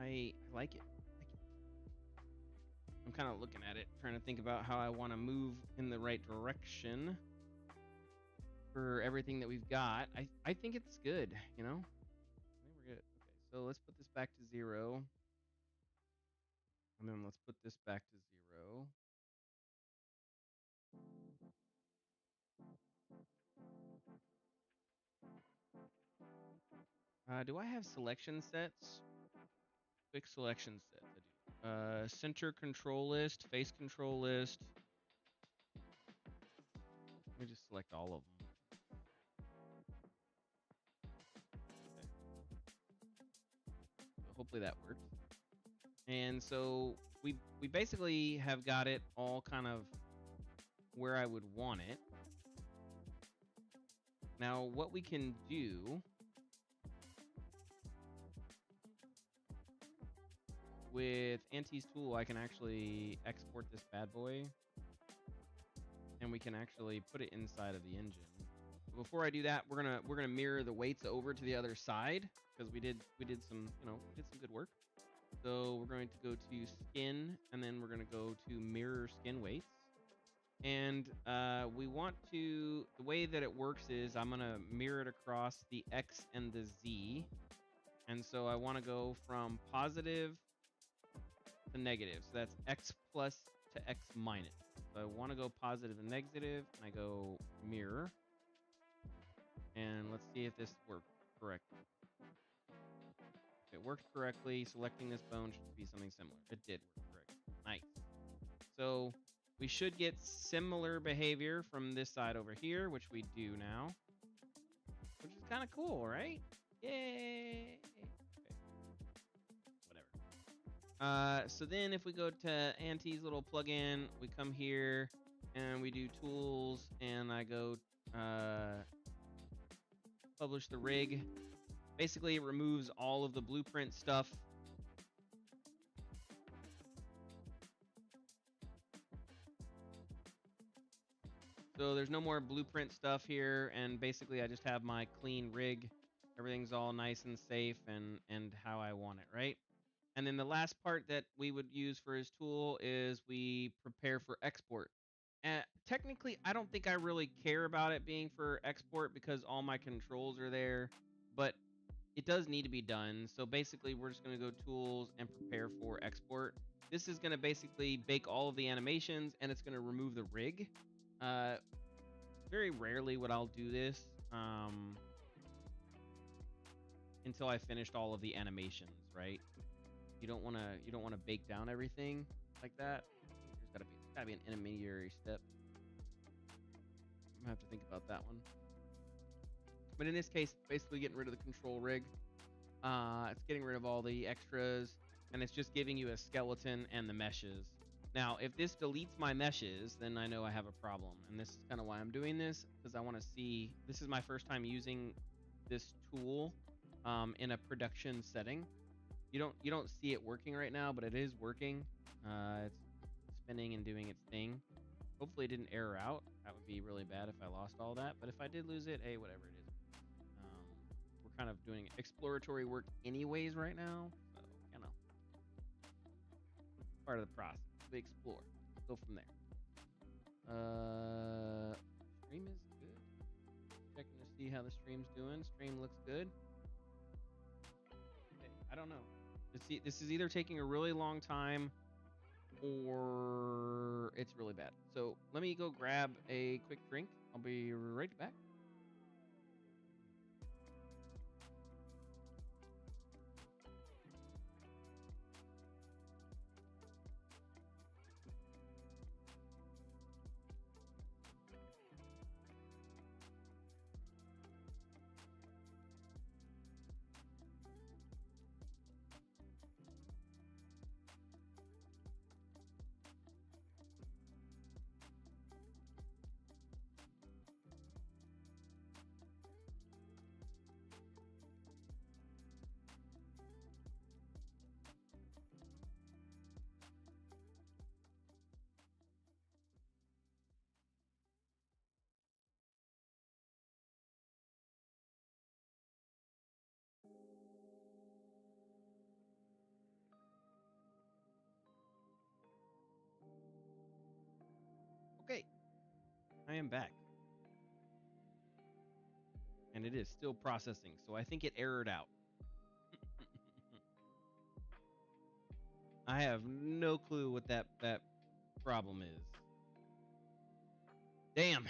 I like it. I'm kind of looking at it, trying to think about how I want to move in the right direction for everything that we've got. I think it's good, I think we're good. Okay, so let's put this back to 0. And then let's put this back to 0. Do I have selection sets? Quick selection set. I do. Center control list, face control list. Let me just select all of them. Okay. So hopefully that works. And so we basically have got it all kind of where I would want it. Now, what we can do with Auntie's tool, I can actually export this bad boy, and we can actually put it inside of the engine. But before I do that, we're gonna mirror the weights over to the other side because we did some good work. So we're going to go to skin, and then we're going to go to mirror skin weights. And we want to, the way that it works is I'm going to mirror it across the X and the Z. And so I want to go from positive to negative. So that's X plus to X minus. So I want to go positive and negative, and I go mirror. And let's see if this worked correctly. If it worked correctly, selecting this bone should be something similar. It did work correctly. Nice. So we should get similar behavior from this side over here, which we do now, which is kind of cool, right? Yay! Okay. Whatever. So then if we go to Auntie's little plugin, we come here and we do tools, and I go publish the rig. Basically, it removes all of the blueprint stuff. So there's no more blueprint stuff here, and basically I just have my clean rig. Everything's all nice and safe and how I want it, right? And then the last part that we would use for his tool is we prepare for export. Technically, I don't think I really care about it being for export because all my controls are there, but it does need to be done. So basically, we're just going to go tools and prepare for export. This is going to basically bake all of the animations, and it's going to remove the rig. Very rarely would I'll do this. until I finished all of the animations, right? You don't want to bake down everything like that. There's gotta be an intermediary step. I'm gonna have to think about that one. But in this case, it's basically getting rid of the control rig. It's getting rid of all the extras, and it's just giving you a skeleton and the meshes. Now, if this deletes my meshes, then I know I have a problem. And this is kind of why I'm doing this, because I want to see, this is my first time using this tool in a production setting. You don't see it working right now, but it is working. It's spinning and doing its thing. Hopefully it didn't error out. That would be really bad if I lost all that. But if I did lose it, hey, whatever it is. We're kind of doing exploratory work anyways right now. So, you know, part of the process. We explore. Go from there. Stream is good. Checking to see how the stream's doing. Stream looks good. Okay, I don't know. This is either taking a really long time or it's really bad. So let me go grab a quick drink. I'll be right back. Okay, I am back. And it is still processing, so I think it errored out. I have no clue what that problem is. Damn.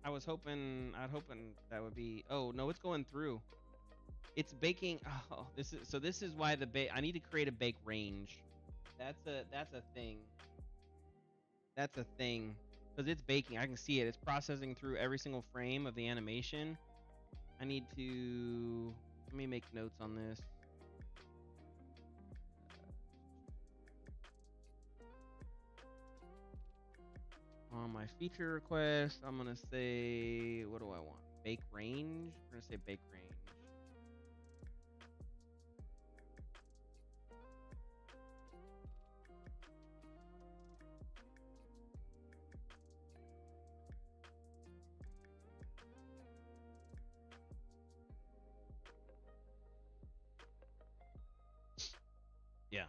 I'd hoping that would be. Oh no, it's going through. It's baking. Oh, this is why I need to create a bake range. That's a thing. That's a thing. Because it's baking. I can see it. It's processing through every single frame of the animation. I need to... Let me make notes on this. On my feature request, I'm going to say... What do I want? Bake range? We're going to say bake range. Yeah.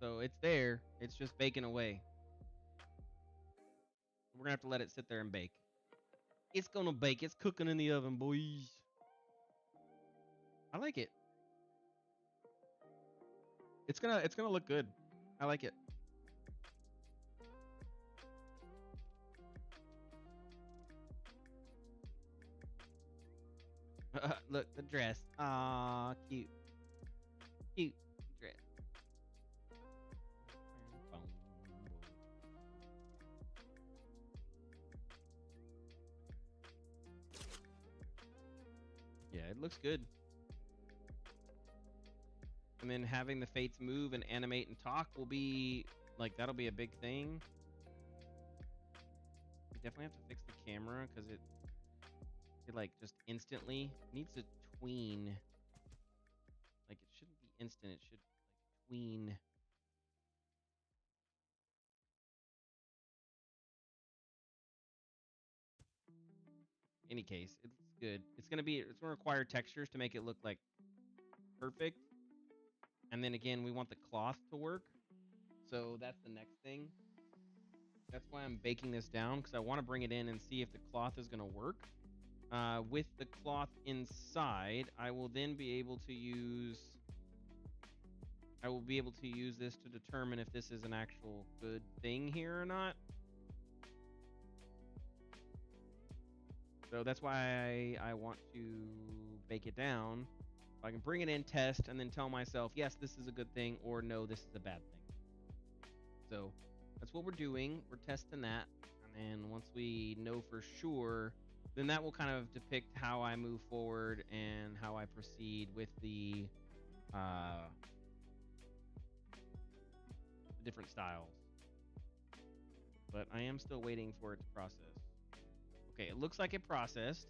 So it's there. It's just baking away. We're gonna have to let it sit there and bake. It's gonna bake. It's cooking in the oven, boys. I like it. It's gonna look good. I like it. Look, the dress. Ah, cute. Cute dress. Yeah, it looks good. And then having the fates move and animate and talk will be, like, that'll be a big thing. We definitely have to fix the camera, because it like, just instantly needs to tween. Like, it shouldn't be instant. It should, like, tween. Any case, it's good. It's gonna require textures to make it look like perfect. And then again, we want the cloth to work. So that's the next thing. That's why I'm baking this down, because I want to bring it in and see if the cloth is gonna work. With the cloth inside, I will then be able to use this to determine if this is an actual good thing here or not. So that's why I want to bake it down. So I can bring it in, test, and then tell myself, yes, this is a good thing, or no, this is a bad thing. So that's what we're doing. We're testing that. And then once we know for sure, then that will kind of depict how I move forward and how I proceed with the different styles. But I am still waiting for it to process. Okay, it looks like it processed.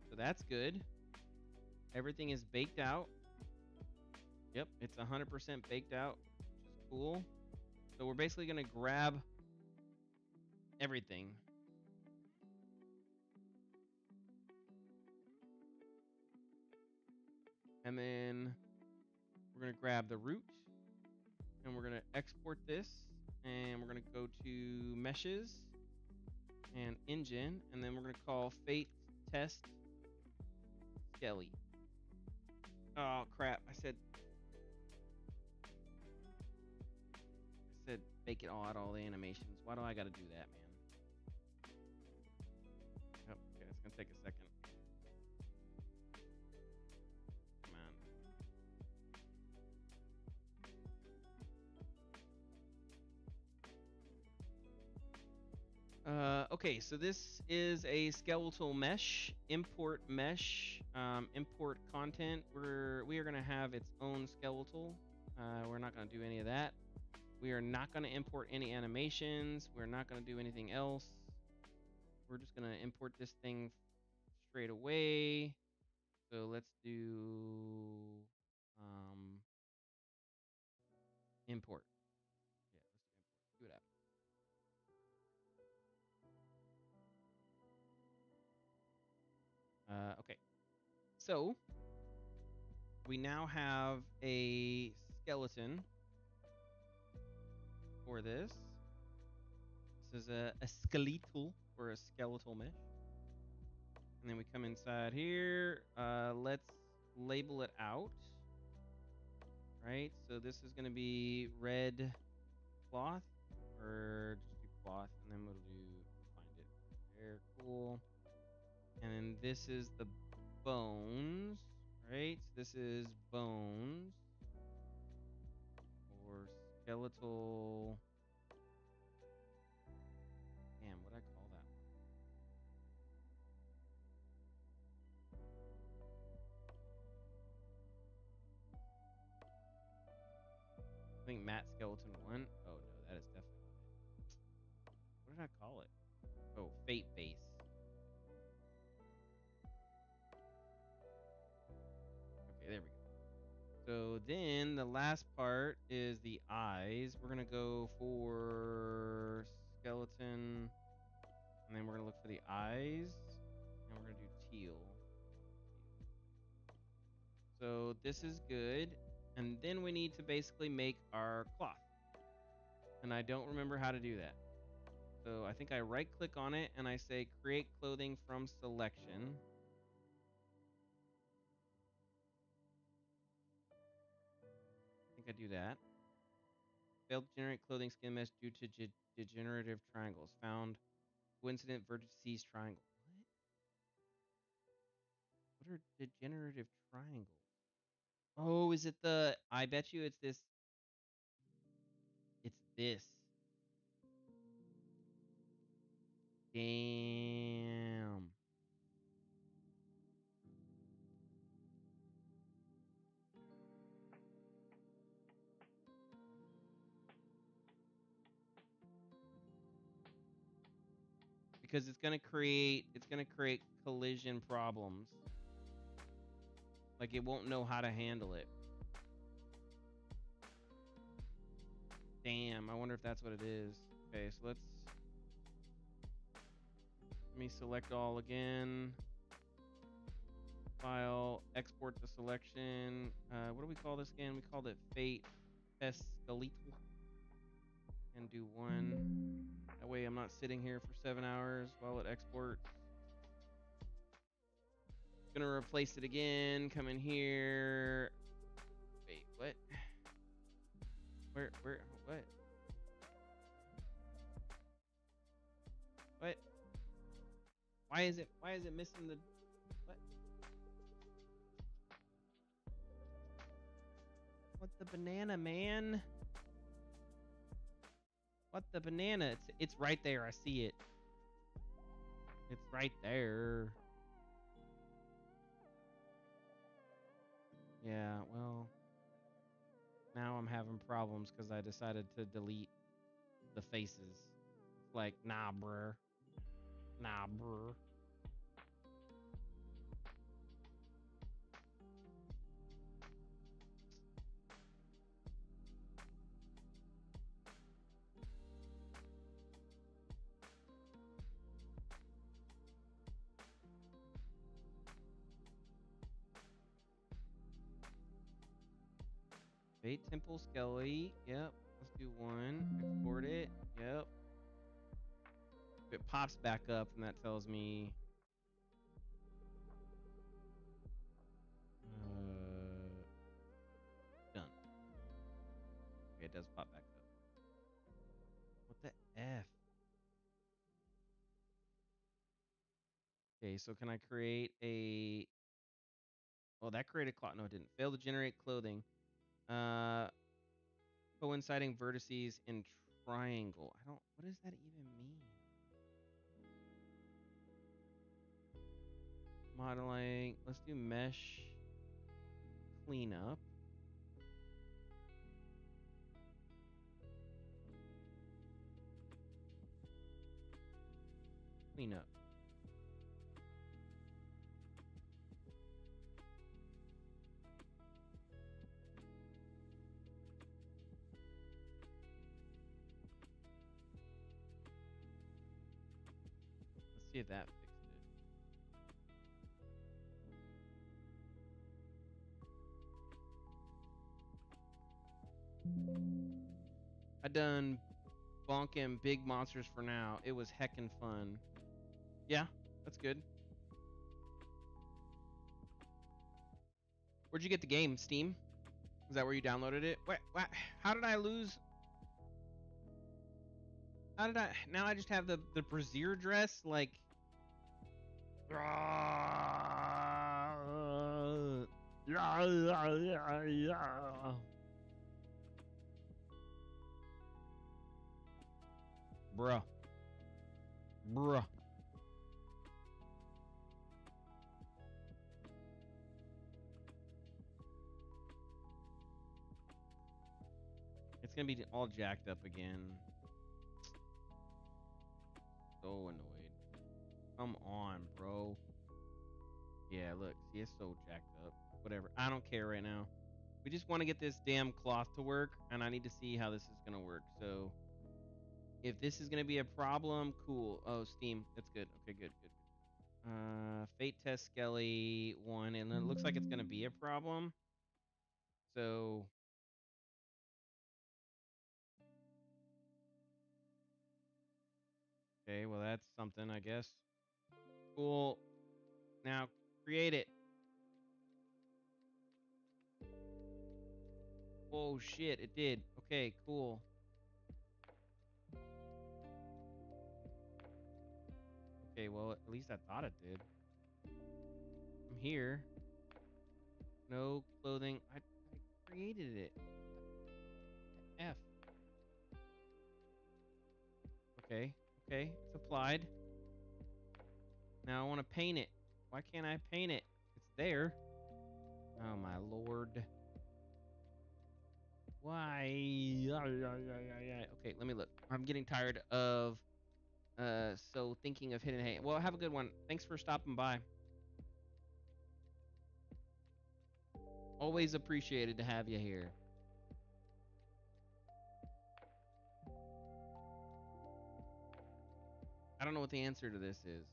So that's good. Everything is baked out. Yep, it's 100% baked out, which is cool. So we're basically going to grab everything. And then we're going to grab the root. And we're going to export this. And we're going to go to meshes and engine. And then we're going to call fate test skelly. Oh, crap. I said bake it all out, all the animations. Why do I got to do that, man? Oh, okay, it's going to take a second. Come on. Okay, so this is a skeletal mesh, import mesh, import content. We are going to have its own skeletal. We're not going to do any of that. We are not going to import any animations. We're not going to do anything else. We're just going to import this thing straight away. So let's do import. Yeah, let's do import. See what happens. Okay. So we now have a skeleton for this. This is a skeletal or a skeletal mesh. And then we come inside here. Let's label it out. Right? So this is going to be red cloth, or just do cloth, and then we'll find it there. Cool. And then this is the bones, right? So this is bones or skeletal. Damn, what'd I call that one? I think Matt Skeleton 1. Oh, no, that is definitely it. What did I call it? Oh, Fate Base. Okay, there we go. So then the last part is the eyes. We're going to go for skeleton, and then we're going to look for the eyes, and we're going to do teal. So this is good. And then we need to basically make our cloth. And I don't remember how to do that. So I think I right click on it and I say create clothing from selection. I think I do that. Failed to generate clothing skin mesh due to degenerative triangles. Found coincident vertices triangle. What are degenerative triangles? Oh, is it the... I bet you it's this. It's this. Damn. Because it's gonna create collision problems. Like it won't know how to handle it. Damn, I wonder if that's what it is. Okay, so let me select all again. File, export the selection. What do we call this again? We called it Fate Test Skeletal. And do one. That way I'm not sitting here for 7 hours while it exports. Gonna replace it again. Come in here. Wait, what? Where, what? What? Why is it missing the what? What the banana, man? What the banana? It's right there. I see it. It's right there. Yeah, well, now I'm having problems because I decided to delete the faces. It's like, nah, bruh. Nah, bruh. Fate Temple Skelly. Yep. Let's do one. Export it. Yep. If it pops back up, and that tells me done. Okay, it does pop back up. What the F? Okay, so can I create a... Well, that created cloth. No, it didn't. Fail to generate clothing. Coinciding vertices in triangle. I don't... What does that even mean? Modeling. Let's do mesh cleanup. Cleanup. Let's see if that fixed it. I done bonking big monsters for now. It was heckin' fun. Yeah, that's good. Where'd you get the game? Steam? Is that where you downloaded it? What? How did I lose? How did I? Now I just have the brassiere dress. Like, bruh, bruh. It's gonna be all jacked up again. So annoyed. Come on, bro. Yeah, look. See, it's so jacked up. Whatever. I don't care right now. We just want to get this damn cloth to work, and I need to see how this is gonna work. So, if this is gonna be a problem, cool. Oh, Steam. That's good. Okay, good, good, good. Fate test Skelly 1, and it looks like it's gonna be a problem. So, okay, well that's something, I guess. Cool. Now create it. Oh shit, it did. Okay, cool. Okay, well, at least I thought it did. I'm here. No clothing. I created it. F. Okay. Okay. It's applied. Now I want to paint it. Why can't I paint it? It's there. Oh my lord. Why? Okay, let me look. I'm getting tired of so thinking of hidden hate. Well, have a good one. Thanks for stopping by. Always appreciated to have you here. I don't know what the answer to this is.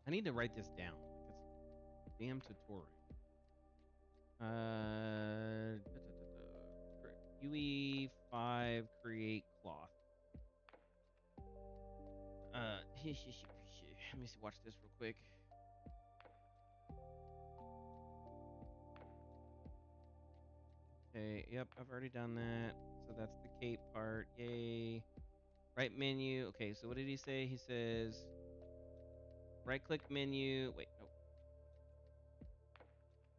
I need to write this down. It's a damn tutorial. UE5 create cloth. Let me see, watch this real quick. Okay, yep, I've already done that. So that's the cape part. Yay. Right menu. Okay, so what did he say? He says right click menu. Wait, no.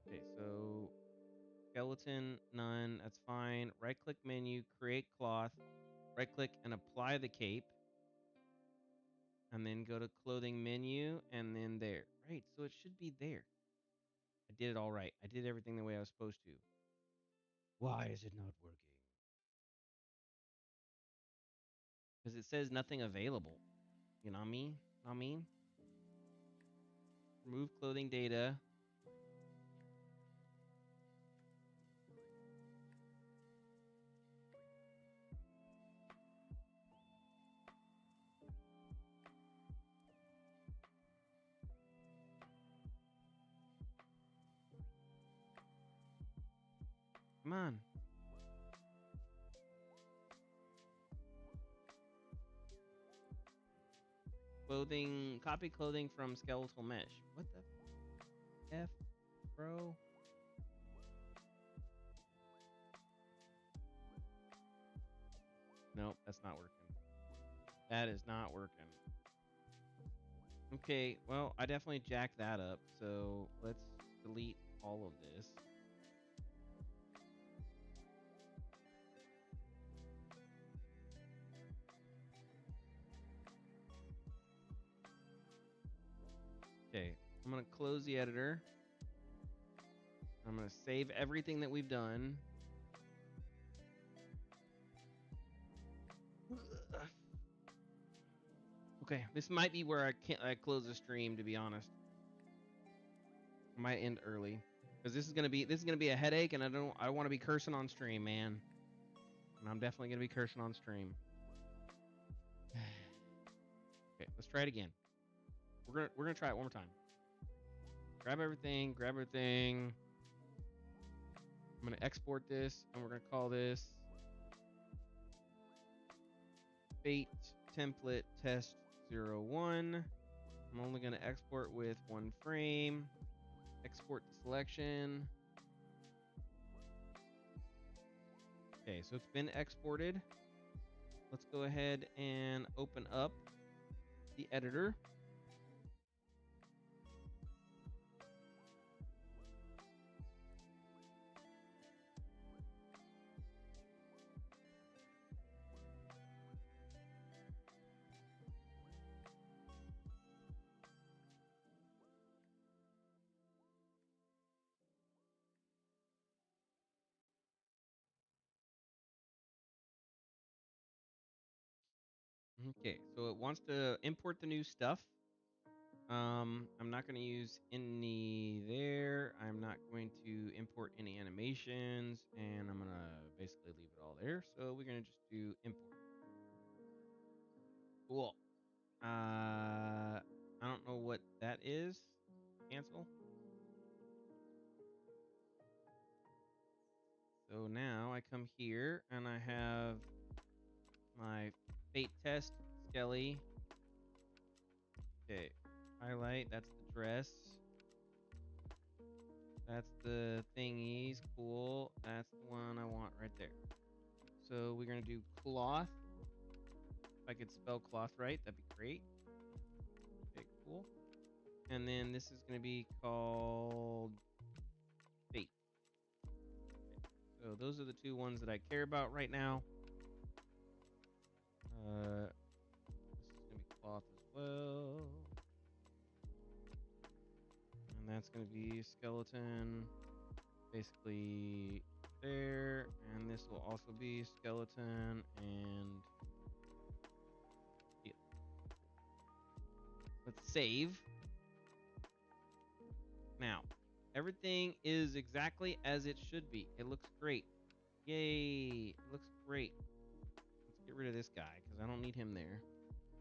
Okay, so skeleton, none. That's fine. Right click menu, create cloth. Right click and apply the cape. And then go to clothing menu and then there. Right, so it should be there. I did it all right. I did everything the way I was supposed to. Why is it not working? Because it says nothing available. You know what I mean? Know what I mean? Remove clothing data. Come on. Clothing, copy clothing from skeletal mesh. What the F, bro? Nope, that's not working. That is not working. Okay, well, I definitely jacked that up, so let's delete all of this. Okay, I'm going to close the editor. I'm going to save everything that we've done. Okay, this might be where I close the stream, to be honest. I might end early because this is gonna be a headache, and I want to be cursing on stream, man. And I'm definitely gonna be cursing on stream. Okay, let's try it again. We're gonna try it one more time. Grab everything. I'm gonna export this, and we're gonna call this Fate Template Test 01. I'm only gonna export with 1 frame. Export the selection. Okay, so it's been exported. Let's go ahead and open up the editor. Okay, so it wants to import the new stuff. I'm not going to use any there. I'm not going to import any animations, and I'm going to basically leave it all there. So we're going to just do import. Cool. I don't know what that is. Cancel. So now I come here, and I have my fate test skelly. Okay, highlight, that's the dress. That's the thingies, cool. That's the one I want right there. So we're gonna do cloth. If I could spell cloth right, that'd be great. Okay, cool. And then this is gonna be called fate. Okay. So those are the 2 ones that I care about right now. This is gonna be cloth as well. And that's going to be skeleton, basically there. And this will also be skeleton and steel. Let's save. Now, everything is exactly as it should be. It looks great. Yay. It looks great. Let's get rid of this guy because I don't need him there.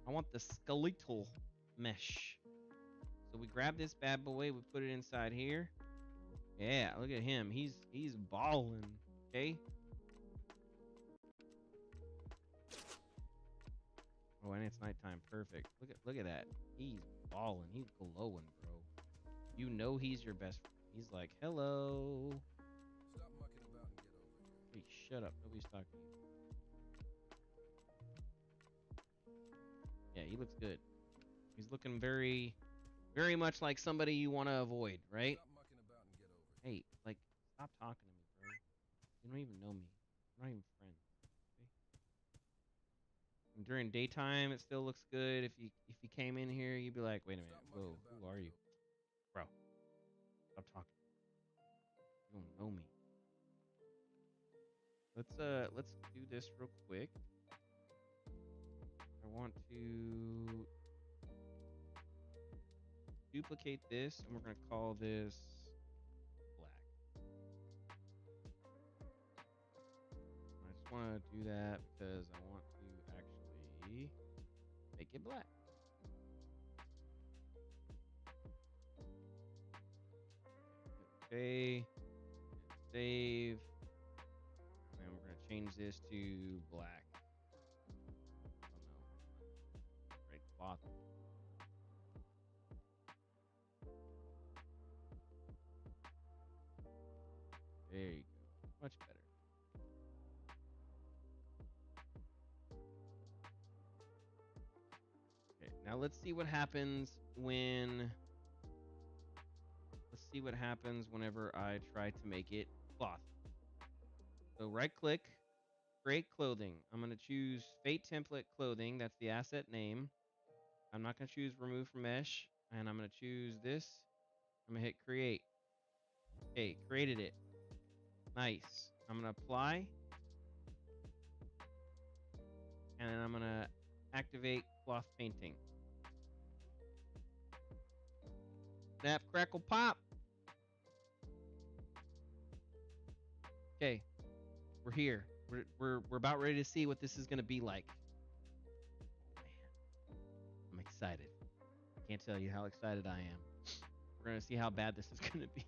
I want the skeletal mesh. So we grab this bad boy, we put it inside here. Yeah, look at him. He's balling. Okay. Oh, and it's nighttime. Perfect. Look at that. He's balling. He's glowing, bro. You know he's your best friend. He's like, hello. Stop mucking about and get over here. Hey, shut up. Nobody's talking to you. Yeah, he looks good. He's looking very Very much like somebody you want to avoid, right? Stop mucking about and get over it. Hey, like, stop talking to me, bro. You don't even know me. We're not even friends. Okay? And during daytime, it still looks good. If you came in here, you'd be like, wait a minute, Stop whoa, mucking about who and are get you, over it. bro? Stop talking. You don't know me. Let's do this real quick. I want to duplicate this, and we're gonna call this black. I just want to do that because I want to actually make it black. Okay, save, and we're gonna change this to black. Oh no, right cloth. There you go, much better. Okay, now let's see what happens when. Let's see what happens whenever I try to make it cloth. So right click, create clothing. I'm going to choose Fate Template Clothing. That's the asset name. I'm not going to choose Remove from Mesh. And I'm going to choose this. I'm going to hit Create. Okay, created it. Nice. I'm going to apply. And then I'm going to activate cloth painting. Snap, crackle, pop. Okay, we're here. We're about ready to see what this is going to be like. Man, I'm excited. I can't tell you how excited I am. We're going to see how bad this is going to be.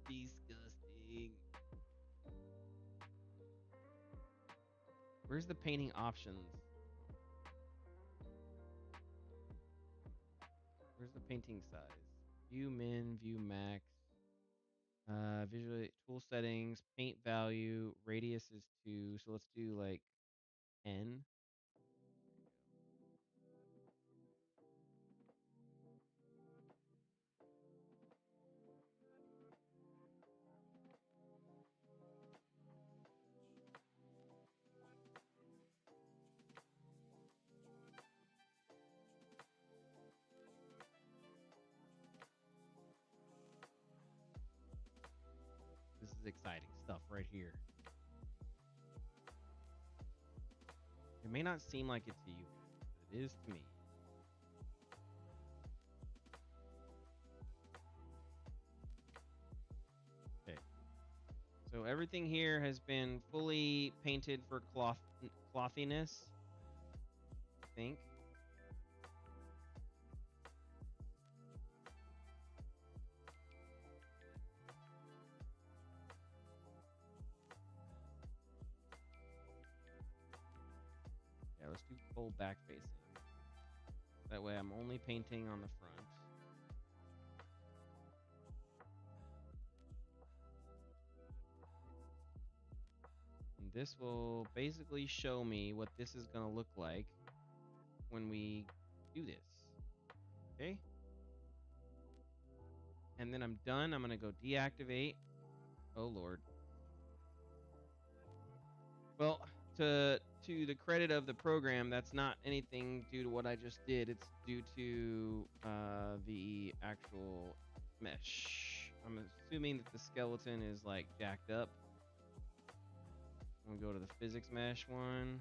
Disgusting. Where's the painting options? Where's the painting size? View min, view max. Visual tool settings, paint value, radius is 2. So let's do like N. This is exciting stuff right here. It may not seem like it to you, but it is to me. Okay. So everything here has been fully painted for clothiness, I think. Yeah, let's do full back facing. That way I'm only painting on the front. And this will basically show me what this is going to look like when we do this. Okay? And then I'm done. I'm going to go deactivate. Oh, Lord. Well, to the credit of the program, that's not anything due to what I just did. It's due to the actual mesh. I'm assuming that the skeleton is like jacked up. I'm gonna go to the physics mesh one.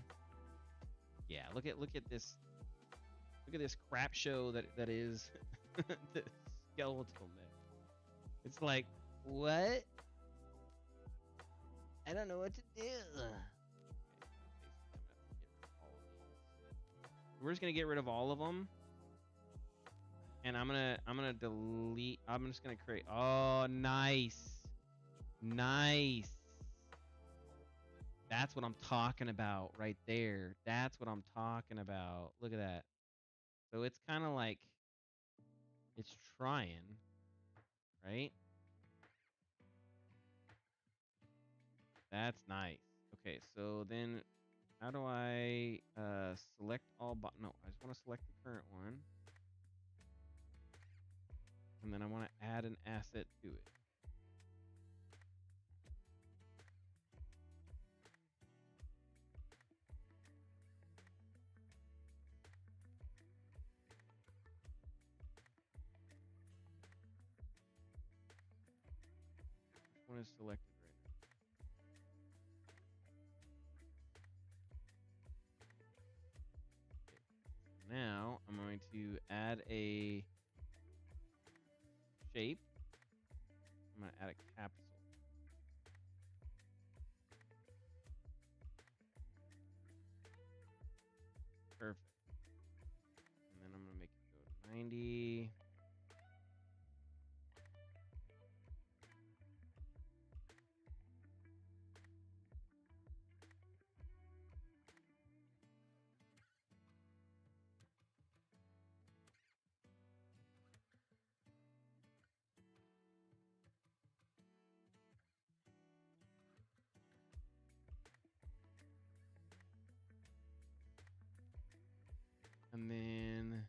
Yeah, look at this crap show that is the skeletal mesh. It's like, what? I don't know what to do. We're just gonna get rid of all of them, and I'm gonna delete. I'm just gonna create. Oh, nice, nice. That's what I'm talking about right there. That's what I'm talking about. Look at that. So it's kind of like it's trying, right? That's nice. Okay, so then How do I select all no, I just want to select the current one. And then I want to add an asset to it. Which one is selected right now? Okay. Now I'm going to add a shape. I'm going to add a capsule. Perfect. And then I'm going to make it go to 90. And then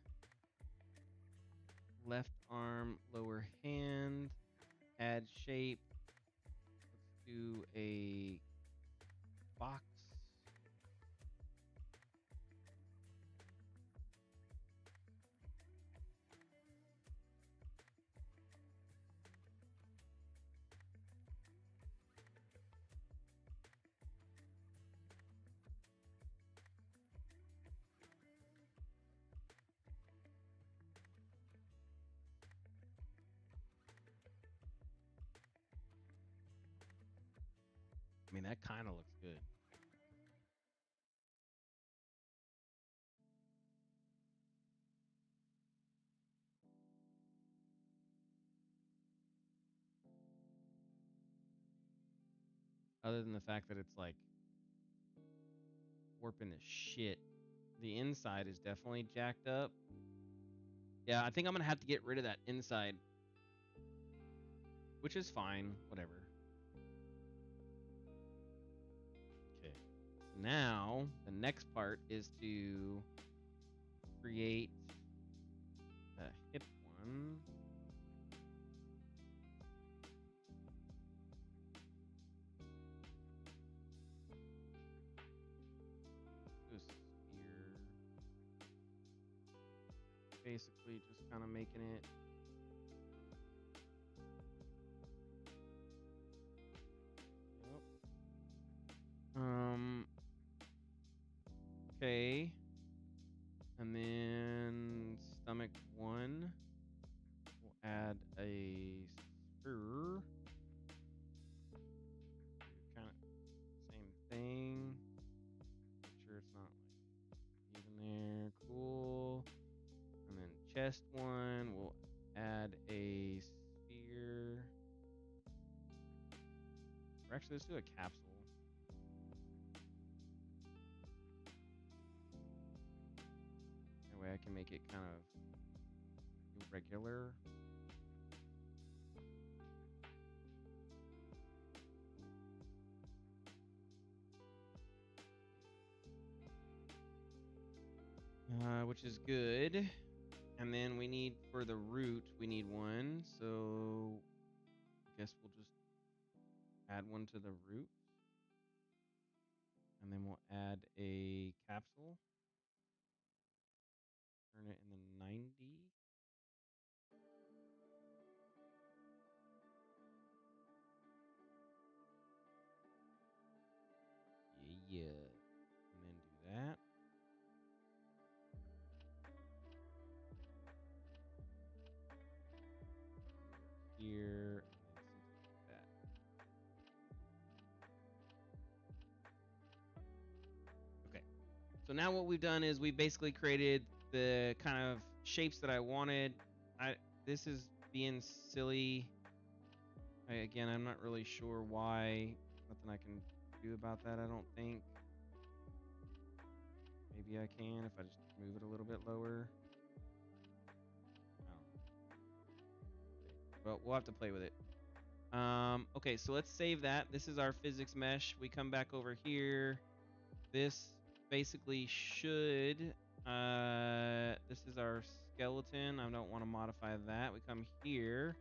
left arm, lower hand, add shape. Let's do a box. I mean, that kind of looks good. Other than the fact that it's like warping the shit. The inside is definitely jacked up. Yeah, I think I'm going to have to get rid of that inside. Which is fine. Whatever. Okay. So now, the next part is to create a hip one. Do a sphere. Basically, just kind of making it. Okay. And then stomach one. We'll add a spur. Kind of same thing. Make sure it's not like even there. Cool. And then chest one. We'll add a sphere. Or actually, let's do a capsule. That way I can make it kind of irregular. Which is good. And then we need, for the root, we need one. So I guess we'll just add one to the root. And then we'll add a capsule. Turn it in the 90. Yeah. And then do that. Here. And then something like that. Okay. So now what we've done is we basically created the kind of shapes that I wanted. This is being silly. Again, I'm not really sure why. Nothing I can do about that, I don't think. Maybe I can if I just move it a little bit lower. Well, we'll have to play with it. Okay, so let's save that. This is our physics mesh. We come back over here. This basically should, this is our skeleton. I don't want to modify that. We come here,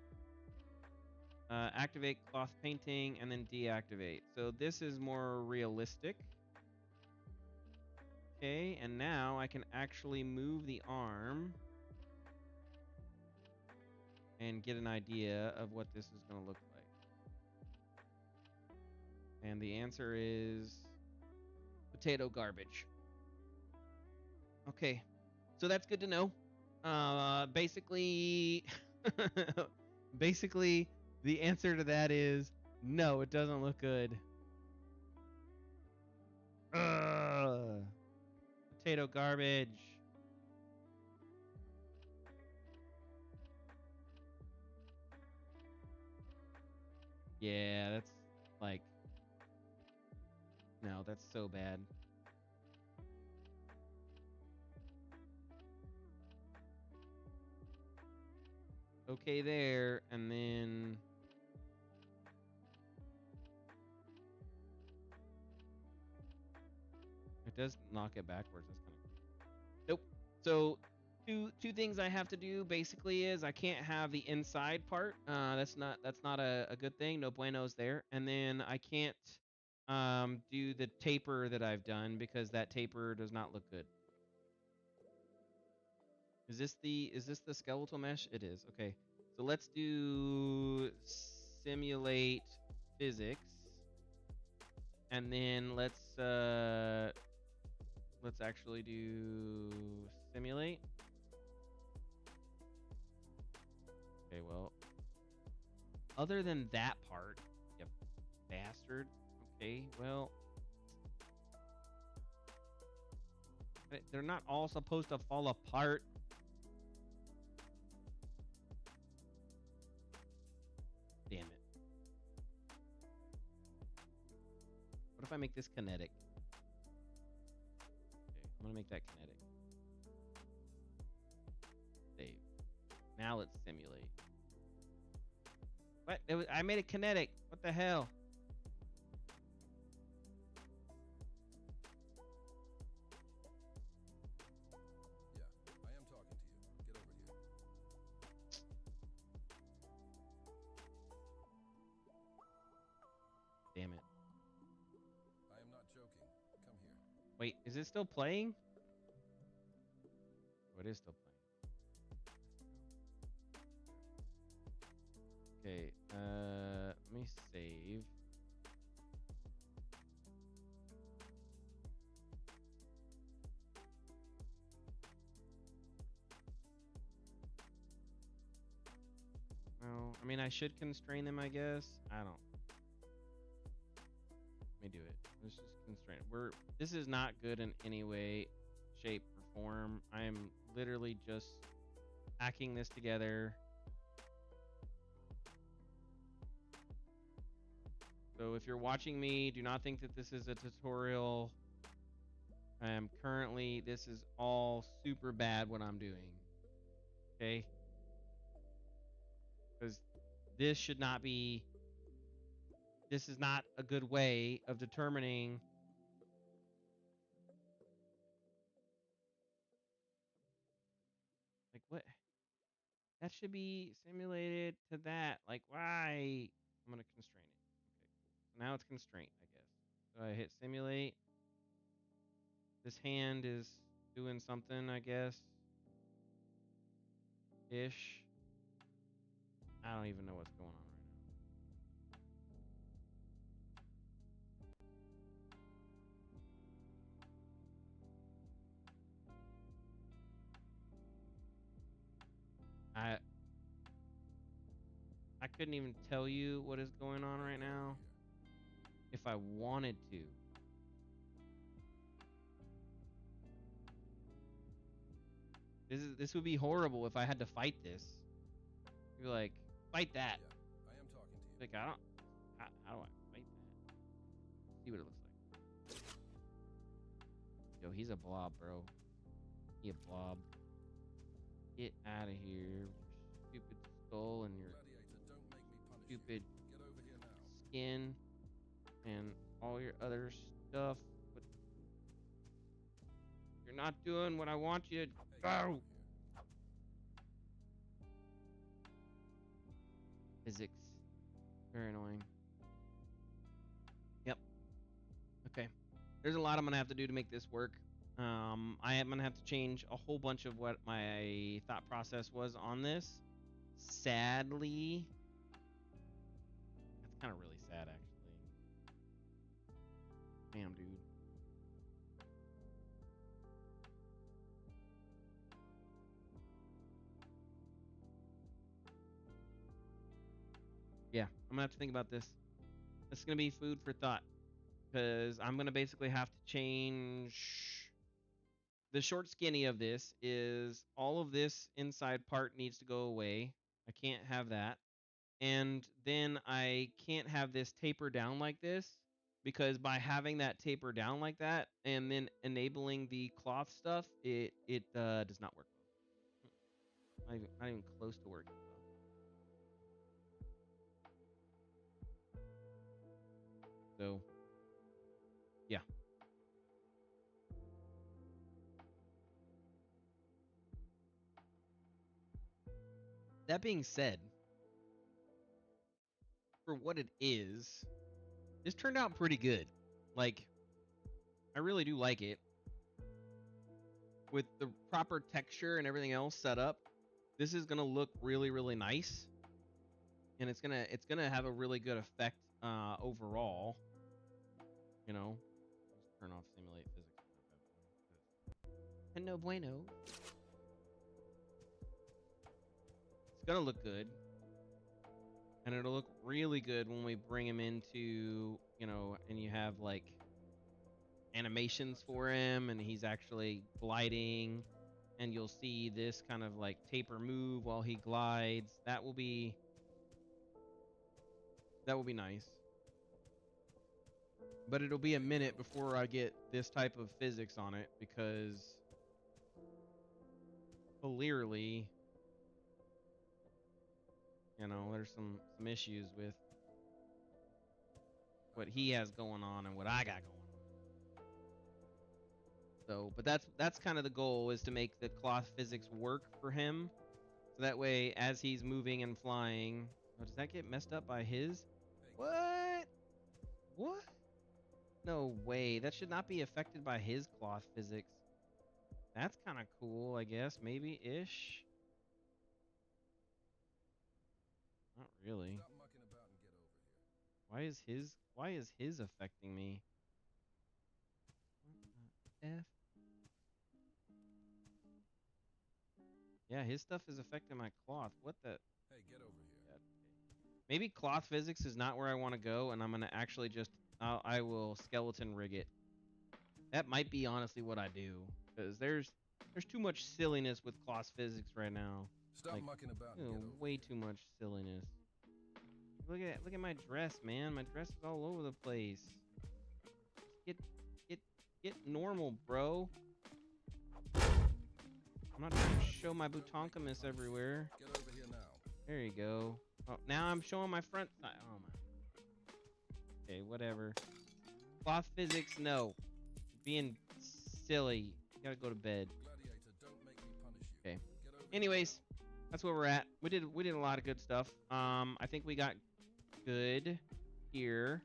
activate cloth painting, and then deactivate. So this is more realistic. Okay, and now I can actually move the arm and get an idea of what this is going to look like. And the answer is potato garbage. Okay, so that's good to know. Basically, basically, the answer to that is no, it doesn't look good. Ugh. Potato garbage. Yeah, that's like, no, that's so bad. Okay there, and then it does knock it backwards. That's kind of nope. So two things I have to do basically is I can't have the inside part. That's not a good thing. No buenos there. And then I can't do the taper that I've done because that taper does not look good. Is this the skeletal mesh? It is. Okay. So let's do simulate physics. And then let's actually do simulate. Okay, well, other than that part, you bastard. Okay, well, they're not all supposed to fall apart. Damn it. What if I make this kinetic? Okay, I'm gonna make that kinetic. Save. Now let's simulate. What? I made it kinetic. What the hell? Yeah, I am talking to you. Get over here. Damn it. I am not joking. Come here. Wait, is it still playing? Oh, it is still playing. Okay, let me save. Well, I mean, I should constrain them, I guess. I don't. Let me do it. Let's just constrain it. This is not good in any way, shape, or form. I am literally just hacking this together. So if you're watching me, do not think that this is a tutorial. I am currently, this is all super bad what I'm doing. Okay? Because this should not be, this is not a good way of determining like what that should be simulated to that. Like why? I'm gonna constrain it. Okay, cool. So now it's constraint, I guess. So I hit simulate. This hand is doing something, I guess. Ish. I don't even know what's going on right now. I couldn't even tell you what is going on right now if I wanted to. This would be horrible if I had to fight this. You'd be like, fight that. Yeah, I am talking to you. Like I don't. How do I fight that? See what it looks like. Yo, he's a blob, bro. He a blob. Get out of here with your stupid skull and your Gladiator, don't make me punish stupid you. Get over here now. skin and all your other stuff. But not doing what I want you to go. Physics. Very annoying. Yep. Okay. There's a lot I'm going to have to do to make this work. I am going to have to change a whole bunch of what my thought process was on this. Sadly. That's kind of really sad, actually. Damn, dude. Yeah, I'm gonna have to think about this. It's gonna be food for thought, because I'm gonna basically have to change. The short skinny of this is all of this inside part needs to go away. I can't have that. And then I can't have this taper down like this, because by having that taper down like that and then enabling the cloth stuff, it does not work well. Not even close to working well. So, yeah. That being said, for what it is, this turned out pretty good. Like, I really do like it. With the proper texture and everything else set up, this is gonna look really, really nice, and it's gonna have a really good effect overall. You know, just turn off simulate physics. And no bueno. It's gonna look good, and it'll look really good when we bring him into, you know, and you have like animations for him, and he's actually gliding, and you'll see this kind of like taper move while he glides. That will be nice. But it'll be a minute before I get this type of physics on it, because clearly, you know, there's some issues with what he has going on and what I got going on. So, but that's kind of the goal, is to make the cloth physics work for him. So that way, as he's moving and flying, oh, does that get messed up by his? What? What? No way. That should not be affected by his cloth physics. That's kind of cool, I guess. Maybe-ish. Not really. Why is his affecting me? What the F? Yeah, his stuff is affecting my cloth. What the? Hey, get over here. Maybe cloth physics is not where I want to go, and I'm gonna actually just I will skeleton rig it. That might be honestly what I do, because there's too much silliness with cloth physics right now. Stop Like, mucking about and you know, get over way here. too much silliness. Look at my dress, man. My dress is all over the place. Just get normal, bro. I'm not trying to show my butonkamus everywhere. Get over here now. There you go. Oh, now I'm showing my front side. Oh my. Okay, whatever. Cloth physics, no. Being silly. You gotta go to bed. Gladiator, don't make me punish you. Okay. Get over Anyways, that's where we're at. We did a lot of good stuff. I think we got good here.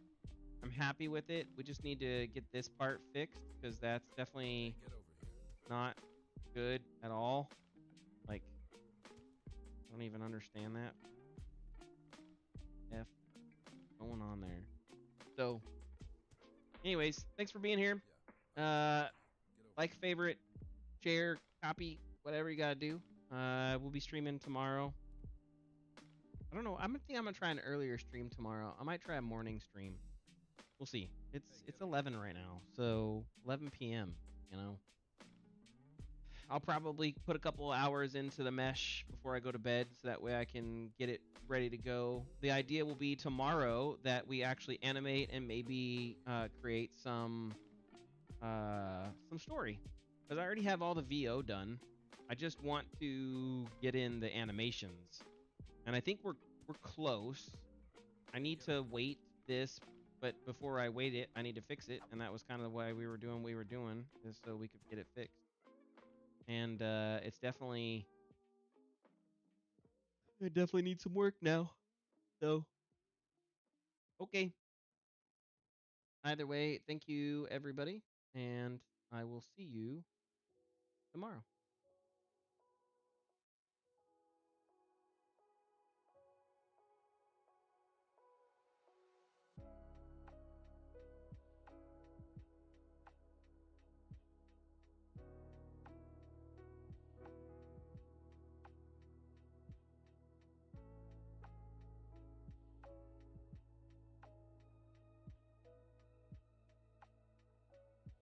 I'm happy with it. We just need to get this part fixed, because that's definitely here. Get over here. not good at all. Like, I don't even understand that. F going on there. So, anyways, thanks for being here. Like, favorite, share, copy, whatever you gotta do. We'll be streaming tomorrow. I don't know. I'm gonna try an earlier stream tomorrow. I might try a morning stream. We'll see. It's 11 right now, so 11 p.m. You know. I'll probably put a couple hours into the mesh before I go to bed, so that way I can get it ready to go. The idea will be tomorrow that we actually animate and maybe create some story, because I already have all the VO done. I just want to get in the animations, and I think we're close. I need to wait this, but before I wait it, I need to fix it, and that was kind of the way we were doing just so we could get it fixed. and it definitely needs some work now. So, okay. Either way, thank you everybody, and I will see you tomorrow.